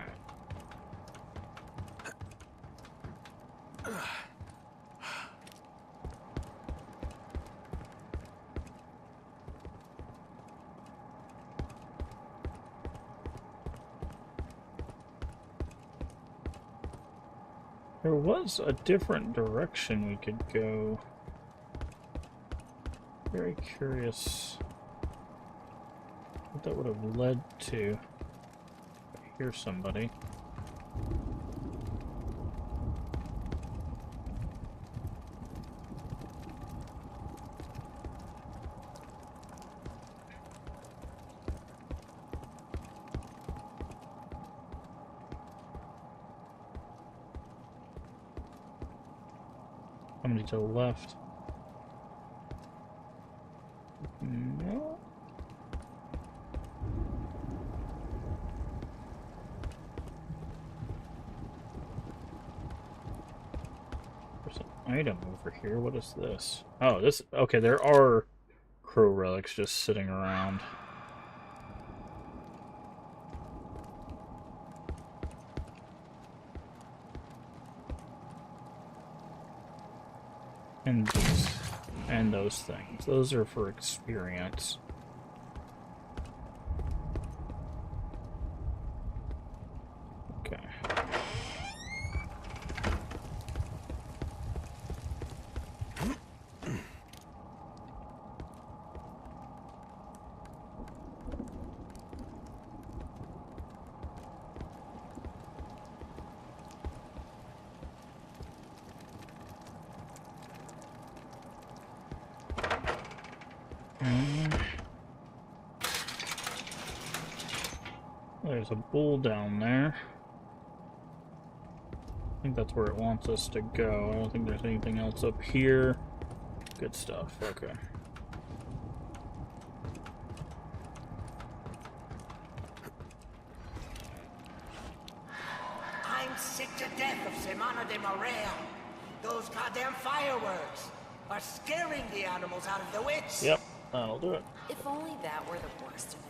There was a different direction we could go. Very curious what that would have led to. I hear somebody. Somebody to the left. No. There's an item over here. What is this? Oh, this. Okay, there are crow relics just sitting around. And these. And those things. Those are for experience. Okay. There's a bull down there. I think that's where it wants us to go. I don't think there's anything else up here. Good stuff. Okay. I'm sick to death of Semana de Marea. Those goddamn fireworks are scaring the animals out of the wits. Yep, that'll do it. If only that were the worst of it.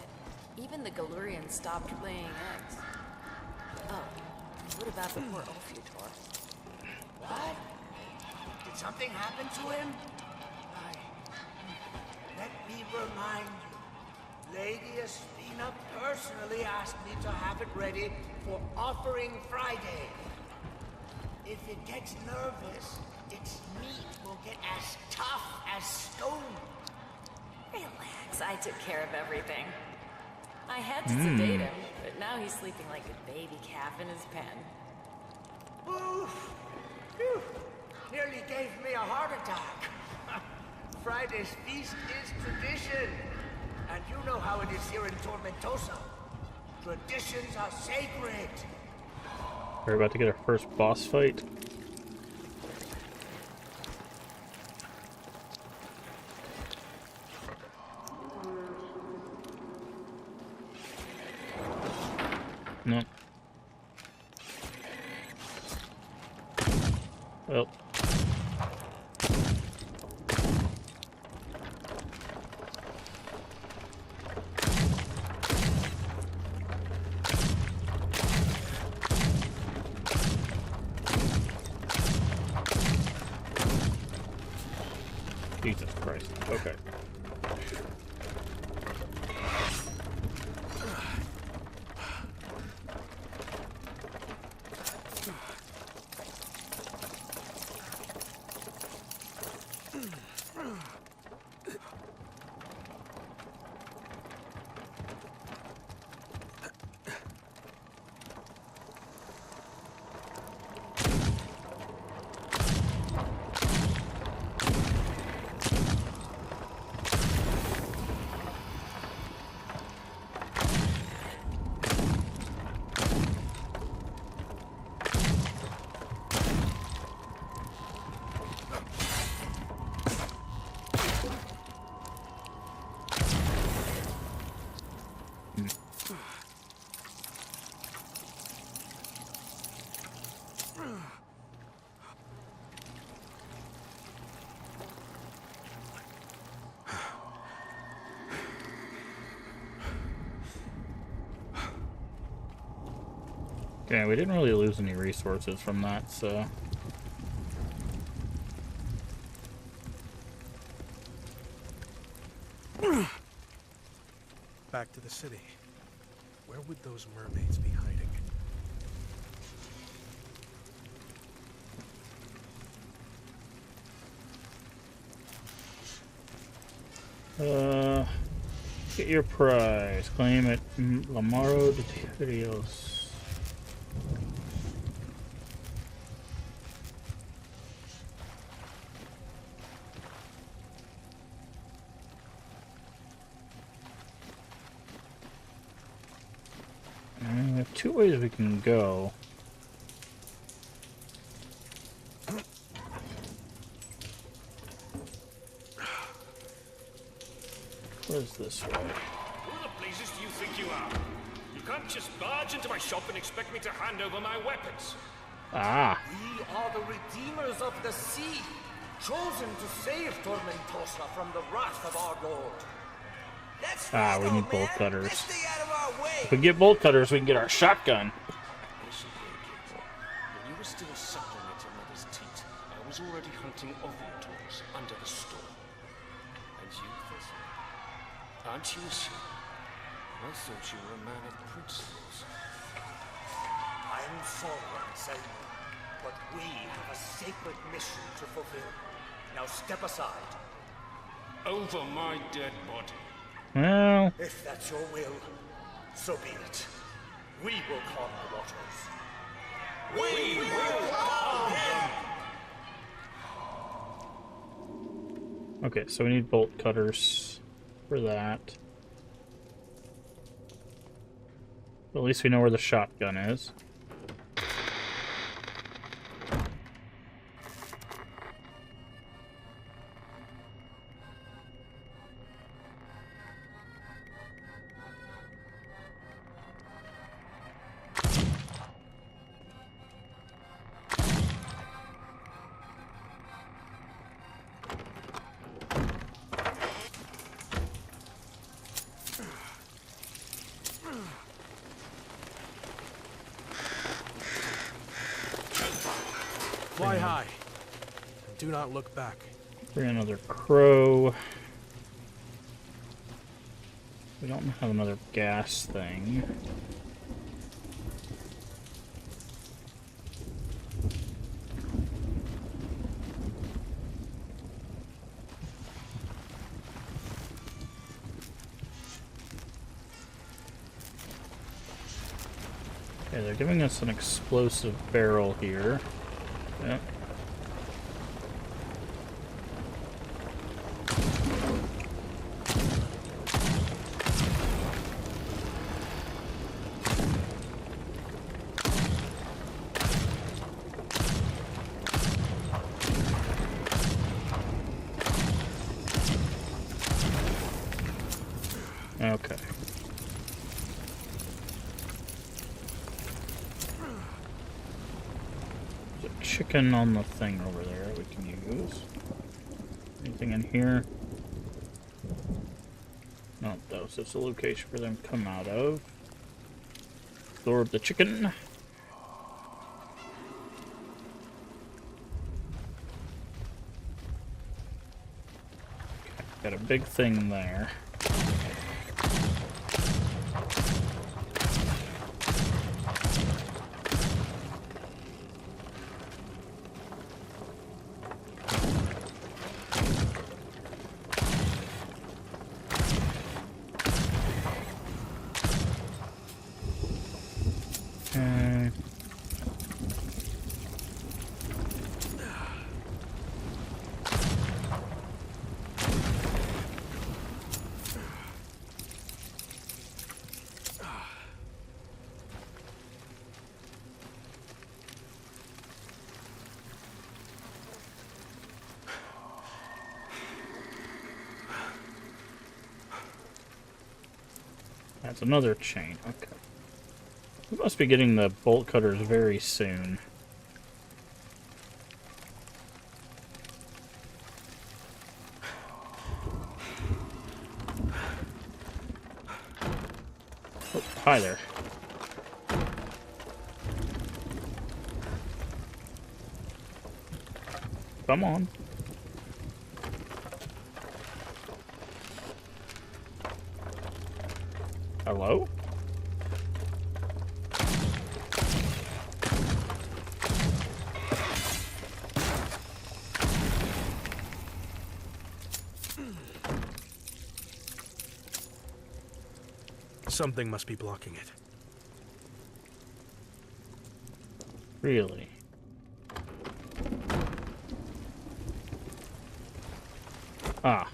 Even the Galurians stopped laying eggs. Oh, what about the poor Ophiutor? What? Did something happen to him? Let me remind you, Lady Espina personally asked me to have it ready for Offering Friday. If it gets nervous, its meat will get as tough as stone. Relax, I took care of everything. I had to sedate him, but now he's sleeping like a baby calf in his pen. Oof! Phew. Nearly gave me a heart attack. Friday's feast is tradition. And you know how it is here in Tormentosa. Traditions are sacred. We're about to get our first boss fight. Nope. Well. Jesus Christ. Okay. Yeah, we didn't really lose any resources from that, so... Back to the city. Where would those mermaids be hiding? Get your prize. Claim at Lamaro de Tios. We have two ways we can go. What is this way? Who the blazes do you think you are? You can't just barge into my shop and expect me to hand over my weapons. Ah. We are the redeemers of the sea, chosen to save Tormentosa from the wrath of our lord. Ah, we need bolt cutters. If we get bolt cutters, we can get our shotgun. Listen here, kid. When you were still suckling at your mother's teat, I was already hunting oviators under the storm. And you, Thistle? Aren't you a sheep? I thought you were a man of principles. I'm sorry, Anselmo, but we have a sacred mission to fulfill. Now step aside. Over my dead body. Well... If that's your will, so be it. We will calm the waters. We will calm them! Okay, so we need bolt cutters for that. But at least we know where the shotgun is. Fly high. And do not look back. Bring another crow. We don't have another gas thing. Okay, they're giving us an explosive barrel here. Yep. Okay. There's a chicken on the thing over there we can use. Anything in here? No, that was just a location for them to come out of. Absorb the chicken. Got a big thing there. That's another chain. Okay. We must be getting the bolt cutters very soon. Oh, hi there. Come on. Hello? Something must be blocking it. Really? Ah.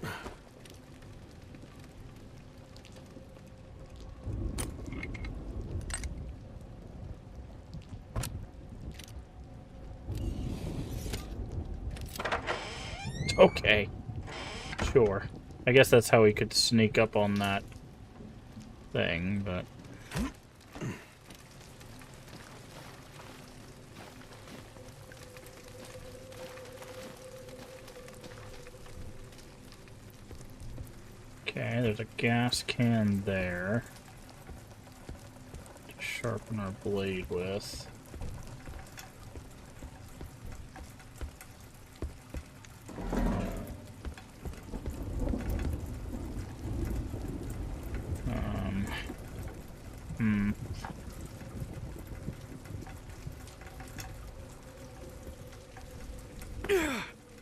Okay. Sure. I guess that's how he could sneak up on that thing, but... Okay, there's a gas can there to sharpen our blade with.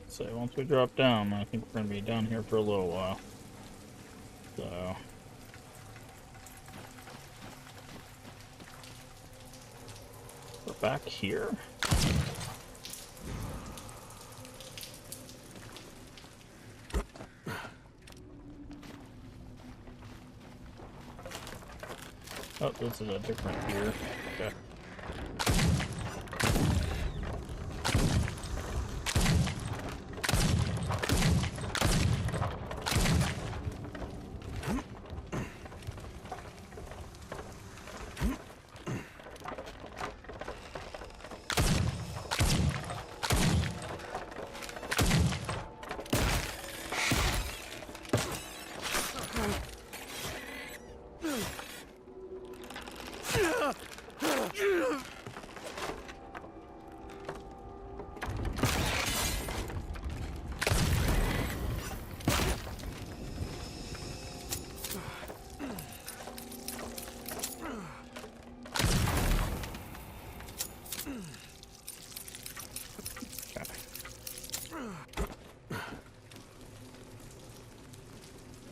So once we drop down, I think we're going to be down here for a little while. So... we're back here? Oh, this is a different gear. Okay.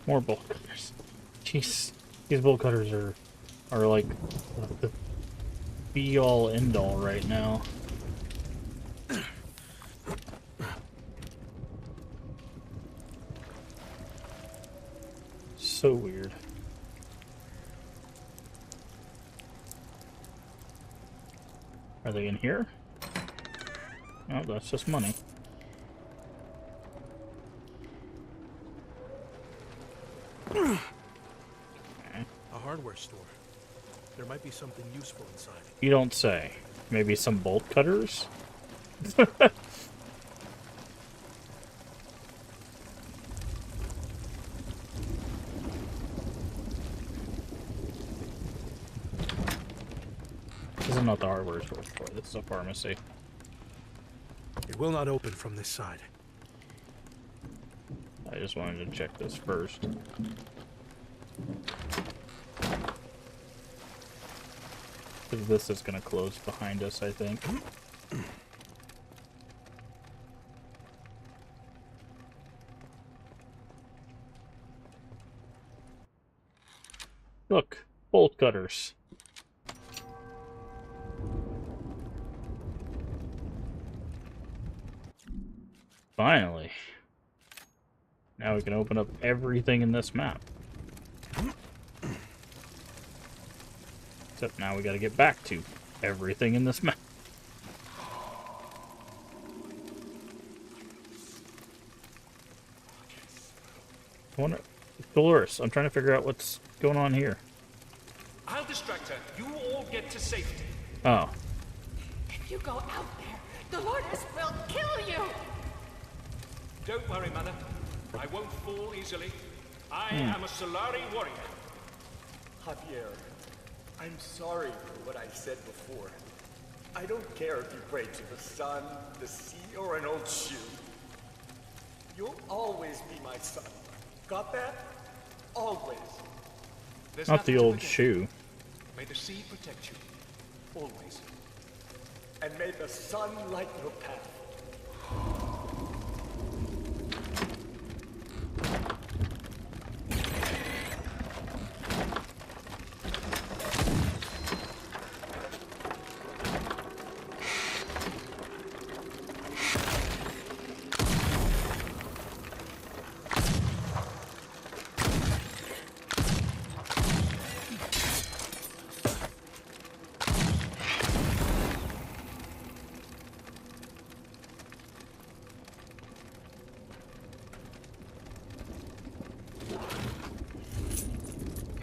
More bolt cutters. Jeez, these bolt cutters are like the be all end all right now. So weird. Are they in here? Oh, that's just money. A hardware store. There might be something useful inside. You don't say. Maybe some bolt cutters? This is not the hardware store. This is a pharmacy. It will not open from this side. I just wanted to check this first. Because this is going to close behind us, I think. Look, bolt cutters. Finally. Now we can open up everything in this map. Except now we gotta get back to everything in this map. I wonder... Dolores, I'm trying to figure out what's going on here. I'll distract her. You all get to safety. Oh. If you go out there, Dolores will kill you! Don't worry, Mother. I won't fall easily. I am a Solari warrior. Javier, I'm sorry for what I said before. I don't care if you pray to the sun, the sea, or an old shoe. You'll always be my son. Got that? Always. There's Not the nothing to old forget. shoe. May the sea protect you. Always. And may the sun light your path.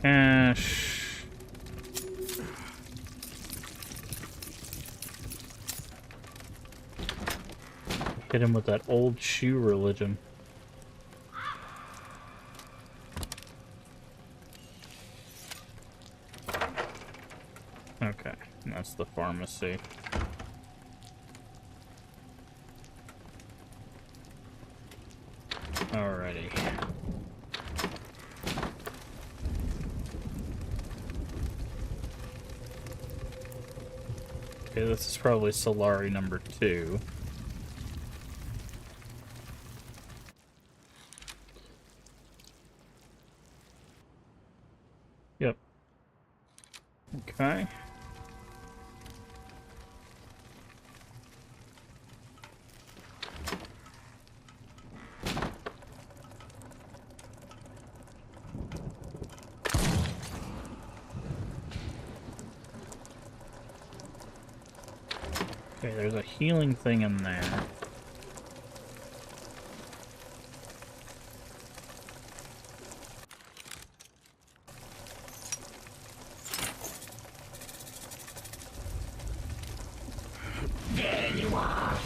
Cash. Hit him with that old shoe religion. Okay, and that's the pharmacy. Alrighty. Okay, this is probably Solari number 2. Yep. Okay. Okay, there's a healing thing in there. There you are.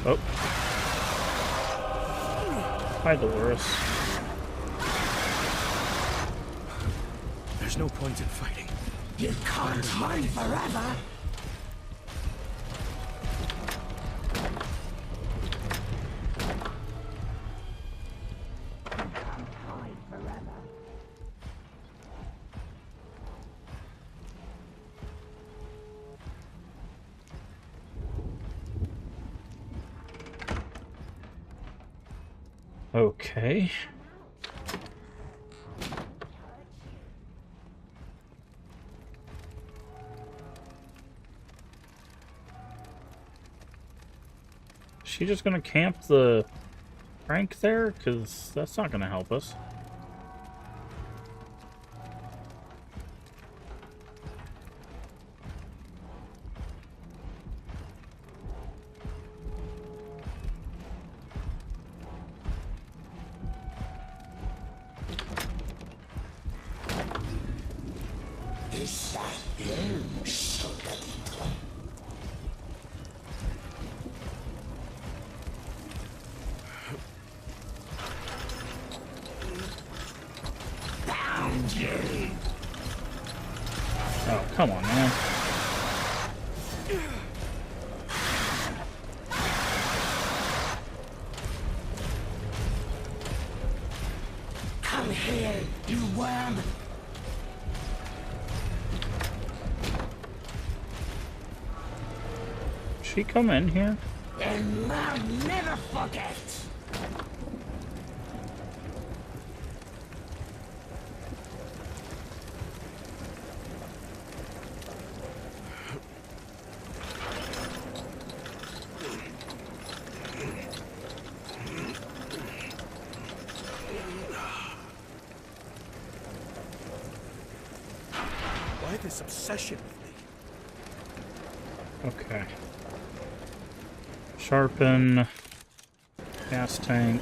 Oh. Hi, Dolores. There's no point in fighting. You can't hide forever. Okay. She just gonna camp the crank there? Because that's not gonna help us. Is that you, Soldadito? Found you. Oh, come on, man. she come in here? And I'll never forget. Why this obsession with me? Okay. Sharpen. Gas tank.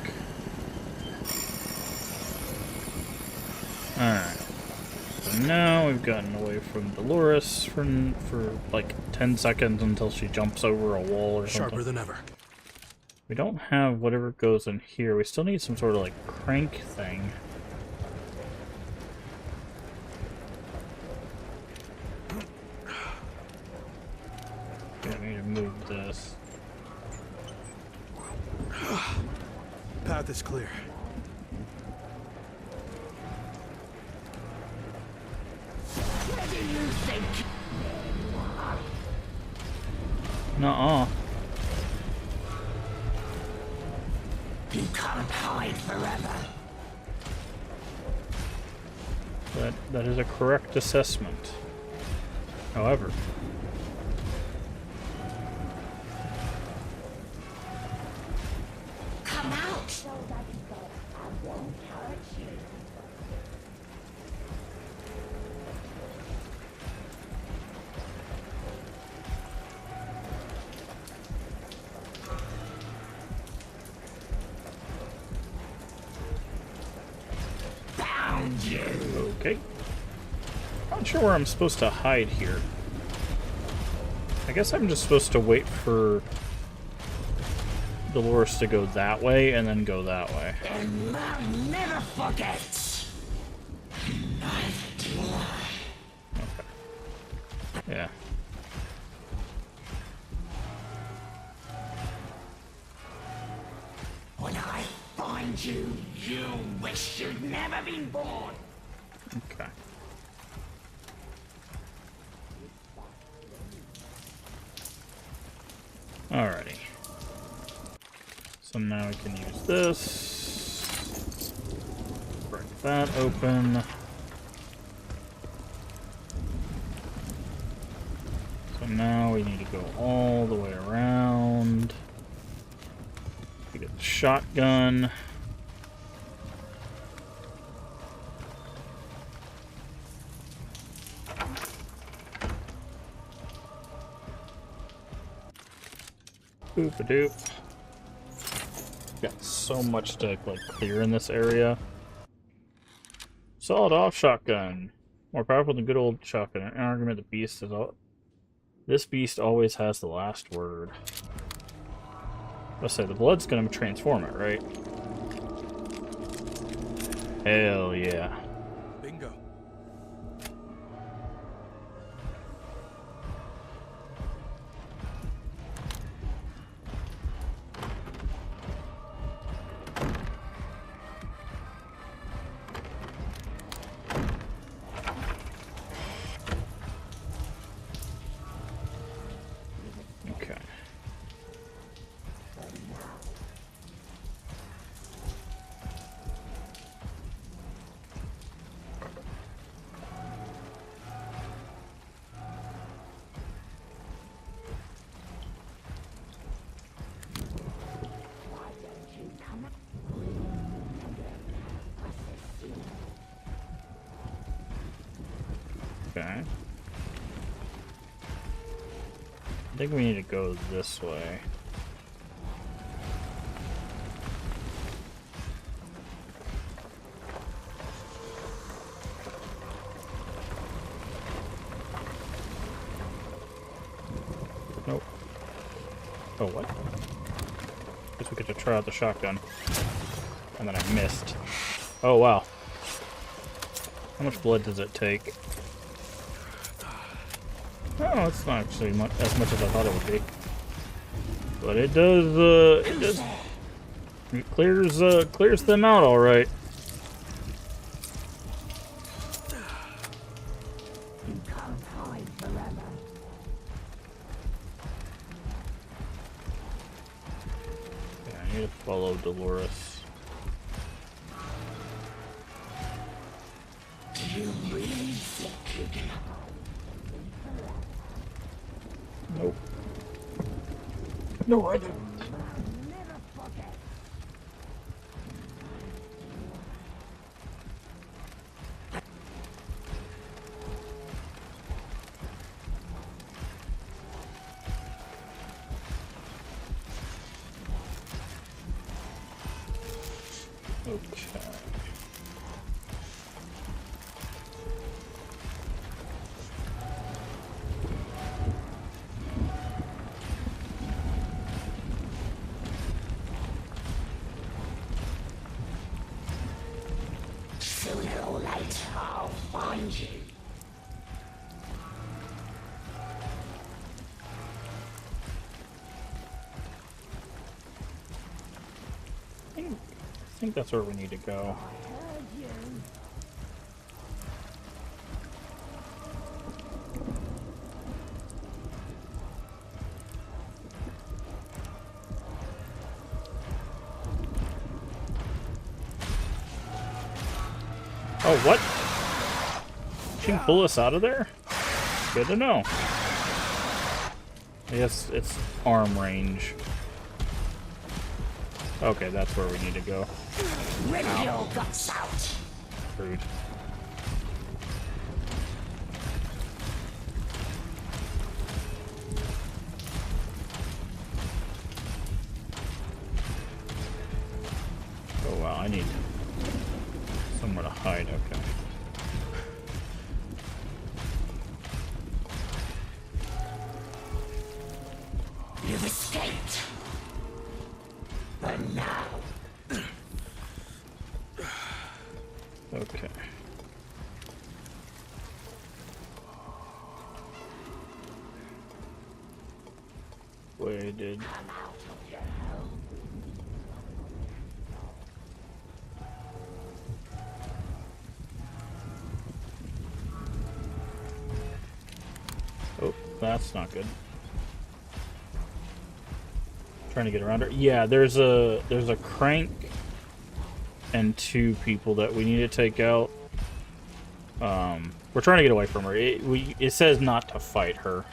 Alright. So now we've gotten away from Dolores for like 10 seconds until she jumps over a wall or something. Sharper than ever. We don't have whatever goes in here. We still need some sort of like crank thing. I need to move this. Path is clear. Where do you think? Nuh-uh. You can't hide forever. That is a correct assessment. However, come out. So that I won't hurt you. Found you. okay. Not sure where I'm supposed to hide here. I guess I'm just supposed to wait for Dolores to go that way and then go that way. And I'll never forget. Neither do I. Yeah. When I find you, you'll wish you'd never been born. Okay. Alrighty. So now we can use this. Break that open. So now we need to go all the way around. We get the shotgun. Boop-a-doop. Got so much to like clear in this area. Solid off shotgun. More powerful than good old shotgun. An argument the beast is all. This beast always has the last word. Let's say the blood's gonna transform it, right? Hell yeah. Bingo. Okay. Okay. I think we need to go this way. Nope. Oh, what? Guess we get to try out the shotgun. And then I missed. Oh, wow. How much blood does it take? Oh, it's not actually as much as I thought it would be. But it does, it clears them out all right. You can't hide forever. need to follow Dolores. Nope. No, I didn't. Okay. Sooner or later, I'll find you. I think that's where we need to go. Oh, what? She can pull us out of there? Good to know. Yes, it's arm range. Okay, that's where we need to go. Rip your guts out. Rude. Oh wow, I need somewhere to hide, okay. You've escaped. But now. Okay. Waited. Oh, that's not good. Trying to get around her. Yeah, there's a crank and 2 people that we need to take out. We're trying to get away from her. It says not to fight her.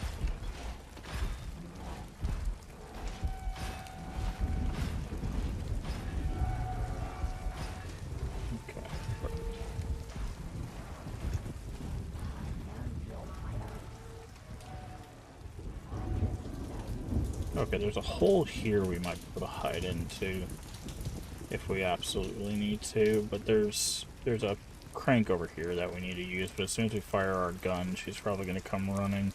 Okay, there's a hole here we might be able to hide into if we absolutely need to, but there's a crank over here that we need to use, but as soon as we fire our gun, she's probably going to come running.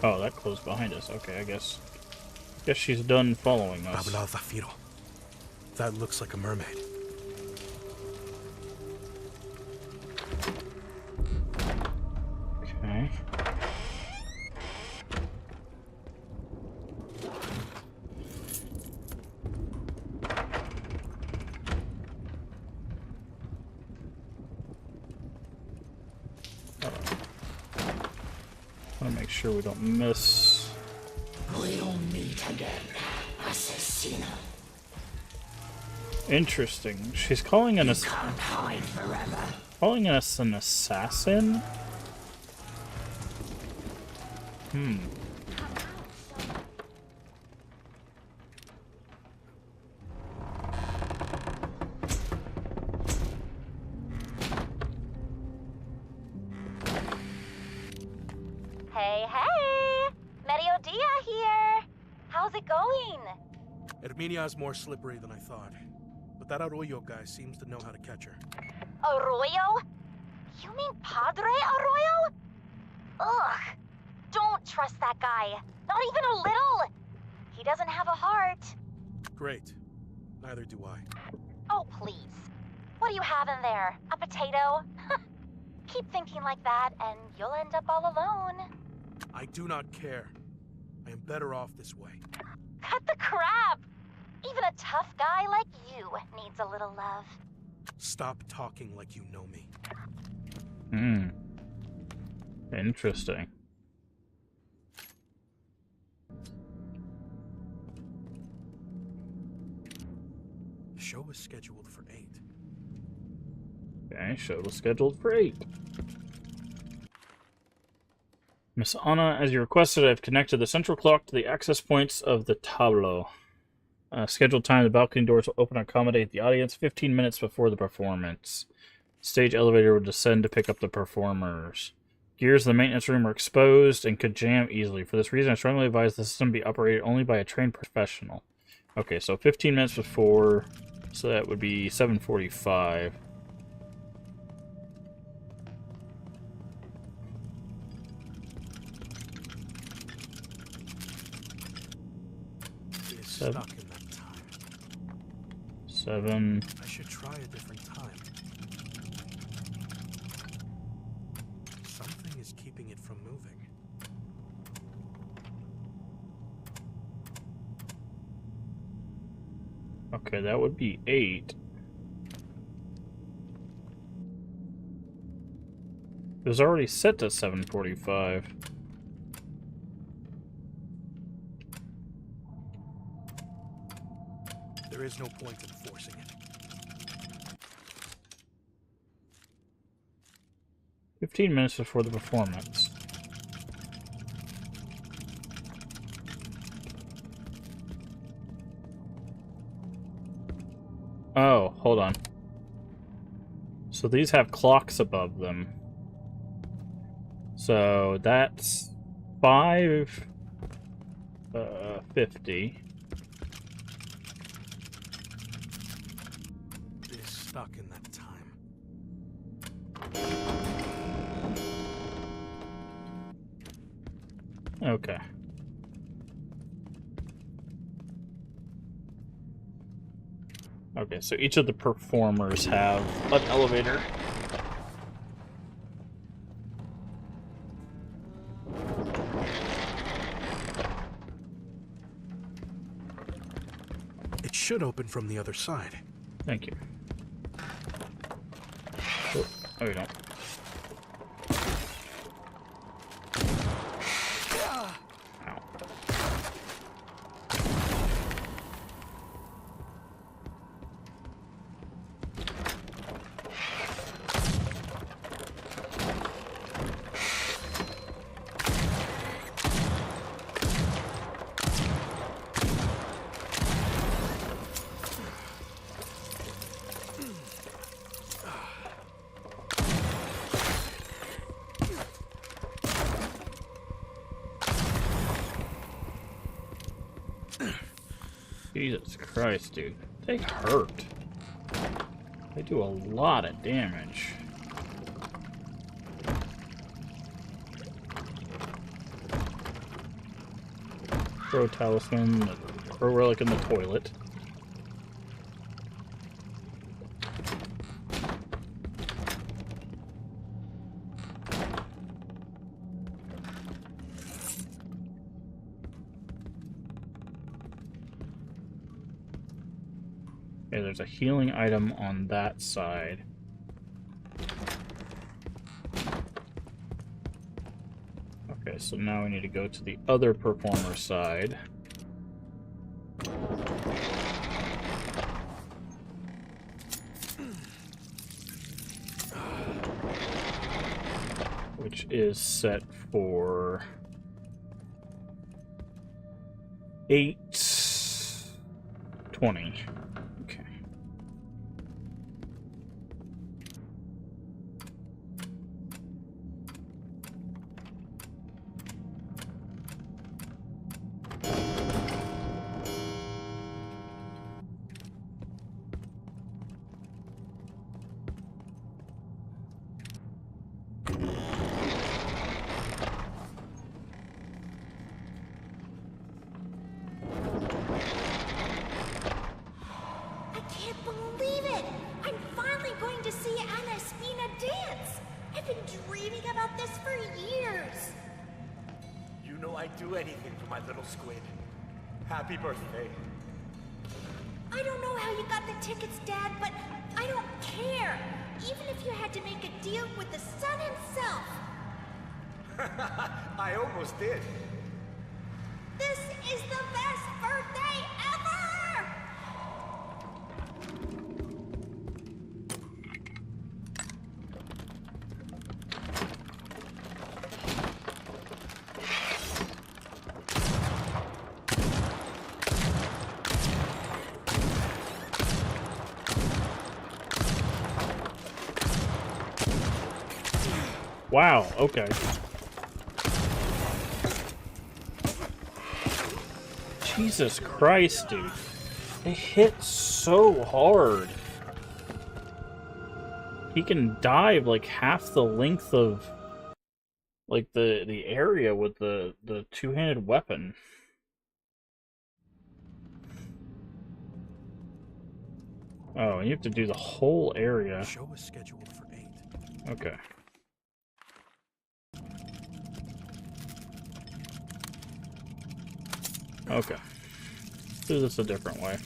Oh, that closed behind us. Okay, I guess she's done following us. That looks like a mermaid. Okay. Make sure we don't miss. We'll meet again, Assassino. Interesting. She's calling us calling us an assassin? Herminia's more slippery than I thought, but that Arroyo guy seems to know how to catch her. Arroyo? You mean Padre Arroyo? Ugh. Don't trust that guy. Not even a little. He doesn't have a heart. Great. Neither do I. Oh, please. What do you have in there? A potato? Keep thinking like that, and you'll end up all alone. I do not care. I am better off this way. Cut the crap! Even a tough guy like you needs a little love. Stop talking like you know me. Interesting. The show was scheduled for 8. Okay, show was scheduled for 8. Miss Anna, as you requested, I've connected the central clock to the access points of the tableau. Scheduled time, the balcony doors will open and accommodate the audience 15 minutes before the performance. Stage elevator will descend to pick up the performers. Gears in the maintenance room are exposed and could jam easily. For this reason, I strongly advise the system be operated only by a trained professional. Okay, so 15 minutes before, so that would be 7:45. Stuck in that time. 7. I should try a different time. Something is keeping it from moving. Okay, that would be 8. It was already set to 7:45. There is no point in forcing it. 15 minutes before the performance. Oh, hold on. So these have clocks above them. So that's 5:50. Is stuck in that time. Okay. Okay, so each of the performers have an elevator. It should open from the other side. Thank you. Oh, we don't. Jesus Christ, dude. They hurt. They do a lot of damage. Throw a talisman, throw a relic in the toilet. Okay, there's a healing item on that side. Okay, so now we need to go to the other performer side. Which is set for 8:20. Okay. I'd do anything for my little squid. Happy birthday. I don't know how you got the tickets, Dad, but I don't care. Even if you had to make a deal with the sun himself. I almost did. This is the best birthday ever! Wow, okay. Jesus Christ, dude. It hit so hard. He can dive like half the length of like the area with the two-handed weapon. Oh, and you have to do the whole area. Show is scheduled for 8. Okay. Okay. Do this a different way.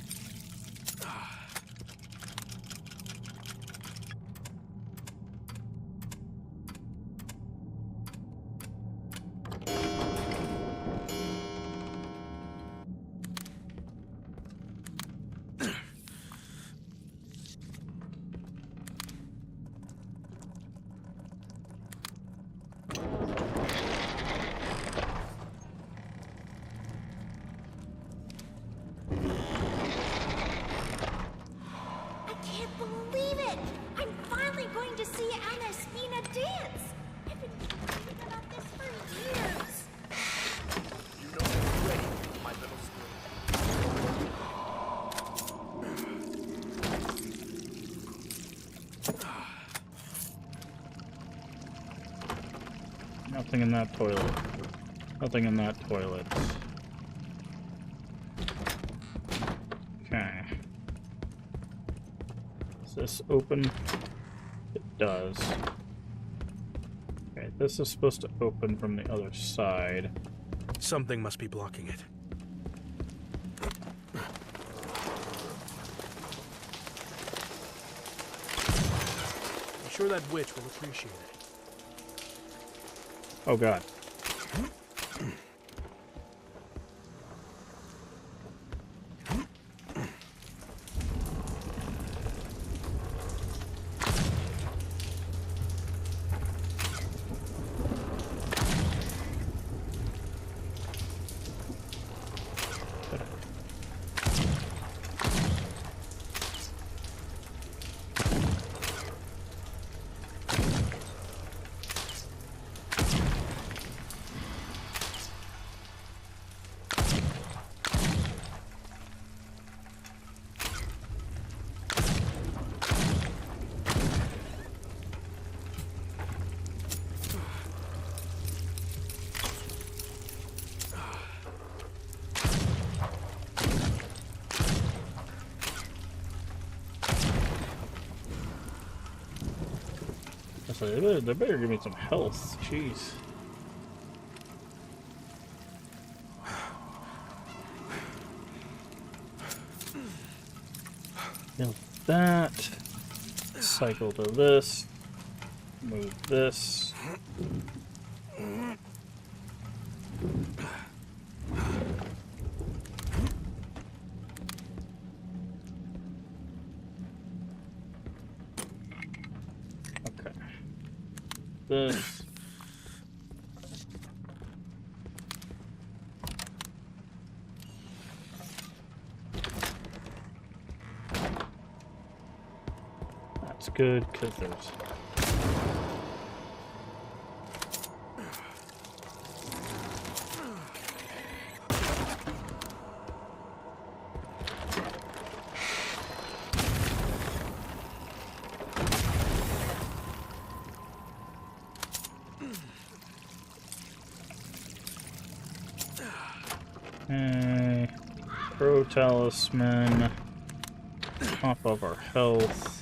Nothing in that toilet. Nothing in that toilet. Okay. Does this open? It does. Okay, this is supposed to open from the other side. Something must be blocking it. I'm sure that witch will appreciate it. Oh god. They better give me some health. Jeez. Build that. Cycle to this. Move this. This. That's good, because there's... Pro talisman, top of our health.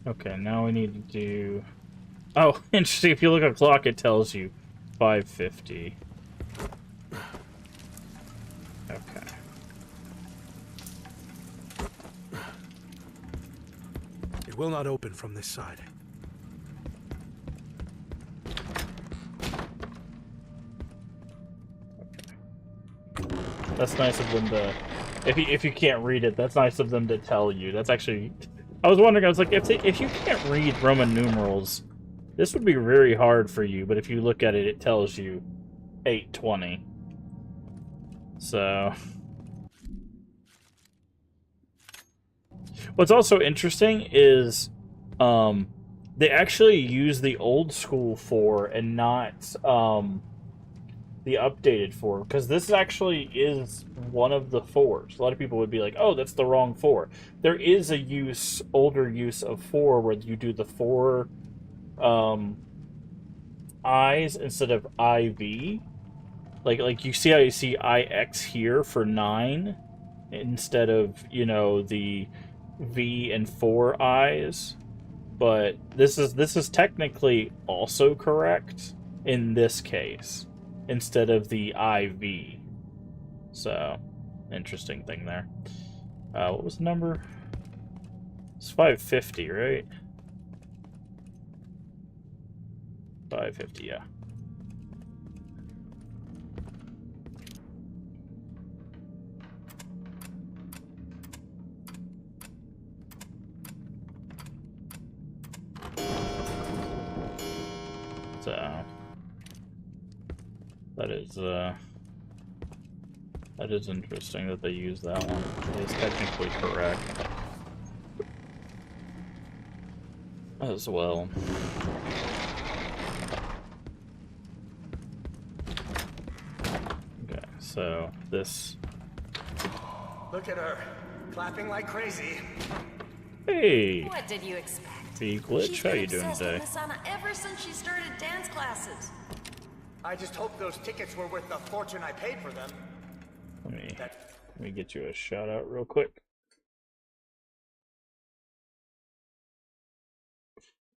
Okay, now we need to do... Oh, interesting. If you look at a clock, it tells you 5:50. Okay. It will not open from this side. That's nice of them to... If you can't read it, that's nice of them to tell you. That's actually... I was wondering, I was like, if you can't read Roman numerals, this would be very hard for you, but if you look at it, it tells you 8:20. So... What's also interesting is they actually use the old school 4 and not the updated 4, because this actually is one of the 4s. A lot of people would be like, oh, that's the wrong 4. There is a older use of 4 where you do the 4 I's instead of IV. Like you see how you see IX here for 9 instead of, you know, the V and 4 I's. But this is technically also correct in this case instead of the IV. So, interesting thing there. What was the number? It's 5:50, right? 5:50, yeah. So that is interesting that they use that one. It is technically correct as well. Okay, so this... Look at her, clapping like crazy. Hey! What did you expect? Hey, Glitch, She's how been you doing obsessed today? with Miss Anna ever since she started dance classes. I just hope those tickets were worth the fortune I paid for them. Let me get you a shout out real quick.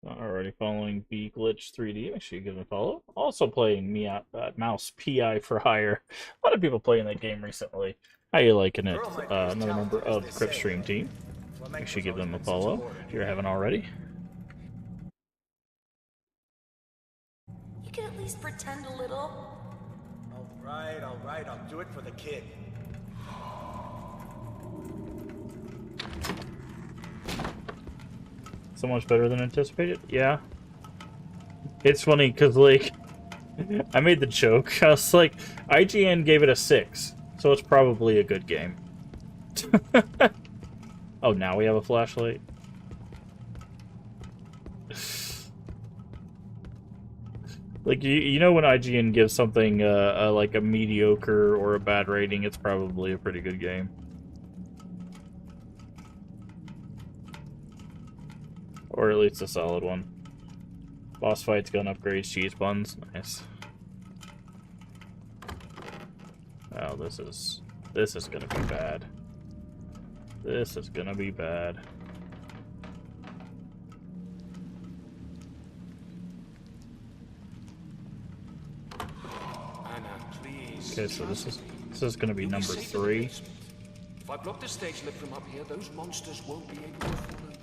Already following B Glitch 3D. Make sure you give him a follow. Also playing me at Mouse PI for Hire. A lot of people playing that game recently. How you liking it? Another member of the Crip Stream team. Make sure you give them a follow if you haven't already. You can at least pretend a little. All right, I'll do it for the kid. So much better than anticipated? Yeah. It's funny, because, like, I made the joke. I was like, IGN gave it a 6, so it's probably a good game. Oh, now we have a flashlight? Like, you know when IGN gives something like a mediocre or a bad rating, it's probably a pretty good game. Or at least a solid one. Boss fights, gun upgrades, cheese buns. Nice. Oh, this is gonna be bad. This is gonna be bad. Anna, please. Okay, so this is gonna be number 3. If I block the stage lip from up here, those monsters won't be able to follow you.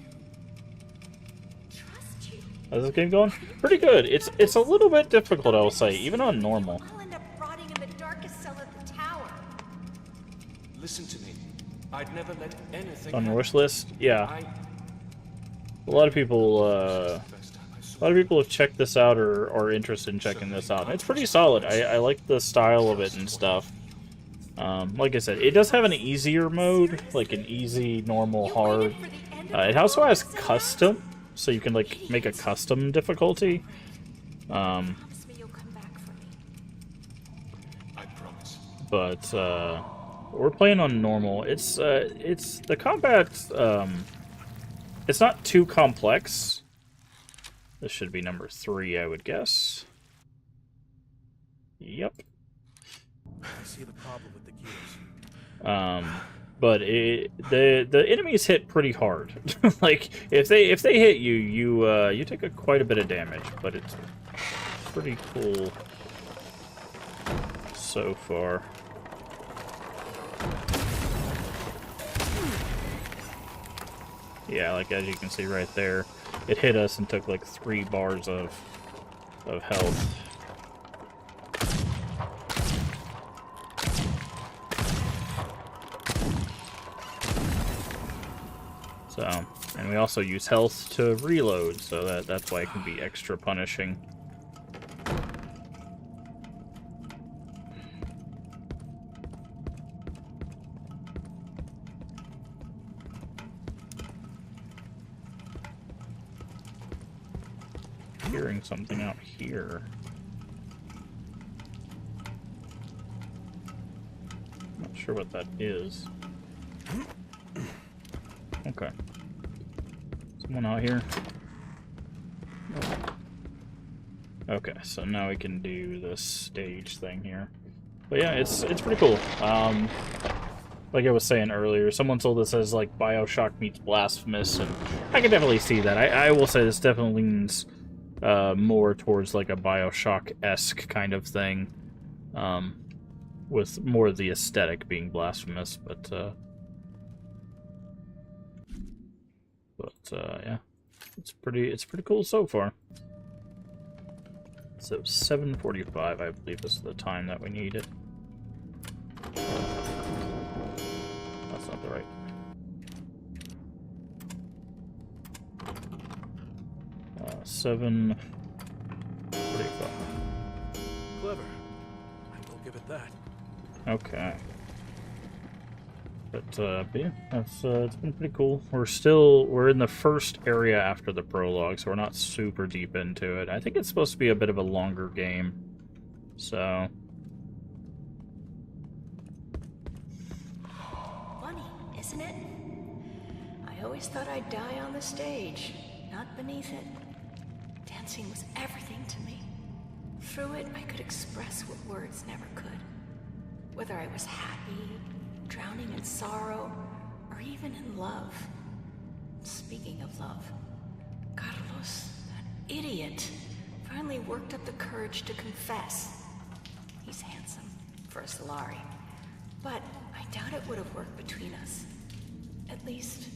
How's this game going? Pretty good. It's a little bit difficult, I will say, even on normal. I'll end up rotting in the darkest cell of the tower. Listen to me. I'd never let anything On your happen. wish list, yeah. A lot of people have checked this out or are interested in checking this out. It's pretty solid. I like the style of it and stuff. Like I said, it does have an easier mode, like an easy, normal, hard. It also has custom, so you can like make a custom difficulty. I promise. But we're playing on normal. It's the combat. It's not too complex. This should be number 3, I would guess. Yep. I see the problem with the gears. but the enemies hit pretty hard. Like if they hit you, you take quite a bit of damage, but it's pretty cool so far. Yeah, like as you can see right there, it hit us and took like 3 bars of health. So, and we also use health to reload, so that's why it can be extra punishing. Hearing something out here. Not sure what that is. Okay. Someone out here? Okay, so now we can do this stage thing here. But yeah, it's pretty cool. Like I was saying earlier, someone told this as like BioShock meets Blasphemous, and I can definitely see that. I will say this definitely leans more towards like a BioShock-esque kind of thing, with more of the aesthetic being Blasphemous, but yeah, it's pretty cool so far. So 7:45, I believe, is the time that we need it. That's not the right. Uh, 7:45. Clever. I will give it that. Okay. But yeah, it's been pretty cool. We're in the first area after the prologue, so we're not super deep into it. I think it's supposed to be a bit of a longer game, so. Funny, isn't it? I always thought I'd die on the stage, not beneath it. Dancing was everything to me. Through it, I could express what words never could. Whether I was happy, drowning in sorrow, or even in love. Speaking of love, Carlos, that idiot, finally worked up the courage to confess. He's handsome for a Solari, but I doubt it would have worked between us. At least,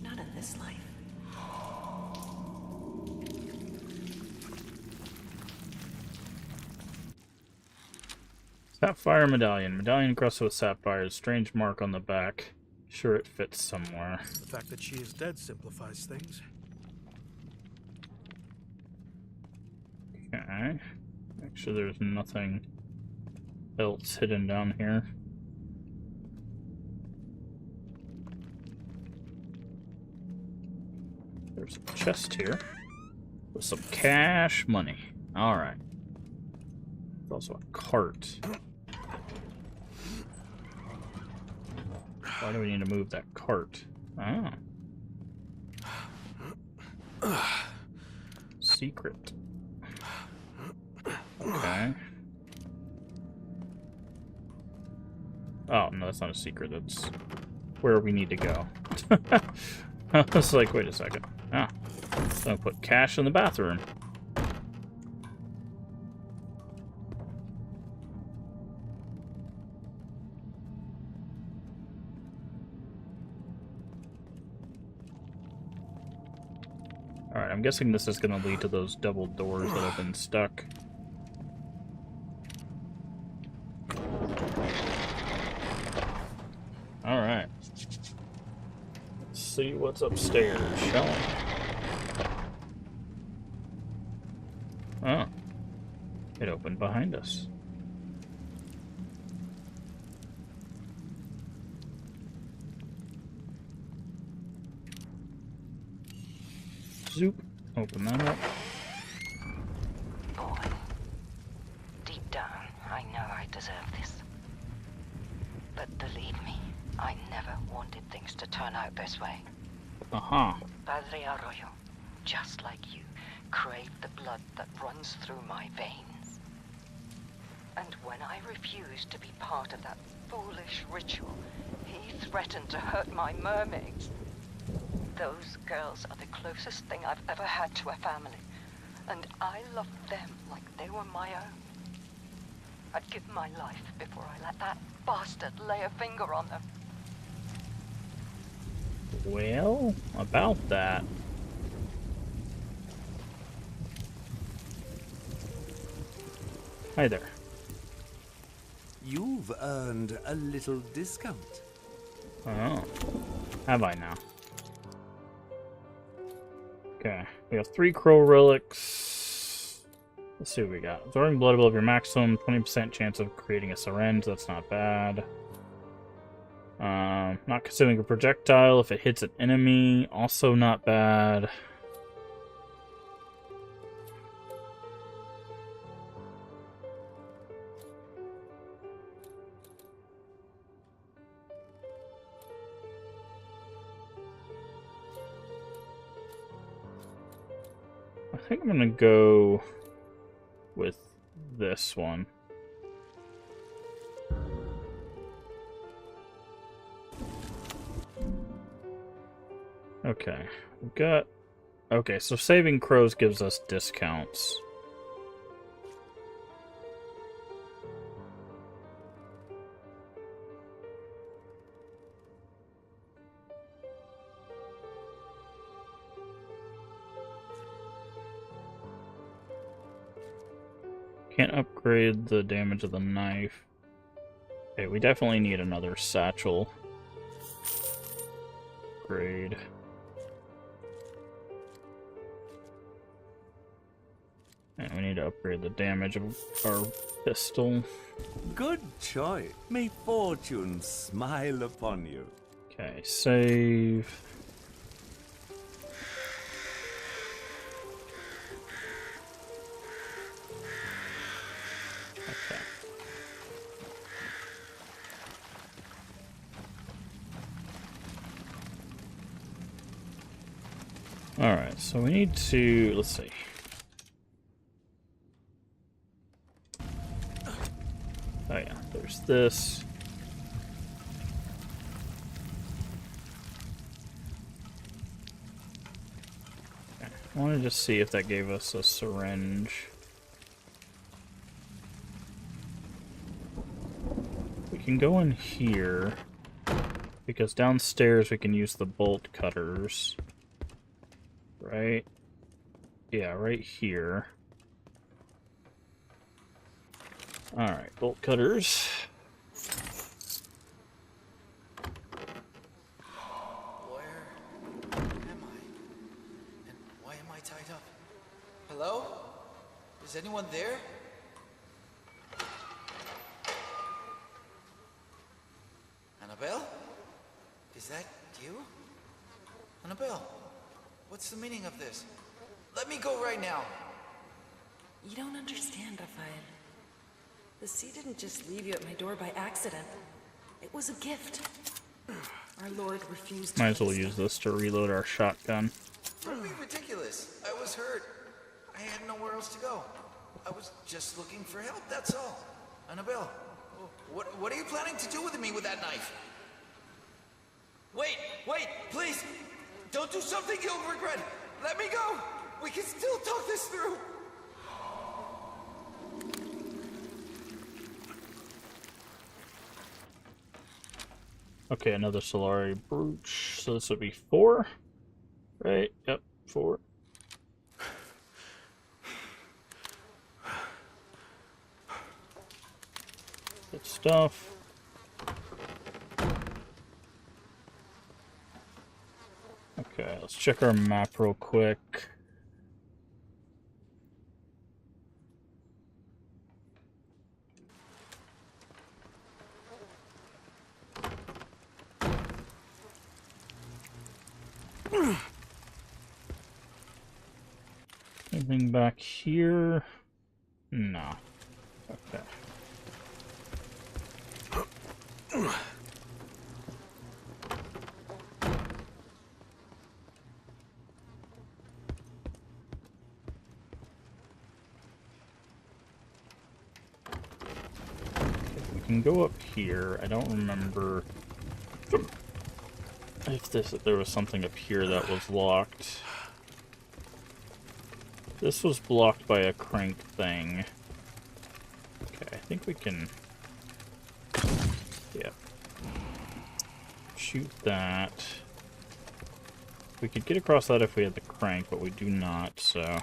not in this life. Sapphire medallion. Medallion encrusted with sapphires. Strange mark on the back. Sure it fits somewhere. The fact that she is dead simplifies things. Okay. Actually, there's nothing else hidden down here. There's a chest here with some cash money. Alright. There's also a cart. Why do we need to move that cart? Oh. Secret. Okay. Oh, no, that's not a secret. That's where we need to go. I was like, wait a second. Ah. So I put cash in the bathroom. Alright, I'm guessing this is going to lead to those double doors that have been stuck. Alright. Let's see what's upstairs, shall we? Oh. It opened behind us. Zoop. Open that up. Boy, deep down, I know I deserve this. But believe me, I never wanted things to turn out this way. Uh-huh. Padre Arroyo, just like you, craved the blood that runs through my veins. And when I refused to be part of that foolish ritual, he only threatened to hurt my mermaids. Those girls are the closest thing I've ever had to a family, and I loved them like they were my own. I'd give my life before I let that bastard lay a finger on them. Well, about that. Hi there. You've earned a little discount. Oh. Have I now? Okay. We have 3 crow relics. Let's see what we got. Absorbing blood above your maximum, 20% chance of creating a syringe. That's not bad. Not consuming a projectile if it hits an enemy. Also not bad. I think I'm gonna go with this one. Okay, we've got... Okay, so saving crows gives us discounts. Can't upgrade the damage of the knife. Okay, we definitely need another satchel. Upgrade. And we need to upgrade the damage of our pistol. Good choice. May fortune smile upon you. Okay, save. Okay. Alright, so we need to... let's see. Oh yeah, there's this. Okay. I want to just see if that gave us a syringe. We can go in here, because downstairs we can use the bolt cutters. Right? Yeah, right here. Alright, bolt cutters. Where am I? And why am I tied up? Hello? Is anyone there? Annabelle? Is that you? Annabelle, what's the meaning of this? Let me go right now. You don't understand, Raphael. The sea didn't just leave you at my door by accident. It was a gift. Our Lord refused to... Might as well use this to reload our shotgun. Don't be ridiculous. I was hurt. I had nowhere else to go. I was just looking for help, that's all. Annabelle, what are you planning to do with me with that knife? Wait, please! Don't do something you'll regret! Let me go! We can still talk this through! Okay, another Solari brooch. So this would be 4. Right? Yep, 4. Good stuff. Okay, let's check our map real quick. Anything back here? No. Okay. We can go up here. I don't remember. if there was something up here that was locked. This was blocked by a crank thing. Okay, I think we can... Yeah. Shoot that. We could get across that if we had the crank, but we do not, so...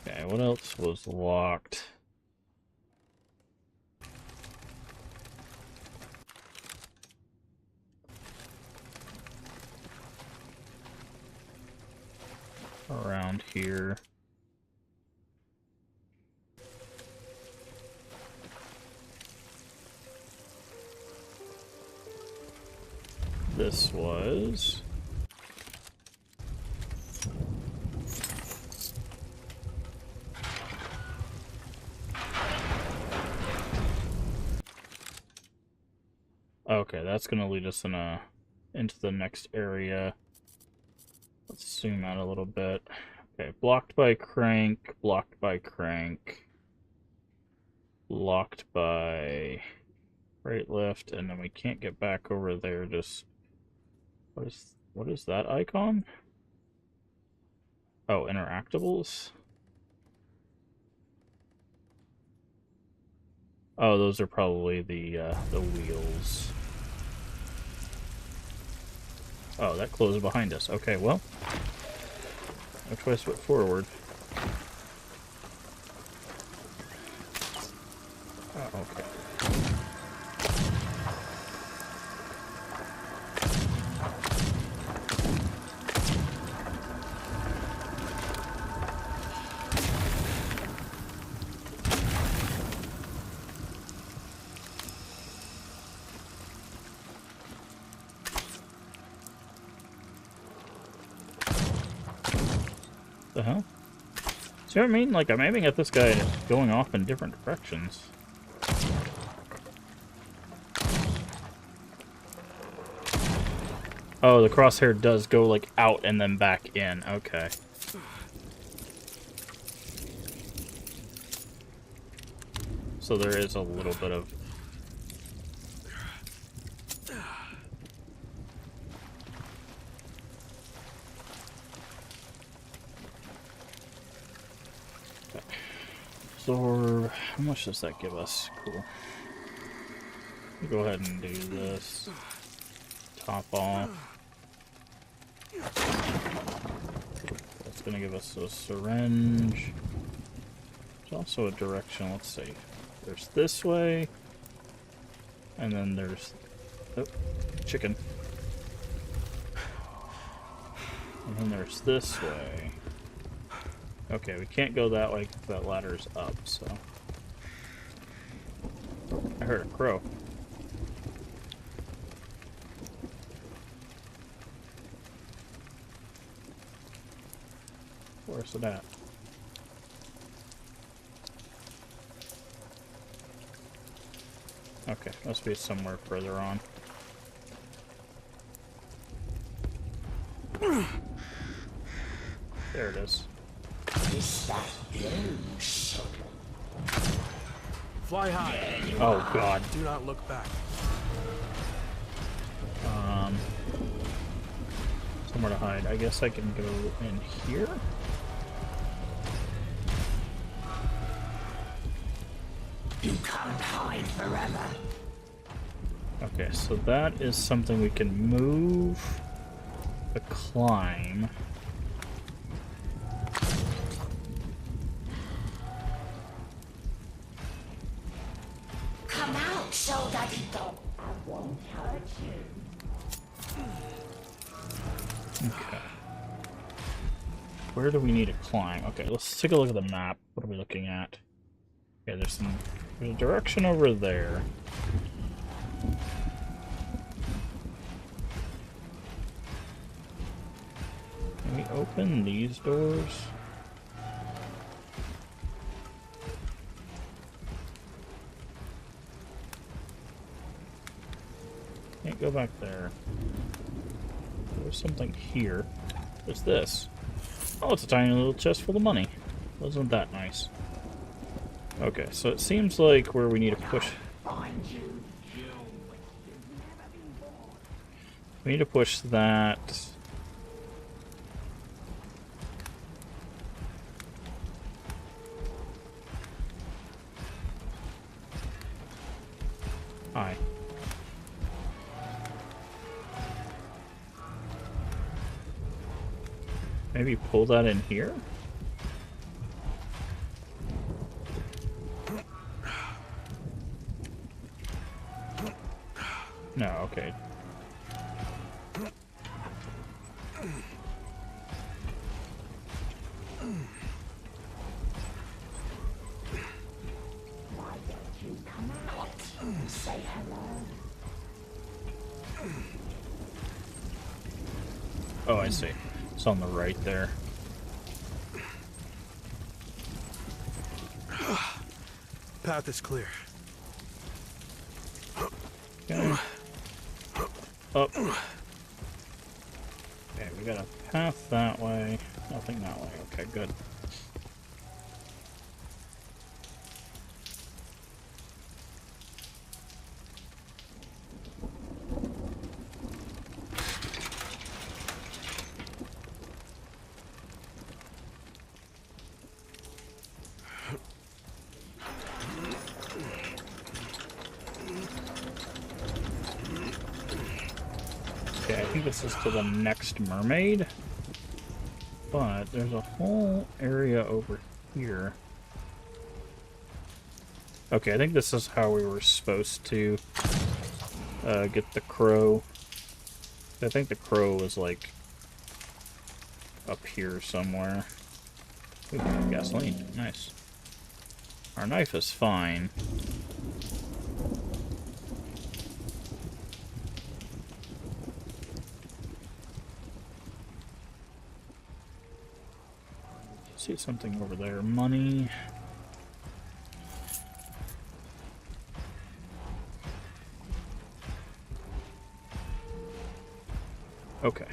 Okay, what else was locked? Around here. This was... Okay, that's gonna lead us into the next area. Let's zoom out a little bit. Okay, blocked by crank, blocked by crank, locked by right, left, and then we can't get back over there. Just what is that icon? Oh, interactables. Oh, those are probably the wheels. Oh, that closed behind us. Okay, well, no choice but forward. Oh, okay. The hell? See what I mean? Like, I'm aiming at this guy and it's going off in different directions. Oh, the crosshair does go, like, out and then back in. Okay. So there is a little bit of... Absorb. How much does that give us? Cool. Go ahead and do this. Top off. That's gonna give us a syringe. There's also a direction. Let's see. There's this way. And then there's... Oh, chicken. And then there's this way. Okay, we can't go that way because that ladder's up, so... I heard a crow. Where's it at? Okay, must be somewhere further on. There it is. Fly high. Oh god. Do not look back. Somewhere to hide. I guess I can go in here? You can't hide forever. Okay, so that is something we can move, climb. Come out so that he won't hurt you. Okay. Where do we need to climb? Okay, let's take a look at the map. What are we looking at? Okay, there's a direction over there. Can we open these doors? Can't go back there. There's something here. There's this. Oh, it's a tiny little chest full of money. Wasn't that nice? Okay, so it seems like where we need to push... We need to push that... Hi. Maybe pull that in here? No, okay. Say hello. Oh, I see. It's on the right there. Path is clear. Okay. Up. Okay, we got a path that way. Nothing that way. Okay, good. Okay, I think this is to the next mermaid. But there's a whole area over here. Okay, I think this is how we were supposed to get the crow. I think the crow was like up here somewhere. Ooh, gasoline. Nice. Our knife is fine. See something over there. Money. Okay.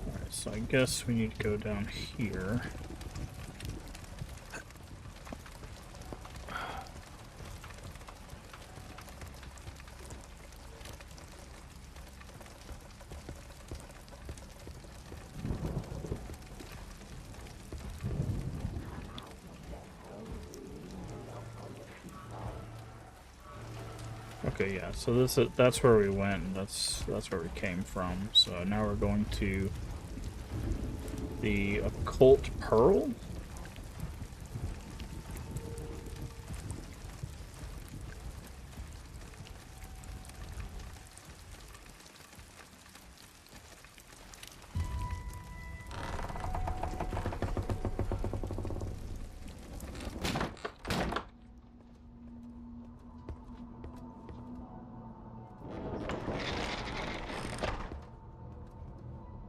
Alright, so I guess we need to go down here. Okay, yeah. So that's where we went. And that's where we came from. So now we're going to the occult pearl.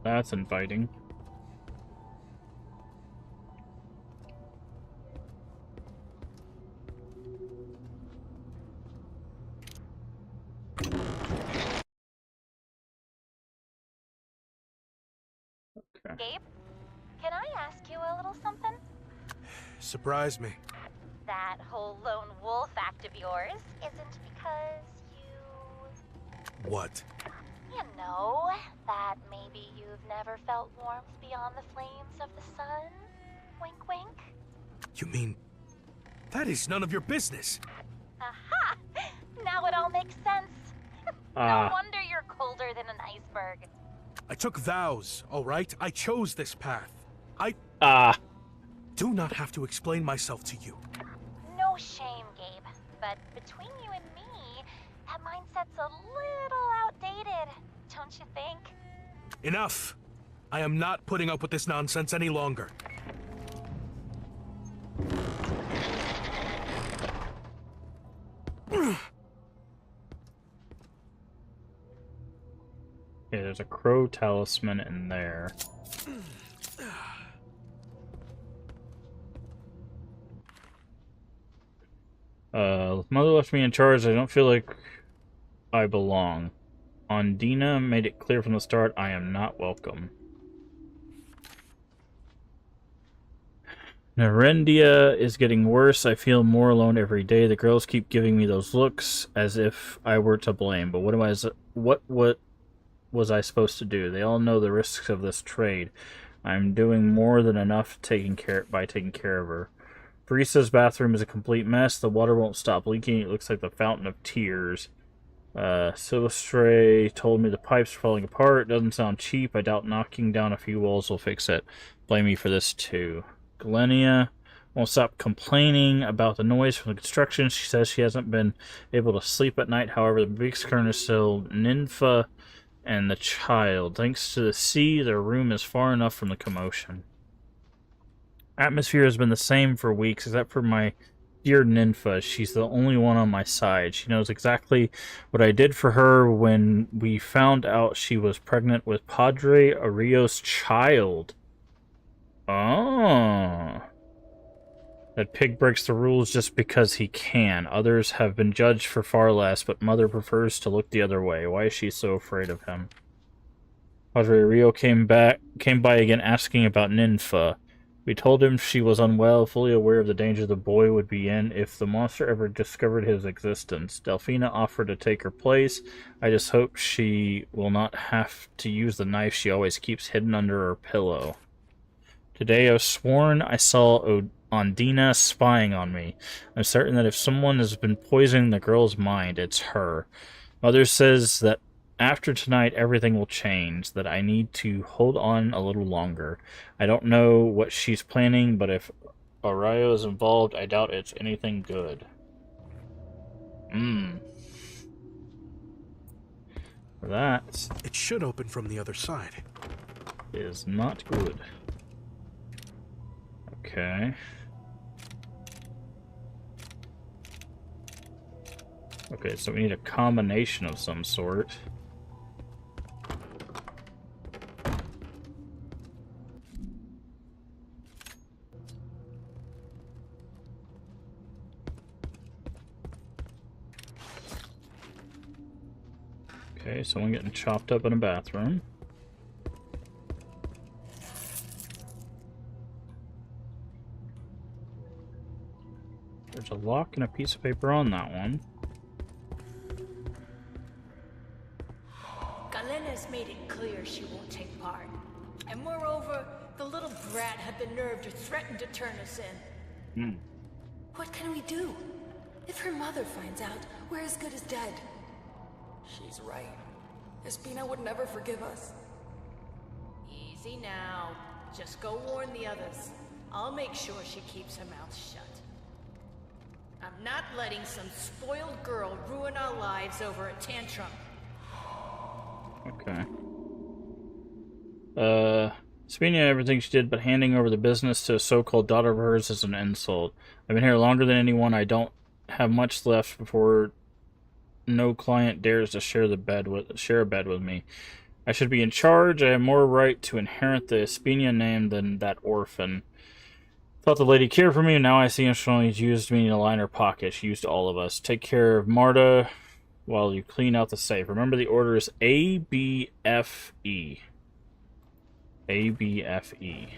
That's inviting. Okay. Gabe, can I ask you a little something? Surprise me. That whole lone wolf act of yours isn't because you... What? You know, that maybe you've never felt warmth beyond the flames of the sun? Wink, wink. You mean... That is none of your business. Aha! Now it all makes sense. No wonder you're colder than an iceberg. I took vows, alright? I chose this path. Do not have to explain myself to you. No shame, Gabe. But between you and me, that mindset's a little outdated, don't you think? Enough! I am not putting up with this nonsense any longer. Yeah, there's a crow talisman in there. Mother left me in charge. I don't feel like I belong. Ondina made it clear from the start I am not welcome. Nerendia is getting worse. I feel more alone every day. The girls keep giving me those looks as if I were to blame. But what was I supposed to do? They all know the risks of this trade. I'm doing more than enough taking care of her. Barista's bathroom is a complete mess. The water won't stop leaking. It looks like the fountain of tears. Silvestre told me the pipes are falling apart. It doesn't sound cheap. I doubt knocking down a few walls will fix it. Blame me for this too. Galenia won't stop complaining about the noise from the construction. She says she hasn't been able to sleep at night. However, the biggest concern is still Nympha and the child. Thanks to the sea, their room is far enough from the commotion. Atmosphere has been the same for weeks, except for my dear Nympha. She's the only one on my side. She knows exactly what I did for her when we found out she was pregnant with Padre Ario's child. Oh. That pig breaks the rules just because he can. Others have been judged for far less, but Mother prefers to look the other way. Why is she so afraid of him? Padre Rio came by again asking about Nympha. We told him she was unwell, fully aware of the danger the boy would be in if the monster ever discovered his existence. Delphina offered to take her place. I just hope she will not have to use the knife she always keeps hidden under her pillow. Today I've sworn I saw Ondina spying on me. I'm certain that if someone has been poisoning the girl's mind, it's her. Mother says that after tonight everything will change, that I need to hold on a little longer. I don't know what she's planning, but if Arayo is involved, I doubt it's anything good. That it should open from the other side. Is not good. Okay. Okay, so we need a combination of some sort. Okay, someone getting chopped up in a bathroom. There's a lock and a piece of paper on that one. Galena's made it clear she won't take part. And moreover, the little brat had the nerve to threaten to turn us in. What can we do? If her mother finds out, we're as good as dead. She's right. Espina would never forgive us. Easy now. Just go warn the others. I'll make sure she keeps her mouth shut. I'm not letting some spoiled girl ruin our lives over a tantrum. Okay. Spina everything she did, but handing over the business to a so-called daughter of hers is an insult. I've been here longer than anyone. I don't have much left before no client dares to share a bed with me. I should be in charge. I have more right to inherit the Espina name than that orphan. Thought the lady cared for me, and now I see she only used me to line her pocket. She used all of us. Take care of Marta while you clean out the safe. Remember, the order is ABFE. ABFE.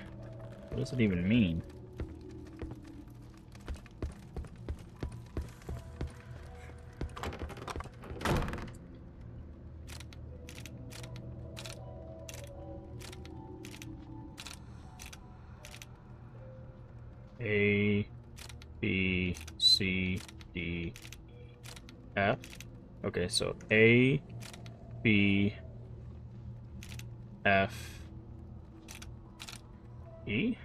What does it even mean? A, B, C, D, F. Okay, so A, B, F, E.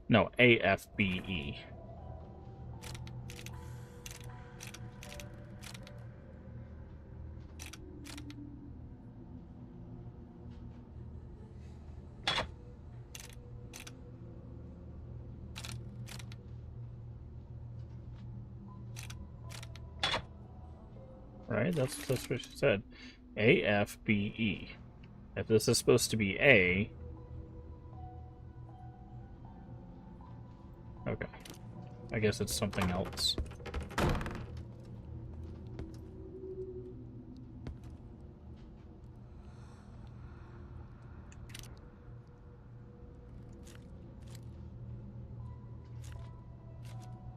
No, A, F, B, E. Right? That's what she said. A, F, B, E. If this is supposed to be A, I guess it's something else.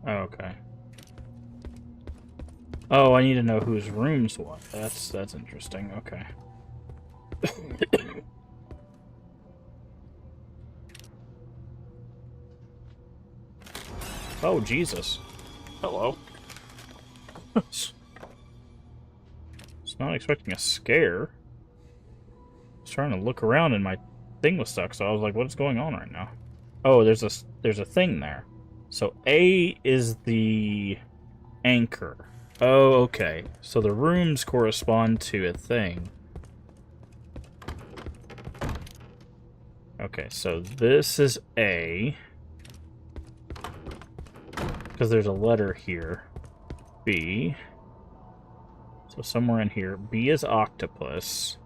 Oh, okay. Oh, I need to know whose room's what. That's interesting. Okay. Oh, Jesus. Hello. Was not expecting a scare. I was trying to look around and my thing was stuck, so I was like, what is going on right now? Oh, there's a thing there. So A is the anchor. Oh, okay. So the rooms correspond to a thing. Okay, so this is A. Because there's a letter here. B. So somewhere in here. B is octopus.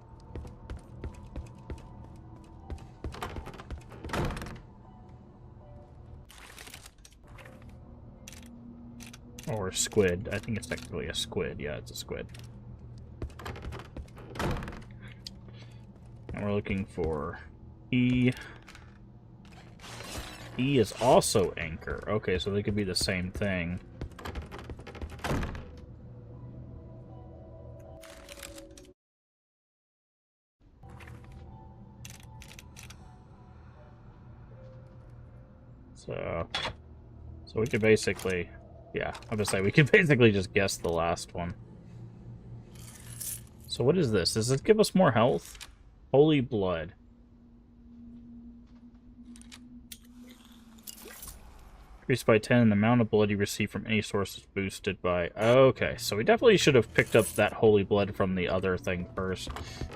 Or squid. I think it's technically a squid. Yeah, it's a squid. And we're looking for E. E is also anchor. Okay, so they could be the same thing. So we could basically, yeah, I'm gonna say we could basically just guess the last one. So what is this? Does this give us more health? Holy blood. Increased by 10, and the amount of blood you receive from any source is boosted by... Okay, so we definitely should have picked up that holy blood from the other thing first.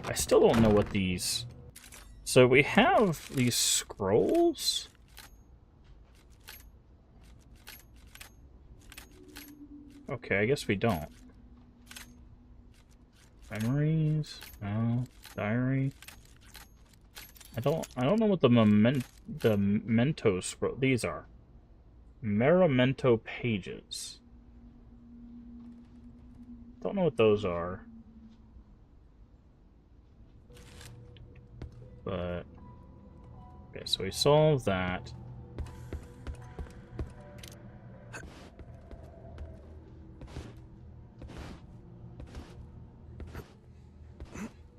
I still don't know what these... So we have these scrolls? Okay, I guess we don't. Memories? No. Diary? I don't know what the memento scroll... These are. Meramento pages. Don't know what those are. But... Okay, so we solved that.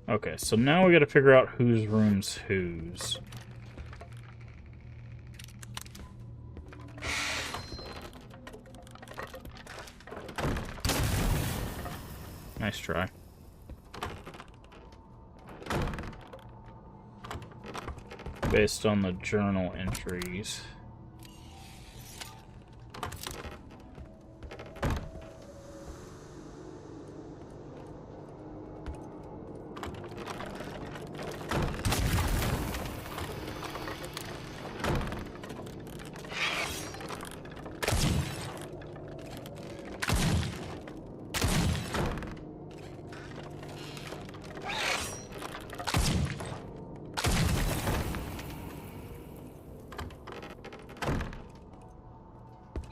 Okay, so now we gotta figure out whose room's whose. Nice try. Based on the journal entries.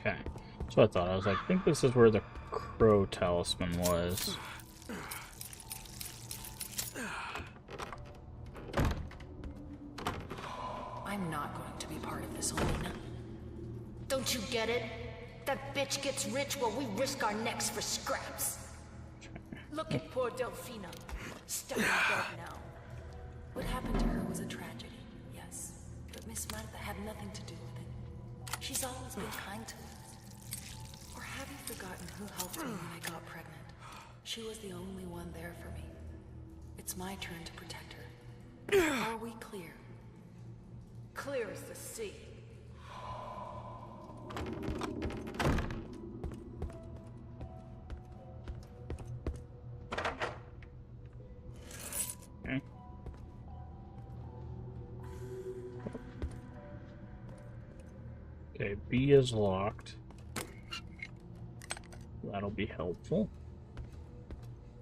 Okay, so I thought. I was like, I think this is where the crow talisman was. I'm not going to be part of this, Olina. Don't you get it? That bitch gets rich while we risk our necks for scraps. Look at poor Delphina. Stuck in bed now. What happened to her was a tragedy, yes. But Miss Martha had nothing to do with it. She's always been kind to us. Or have you forgotten who helped me when I got pregnant? She was the only one there for me. It's my turn to protect her. Are we clear? Clear as the sea. Okay. Okay, B is locked. That'll be helpful.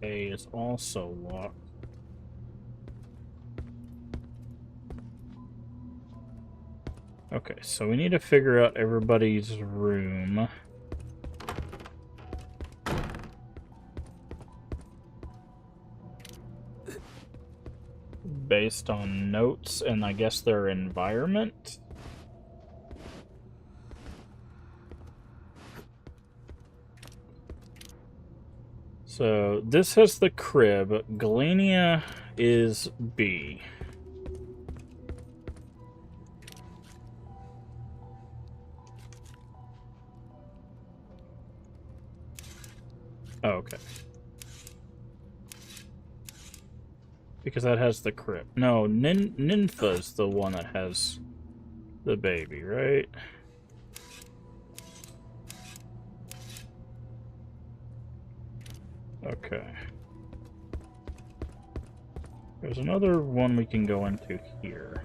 A is also locked. Okay, so we need to figure out everybody's room. Based on notes and I guess their environment. So this has the crib. Galania is B. Oh, okay. Because that has the crib. No, Ninfa's the one that has the baby, right? Okay. There's another one we can go into here.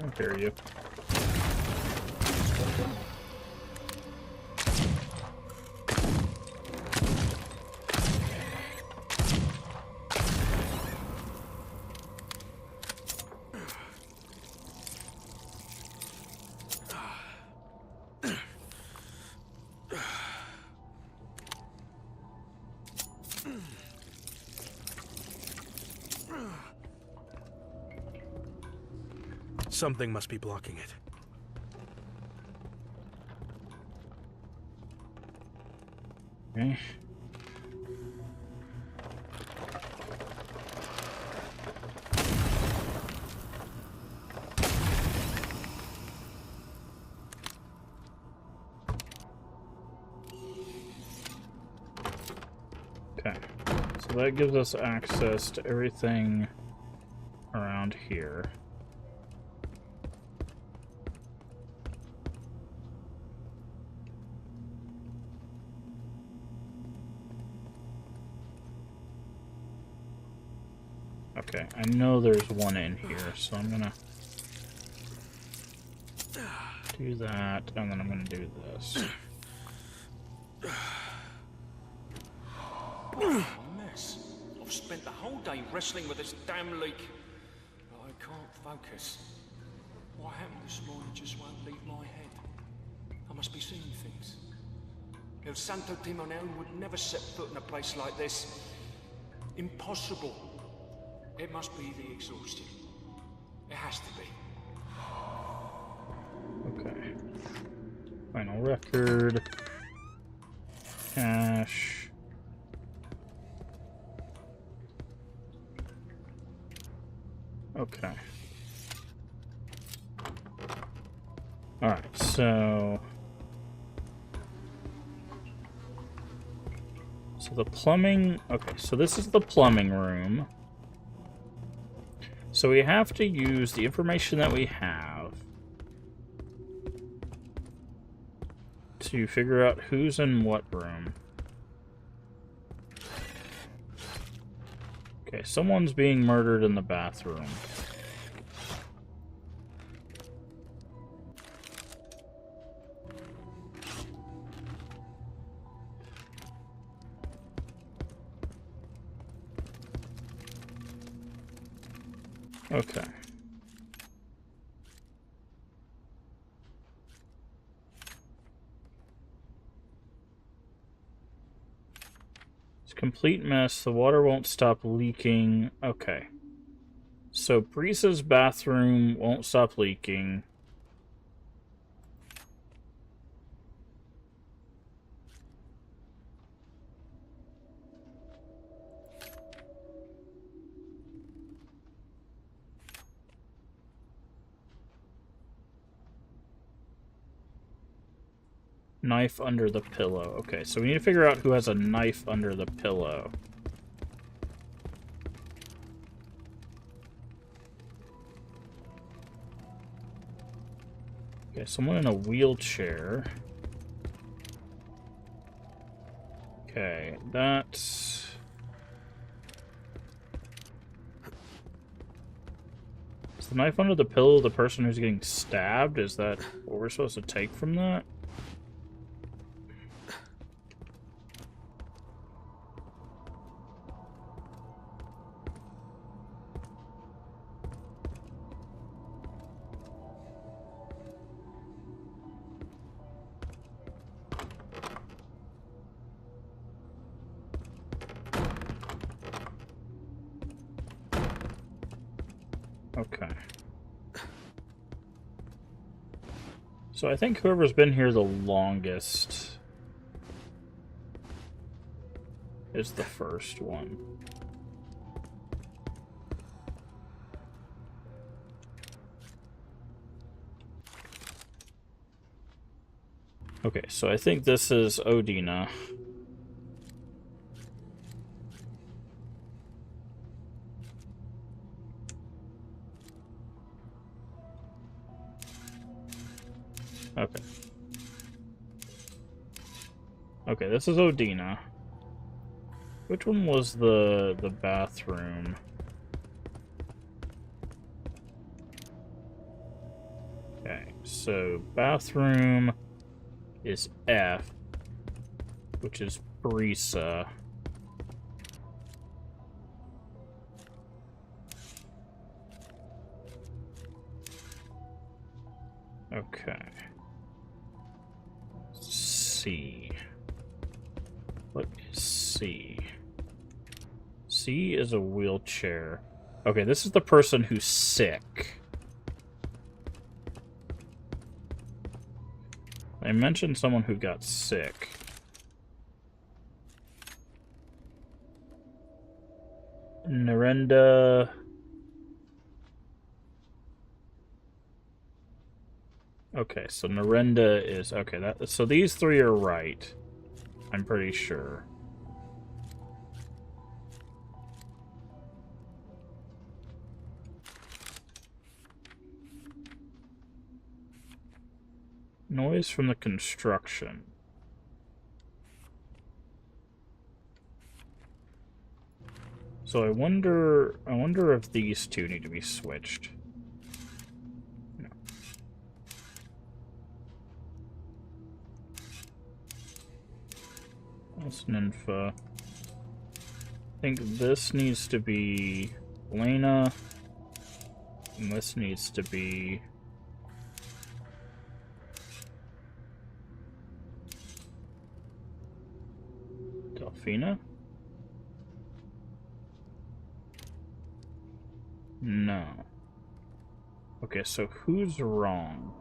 I hear you. Something must be blocking it. Okay. Okay. So that gives us access to everything around here. Okay, I know there's one in here, so I'm gonna do that, and then I'm gonna do this. What a mess. I've spent the whole day wrestling with this damn leak. But I can't focus. What happened this morning just won't leave my head. I must be seeing things. El Santo Timonel would never set foot in a place like this. Impossible. It must be the exhaustion. It has to be. Okay. Final record. Cache. Okay. Alright, so the plumbing, okay, so this is the plumbing room. So we have to use the information that we have to figure out who's in what room. Okay, someone's being murdered in the bathroom. Okay. It's a complete mess. The water won't stop leaking. Okay. So Brisa's bathroom won't stop leaking. Knife under the pillow. Okay, so we need to figure out who has a knife under the pillow. Okay, someone in a wheelchair. Okay, that's... the knife under the pillow the person who's getting stabbed? Is that what we're supposed to take from that? Okay. So I think whoever's been here the longest is the first one. Okay, so I think this is Odina. Okay. Okay, this is Odina. Which one was the bathroom? Okay, so bathroom is F, which is Brisa. Okay. C. What is C? C is a wheelchair. Okay, this is the person who's sick. I mentioned someone who got sick. Narenda. Okay, so Narenda is okay. So these three are right. I'm pretty sure. Noise from the construction. So I wonder if these two need to be switched. No. That's Nympha. I think this needs to be Lena. And this needs to be Delphina? No. Okay, so who's wrong?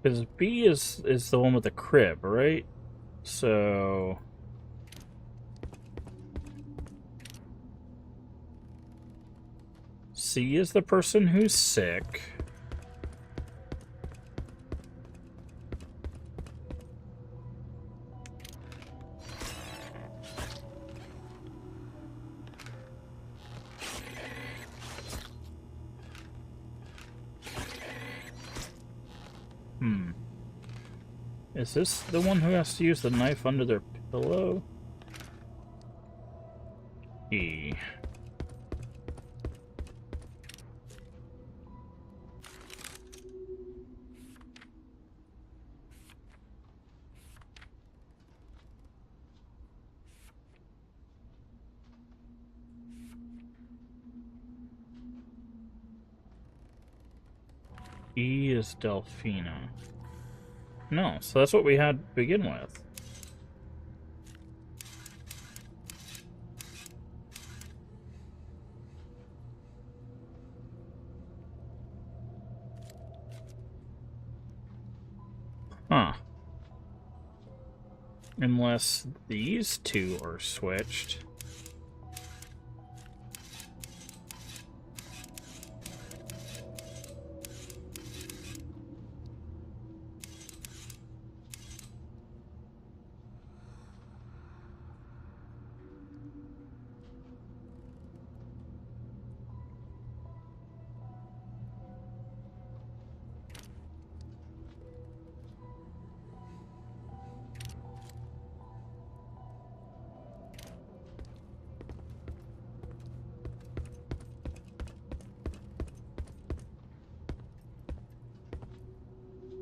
Because B is the one with the crib, right? So C is the person who's sick. Is this the one who has to use the knife under their pillow? E. E is Delphina. No, so that's what we had to begin with. Huh. Unless these two are switched.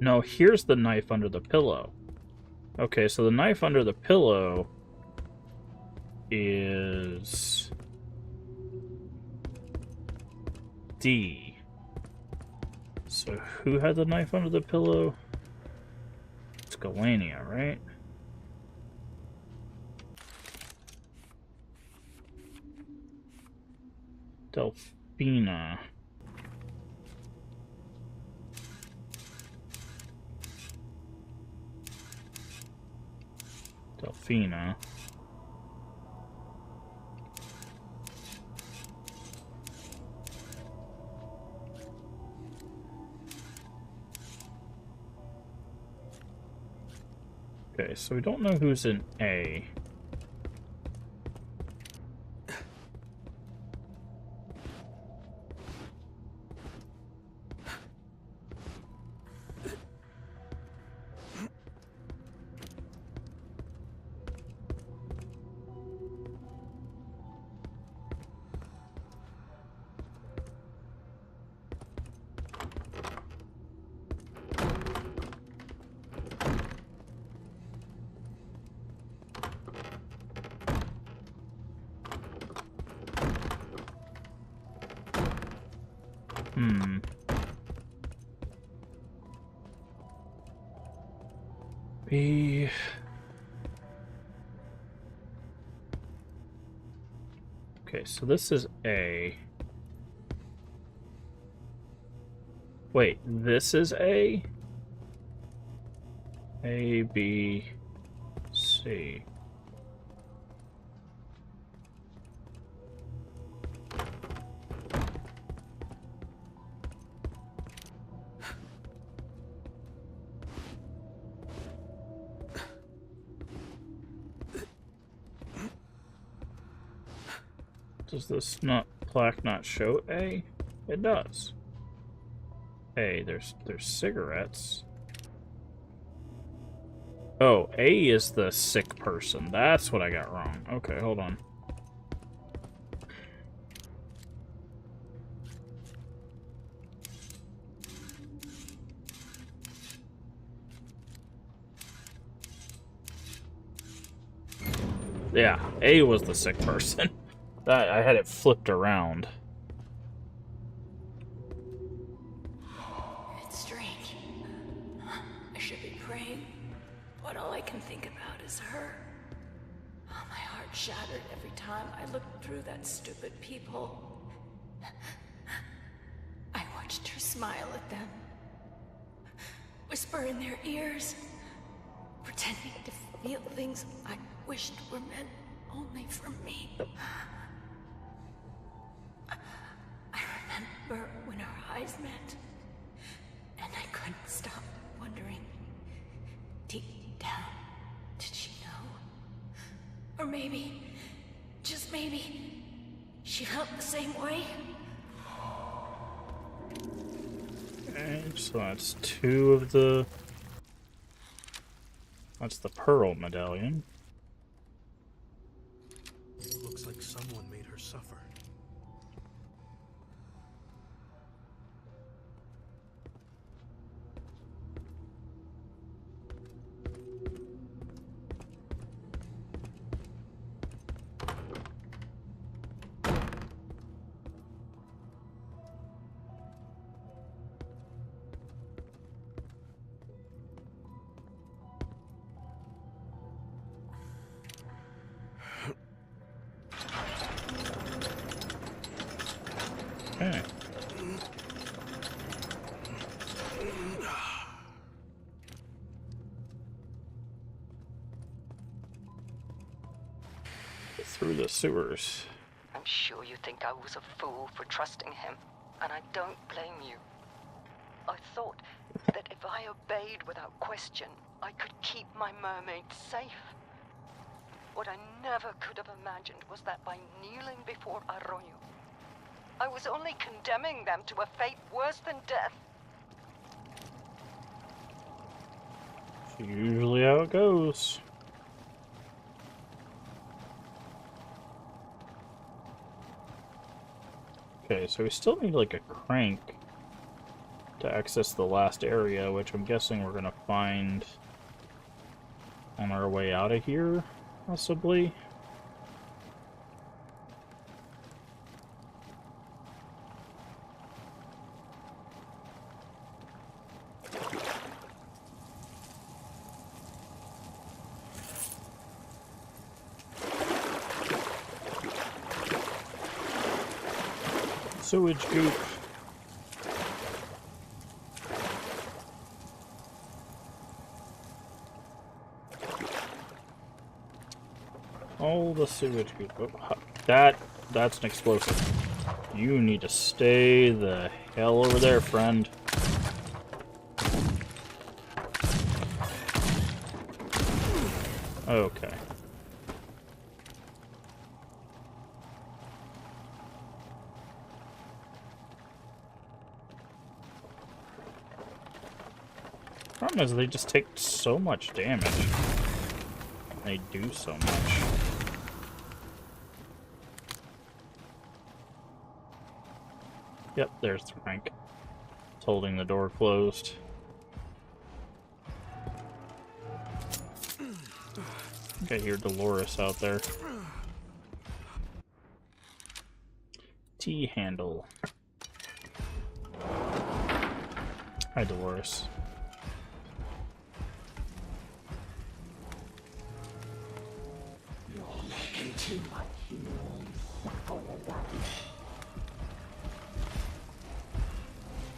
No, here's the knife under the pillow. Okay, so the knife under the pillow is D. So who had the knife under the pillow? It's Galania, right? Delphina. Delphina. Okay, so we don't know who's in A. B. Okay, so this is A. Wait, this is A? A, B, C. Does this plaque not show A? It does. A, there's cigarettes. Oh, A is the sick person. That's what I got wrong. Okay, hold on. Yeah, A was the sick person. I had it flipped around. It's strange. I should be praying, but all I can think about is her. Oh, my heart shattered every time I looked through that stupid peephole. I watched her smile at them, whisper in their ears, pretending to feel things I wished were meant only for me. I remember when our eyes met, and I couldn't stop wondering, deep down, did she know? Or maybe, just maybe, she felt the same way? Okay, so that's two of the... That's the pearl medallion. Looks like someone made her suffer. Okay. Through the sewers. I'm sure you think I was a fool for trusting him, and I don't blame you. I thought that if I obeyed without question, I could keep my mermaids safe. What I never could have imagined was that by kneeling before Arroyo, I was only condemning them to a fate worse than death. That's usually how it goes. Okay, so we still need like a crank to access the last area, which I'm guessing we're gonna find on our way out of here, possibly. Sewage goop. All the sewage goop. Oh, that's an explosive. You need to stay the hell over there, friend. Okay. Problem is they just take so much damage. They do so much. Yep, there's Frank. It's holding the door closed. I think I hear Dolores out there. T-handle. Hi, Dolores.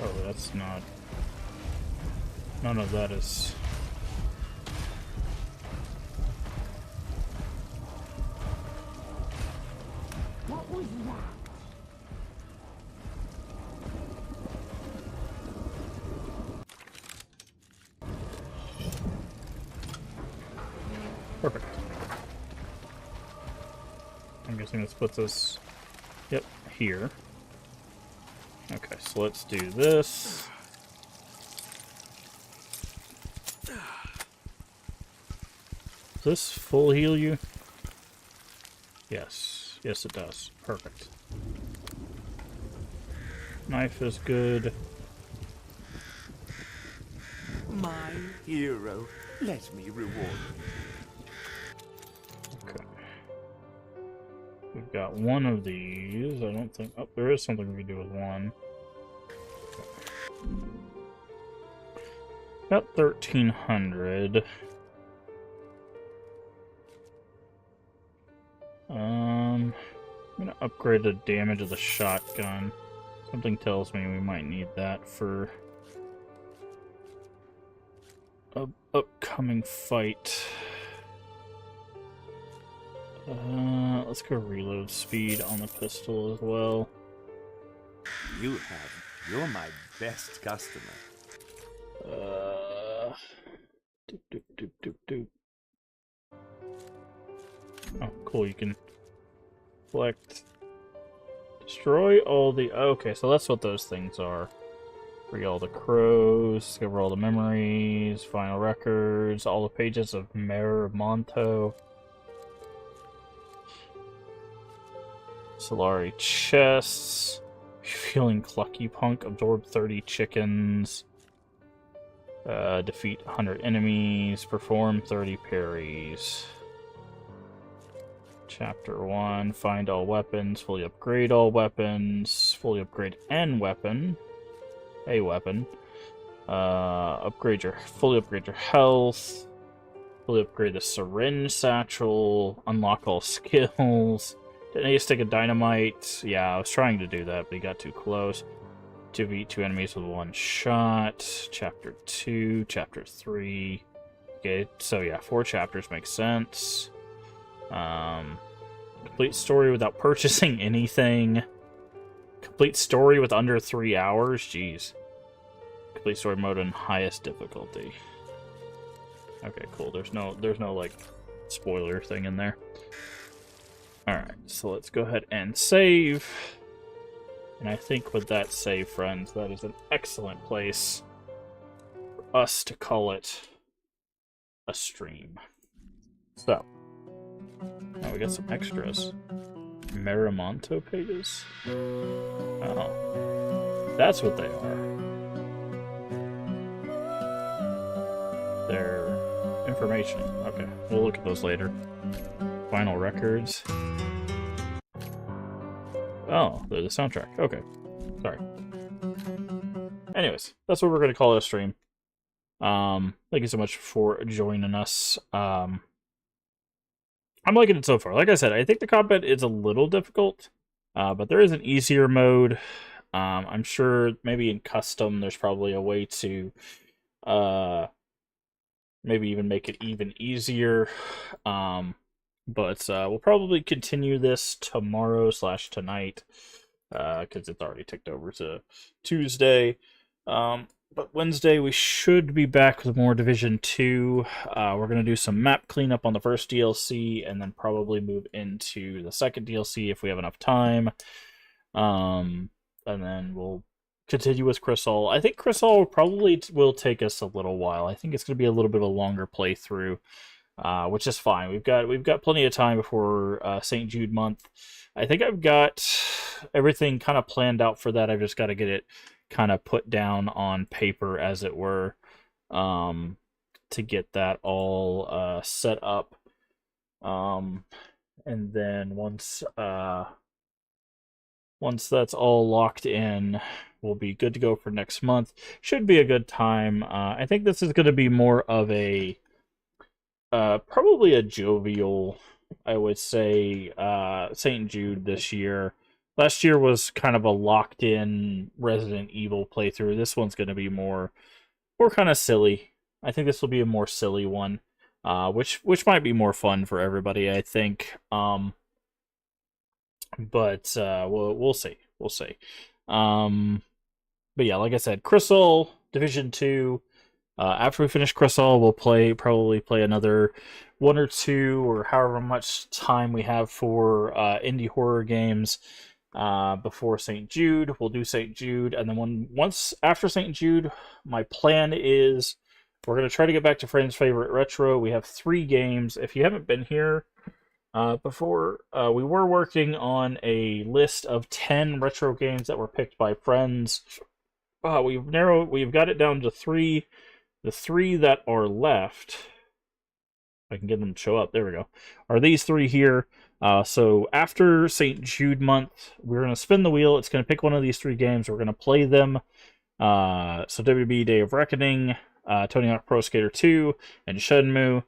Oh, that's not... None of that is... What was that? Perfect. I'm guessing this puts us... Yep, here. Okay, so let's do this. Does this full heal you? Yes. Yes, it does. Perfect. Knife is good. My hero, let me reward you. Okay. We've got one of these. I don't think... Oh, there is something we can do with one. Got 1,300. I'm gonna upgrade the damage of the shotgun. Something tells me we might need that for a upcoming fight. Let's go reload speed on the pistol as well. You're my best customer. Doop. Oh, cool, you can collect... Destroy all the... Okay, so that's what those things are. Free all the crows, discover all the memories, final records, all the pages of Miramonto. Solari chests. Feeling Clucky Punk, absorb 30 chickens. Defeat 100 enemies, perform 30 parries. Chapter 1, find all weapons, fully upgrade all weapons, fully upgrade an weapon. A weapon. Fully upgrade your health. Fully upgrade the syringe satchel. Unlock all skills. Detonate a stick of dynamite. Yeah, I was trying to do that, but he got too close. Defeat 2 enemies with 1 shot. Chapter 2, Chapter 3. Okay, so yeah, 4 chapters makes sense. Complete story without purchasing anything. Complete story with under 3 hours. Jeez. Complete story mode in highest difficulty. Okay, cool. There's no like spoiler thing in there. All right, so let's go ahead and save. And I think with that save, friends, that is an excellent place for us to call it a stream. So, now we got some extras. Miramonto pages? Oh. That's what they are. their information. Okay, we'll look at those later. Final records. Oh, they're the soundtrack. Okay, sorry. Anyways, that's what we're gonna call it a stream. Thank you so much for joining us. I'm liking it so far. Like I said, I think the combat is a little difficult, but there is an easier mode. I'm sure maybe in custom there's probably a way to maybe even make it even easier. But we'll probably continue this tomorrow / tonight, because it's already ticked over to Tuesday. But Wednesday we should be back with more Division 2. We're going to do some map cleanup on the first DLC, and then probably move into the second DLC if we have enough time. And then we'll continue with Crisol. I think Crisol probably will take us a little while. I think it's going to be a little bit of a longer playthrough, which is fine. We've got plenty of time before St. Jude month. I think I've got everything kind of planned out for that. I've just got to get it kind of put down on paper, as it were, to get that all set up. And then once that's all locked in, we'll be good to go for next month. Should be a good time. I think this is going to be more of a probably a jovial, I would say, St. Jude this year. Last year was kind of a locked-in Resident Evil playthrough. This one's going to be more kind of silly. I think this will be a more silly one, which might be more fun for everybody, I think. But we'll see. We'll see. But yeah, like I said, Crisol, Division 2. After we finish Crisol, we'll probably play another 1 or 2, or however much time we have for indie horror games before St. Jude. We'll do St. Jude, and then once after St. Jude, my plan is we're going to try to get back to Friend's Favorite Retro. We have 3 games. If you haven't been here before, we were working on a list of 10 retro games that were picked by friends. We've got it down to 3. The 3 that are left, if I can get them to show up, there we go, are these 3 here. So after St. Jude month, we're going to spin the wheel. It's going to pick one of these 3 games. We're going to play them. So WB Day of Reckoning, Tony Hawk Pro Skater 2, and Shenmue.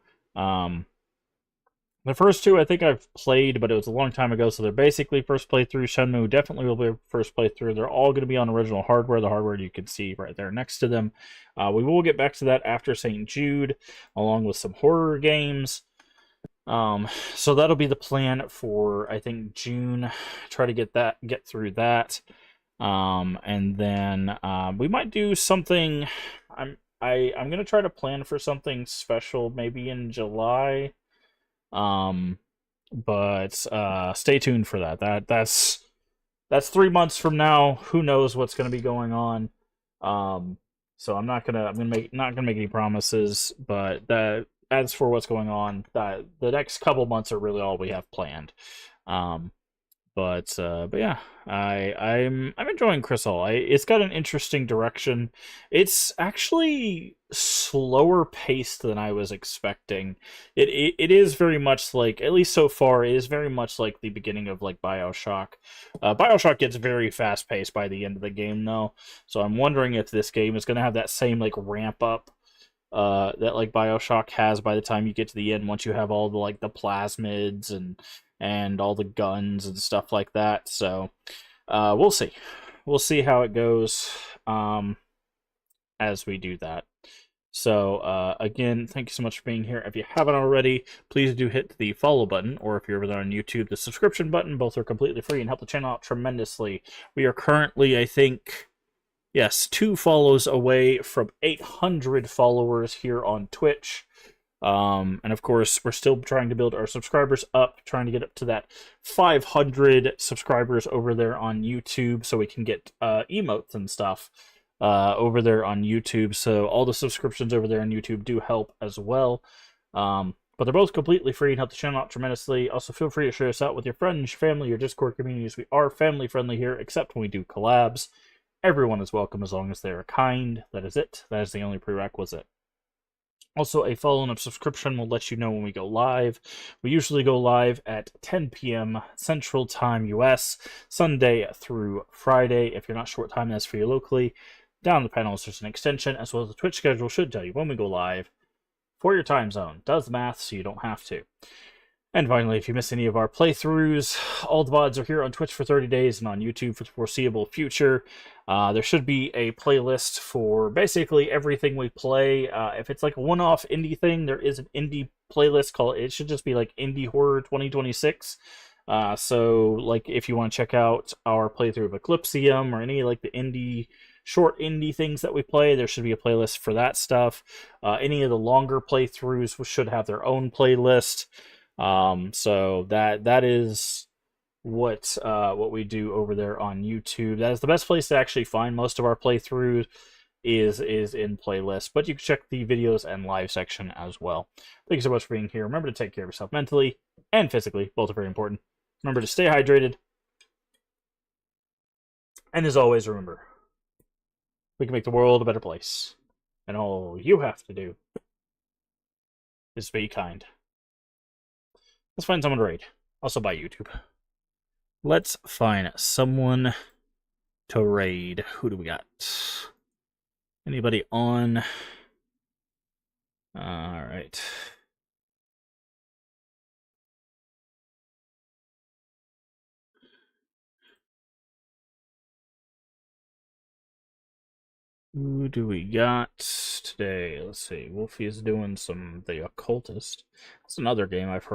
The first 2 I think I've played, but it was a long time ago, so they're basically first playthrough. Shenmue definitely will be first playthrough. They're all going to be on original hardware. The hardware you can see right there next to them. We will get back to that after St. Jude, along with some horror games. So that'll be the plan for, I think, June. Try to get through that. And then we might do something. I'm going to try to plan for something special maybe in July. But stay tuned for that. That's 3 months from now. Who knows what's going to be going on? So I'm not gonna make any promises. But as for what's going on, the next couple months are really all we have planned. But yeah, I'm enjoying Crisol. It's got an interesting direction. It's actually slower paced than I was expecting. It is very much like, at least so far, it is very much like the beginning of like BioShock. BioShock gets very fast paced by the end of the game though, so I'm wondering if this game is going to have that same like ramp up that like BioShock has by the time you get to the end, once you have all the like the plasmids and all the guns and stuff like that. So we'll see how it goes as we do that. So again, thank you so much for being here. If you haven't already, please do hit the follow button, or if you're over there on YouTube, the subscription button. Both are completely free and help the channel out tremendously. We are currently, I think, yes, 2 follows away from 800 followers here on Twitch. And of course, we're still trying to build our subscribers up, trying to get up to that 500 subscribers over there on YouTube, so we can get emotes and stuff over there on YouTube. So all the subscriptions over there on YouTube do help as well. But they're both completely free and help the channel out tremendously. Also, feel free to share us out with your friends, your family, your Discord communities. We are family friendly here, except when we do collabs. Everyone is welcome as long as they are kind. That is it. That is the only prerequisite. Also, a follow and a subscription will let you know when we go live. We usually go live at 10 p.m. Central Time US, Sunday through Friday. If you're not sure what time that's for you locally, down the panels there's an extension, as well as the Twitch schedule should tell you when we go live for your time zone. Does the math so you don't have to. And finally, if you miss any of our playthroughs, all the VODs are here on Twitch for 30 days and on YouTube for the foreseeable future. There should be a playlist for basically everything we play. If it's like a one-off indie thing, there is an indie playlist called, it should just be like Indie Horror 2026. So, like, if you want to check out our playthrough of Eclipsium or any, like, the short indie things that we play, there should be a playlist for that stuff. Any of the longer playthroughs should have their own playlist. So that is what we do over there on YouTube. That is the best place to actually find most of our playthroughs is in playlist, but you can check the videos and live section as well. Thank you so much for being here. Remember to take care of yourself mentally and physically. Both are very important. Remember to stay hydrated. And as always, remember, we can make the world a better place. And all you have to do is be kind. Let's find someone to raid. Also by YouTube. Let's find someone to raid. Who do we got? Anybody on? Alright. Who do we got today? Let's see. Wolfie is doing the Occultist. That's another game I've heard